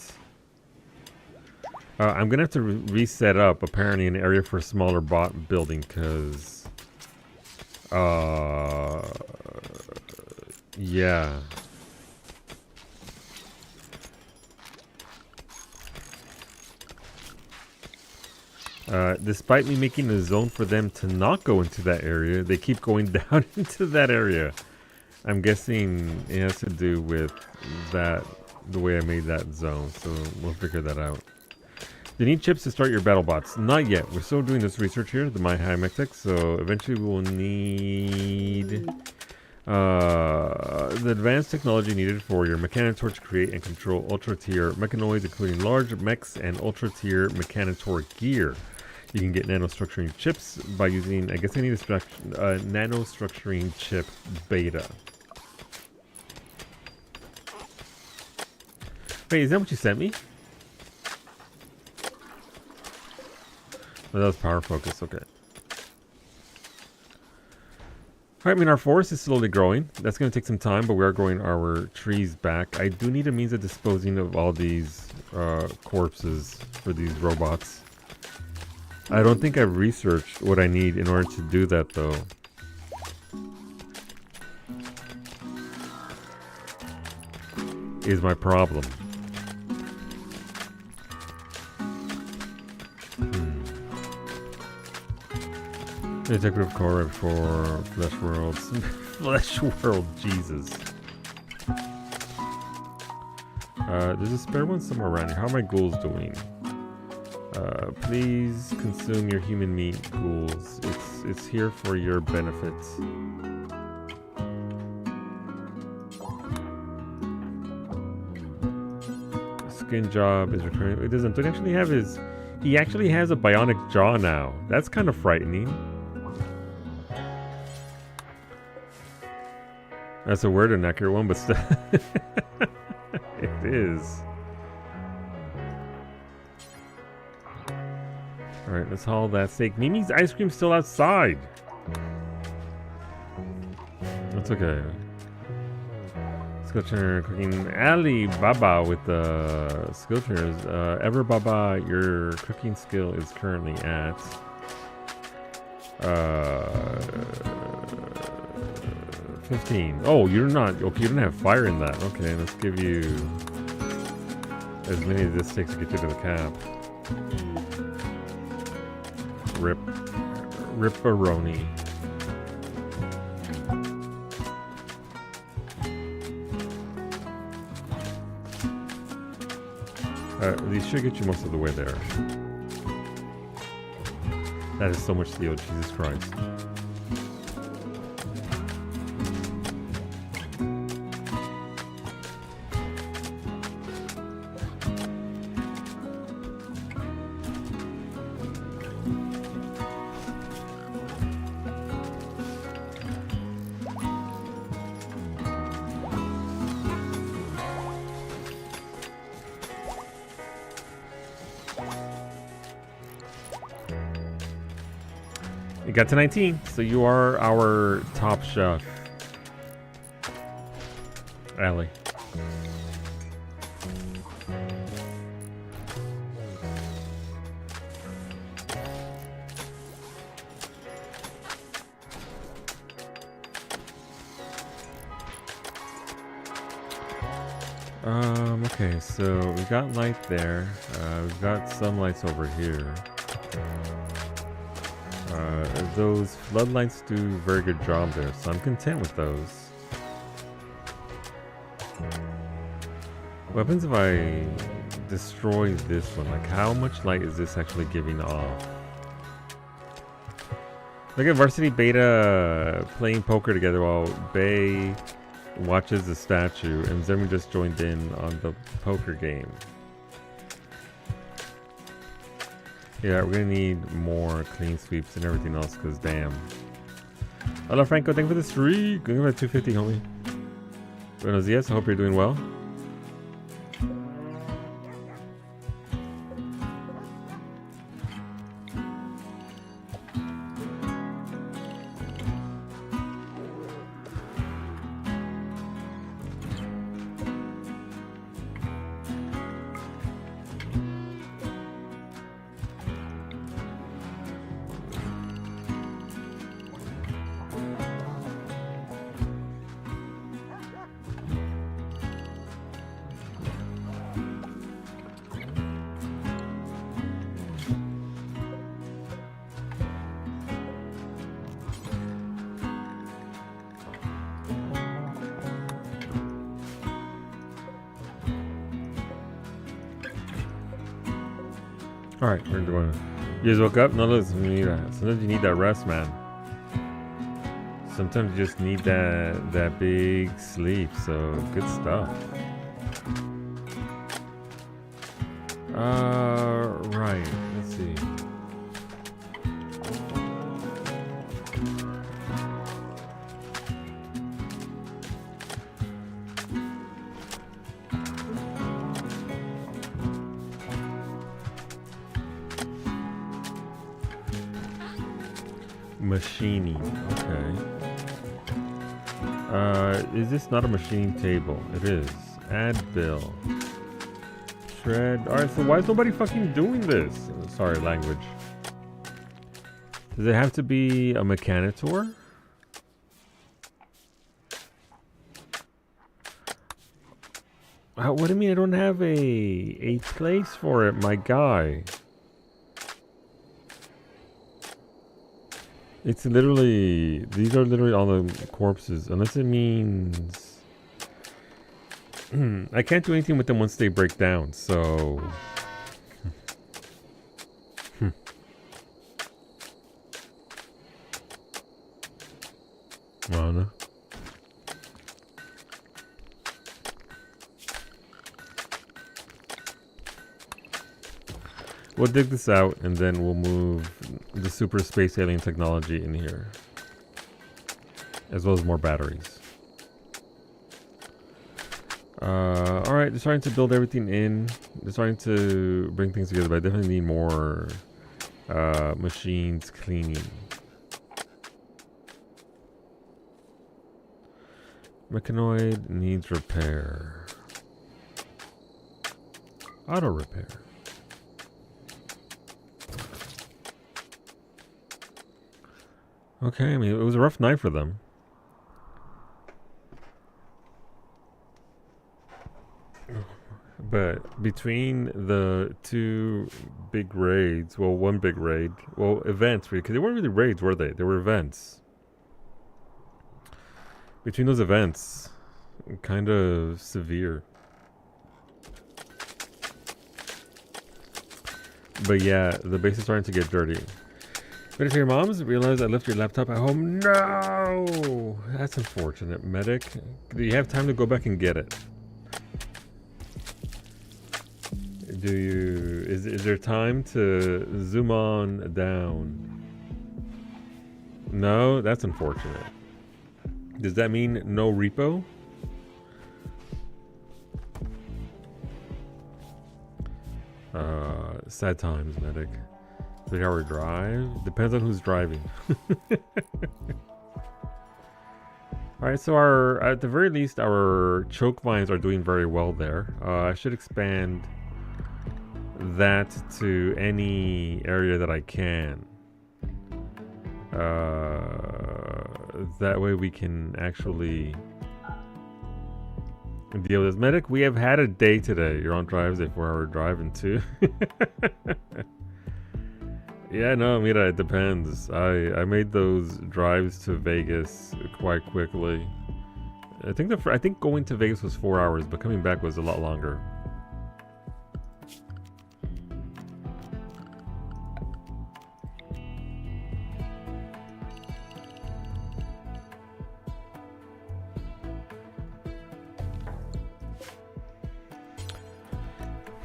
I'm gonna have to reset up apparently an area for a smaller bot building because yeah. Despite me making a zone for them to not go into that area, they keep going down into that area. I'm guessing it has to do with that, the way I made that zone, so we'll figure that out. You need chips to start your battle bots. Not yet. We're still doing this research here, the My High Mech Tech, so eventually we will need the advanced technology needed for your Mechanitor to create and control ultra-tier mechanoids, including large mechs and ultra-tier Mechanitor gear. You can get nanostructuring chips by using, I guess I need a nanostructuring chip beta. Wait, is that what you sent me? Oh, that was power focus, okay. Alright, I mean, our forest is slowly growing. That's going to take some time, but we are growing our trees back. I do need a means of disposing of all these corpses for these robots. I don't think I've researched what I need in order to do that, though. Is my problem. Executive core for Flesh World. Flesh World, Jesus. There's a spare one somewhere around here. How are my ghouls doing? Please consume your human meat, ghouls. It's here for your benefit. Skin job is recurring. It doesn't actually have his. He actually has a bionic jaw now. That's kind of frightening. That's a word, an accurate one, but still. It is. Alright, let's haul that steak. Mimi's ice cream's still outside. That's okay. Skill trainer cooking. Ali Baba with the skill trainers. Ever Baba, your cooking skill is currently at 15. Oh, you're not. Okay, you don't have fire in that. Okay, let's give you as many as this takes to get you to the cap. Rip-a-roni. These should get you most of the way there. That is so much steel, Jesus Christ. You got to 19, so you are our top chef. Allie. Okay, so we got light there. We've got some lights over here. Those floodlights do a very good job there, so I'm content with those. What happens if I destroy this one? Like, how much light is this actually giving off? Look at Varsity Beta playing poker together while Bay watches the statue, and Zermi just joined in on the poker game. Yeah, we're gonna need more clean sweeps and everything else, because damn. Hello Franco, thank you for the streak. Give me 250, homie. Buenos dias, I hope you're doing well. Alright, we're doing it. You guys woke up? No, listen, sometimes you need that rest, man. Sometimes you just need that big sleep, so good stuff. Right, let's see. Machining, okay. Is this not a machining table? It is. Add bill. Shred. Alright, so why is nobody fucking doing this? Sorry, language. Does it have to be a mechanitor? What do you mean I don't have a place for it, my guy? It's literally, these are literally all the corpses, unless it means I can't do anything with them once they break down, so I don't know. We'll dig this out and then we'll move the super space alien technology in here, as well as more batteries. Alright, they're starting to build everything in. They're starting to bring things together, but I definitely need more machines cleaning. Mechanoid needs repair. Auto repair. Okay, I mean, it was a rough night for them. But between the two big raids, well, one big raid, well, events, because they weren't really raids, were they? They were events. Between those events, kind of severe. But yeah, the base is starting to get dirty. Better for your moms, realize I left your laptop at home. No! That's unfortunate, medic. Do you have time to go back and get it? Do you... Is there time to zoom on down? No? That's unfortunate. Does that mean no repo? Sad times, medic. 3-hour drive? Depends on who's driving. Alright, so at the very least, our choke vines are doing very well there. I should expand that to any area that I can. That way we can actually deal with this. Medic, we have had a day today. You're on drives, a 4-hour drive and 2. Yeah, no, Mira, it depends. I made those drives to Vegas quite quickly. I think going to Vegas was 4 hours, but coming back was a lot longer.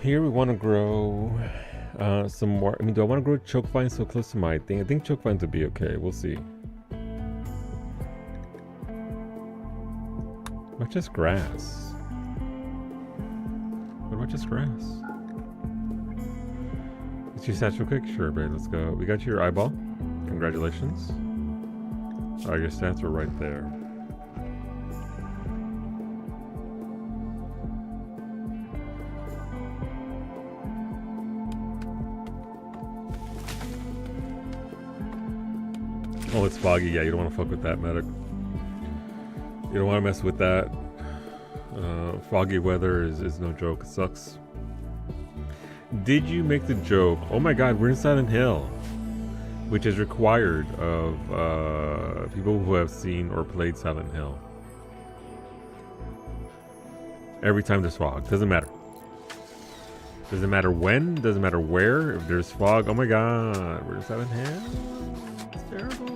Here we want to grow some more. I mean, do I want to grow choke vines so close to my thing? I think choke vines would be okay. We'll see. What just grass? What about just grass? It's your stats real quick? Sure, babe. Let's go. We got your eyeball. Congratulations. Oh, your stats were right there. Oh, it's foggy. Yeah, you don't want to fuck with that, medic. You don't want to mess with that. Foggy weather is no joke. It sucks. Did you make the joke? Oh my god, we're in Silent Hill. Which is required of people who have seen or played Silent Hill. Every time there's fog. Doesn't matter. Doesn't matter when. Doesn't matter where. If there's fog. Oh my god. We're in Silent Hill. It's terrible.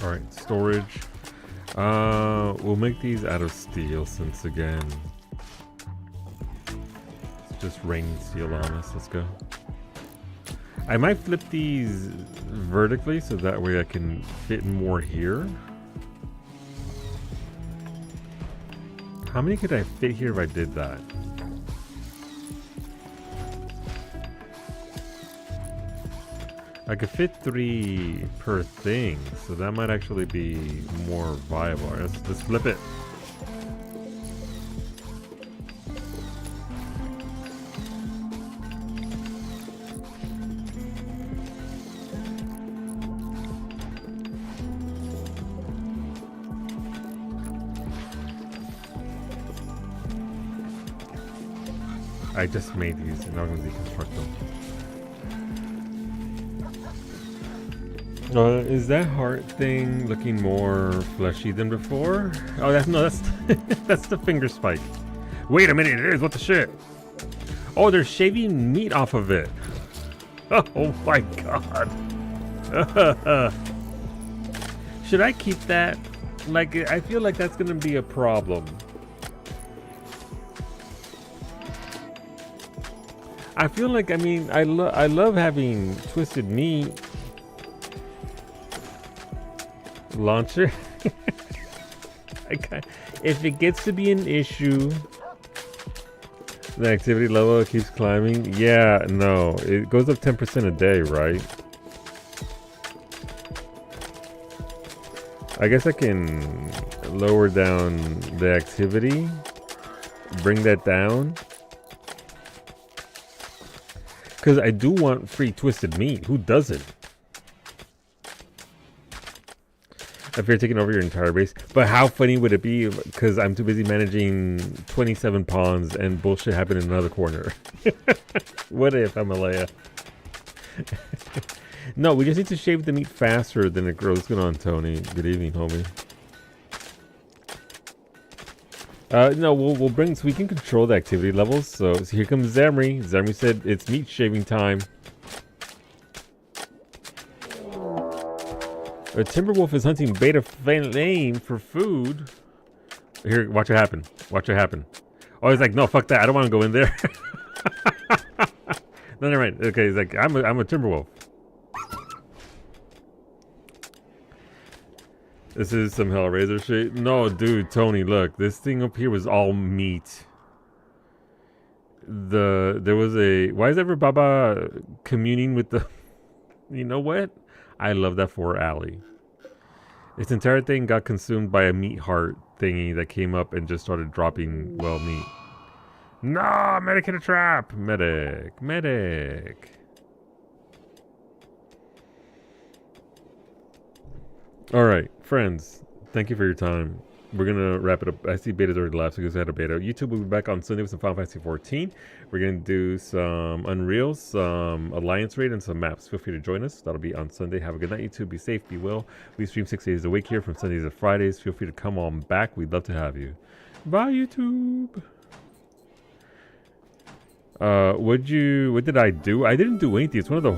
Alright, storage. We'll make these out of steel since again it's just raining steel on us. Let's go. I might flip these vertically so that way I can fit more here. How many could I fit here if I did that? I could fit 3 per thing, so that might actually be more viable. Let's flip it. I just made these, and now I'm going to deconstruct them. Is that heart thing looking more fleshy than before? Oh, that's that's the finger spike. Wait a minute, it is. What the shit? Oh, they're shaving meat off of it. Oh my god. Should I keep that? Like, I feel like that's gonna be a problem. I feel like, I mean, I love having twisted meat. Launcher. If it gets to be an issue, the activity level keeps climbing. Yeah, no, it goes up 10% a day, right? I guess I can lower down the activity, bring that down, because I do want free twisted meat. Who doesn't? If you're taking over your entire base. But how funny would it be? Because I'm too busy managing 27 pawns and bullshit happened in another corner. What if I'm Alea? No, we just need to shave the meat faster than it grows. What's going on, Tony? Good evening, homie. No, we'll bring, so we can control the activity levels. So here comes Zamri. Zamri said it's meat shaving time. A Timberwolf is hunting beta flame for food. Here, watch it happen. Watch it happen. Oh, he's like, no, fuck that. I don't want to go in there. No, never mind. Okay, he's like, I'm a Timberwolf. This is some Hellraiser shit. No, dude, Tony, look. This thing up here was all meat. There was a... Why is Ever Baba communing with the... You know what? I love that for Alley. Its entire thing got consumed by a meat heart thingy that came up and just started dropping, well, meat. No! Medic in a trap! Medic. Medic. Alright, friends. Thank you for your time. We're going to wrap it up. I see beta's already left, so we just had a beta. YouTube will be back on Sunday with some Final Fantasy 14. We're going to do some Unreal, some Alliance Raid, and some maps. Feel free to join us. That'll be on Sunday. Have a good night, YouTube. Be safe, be well. We stream 6 days a week here from Sundays to Fridays. Feel free to come on back. We'd love to have you. Bye, YouTube. What did I do? I didn't do anything. It's one of the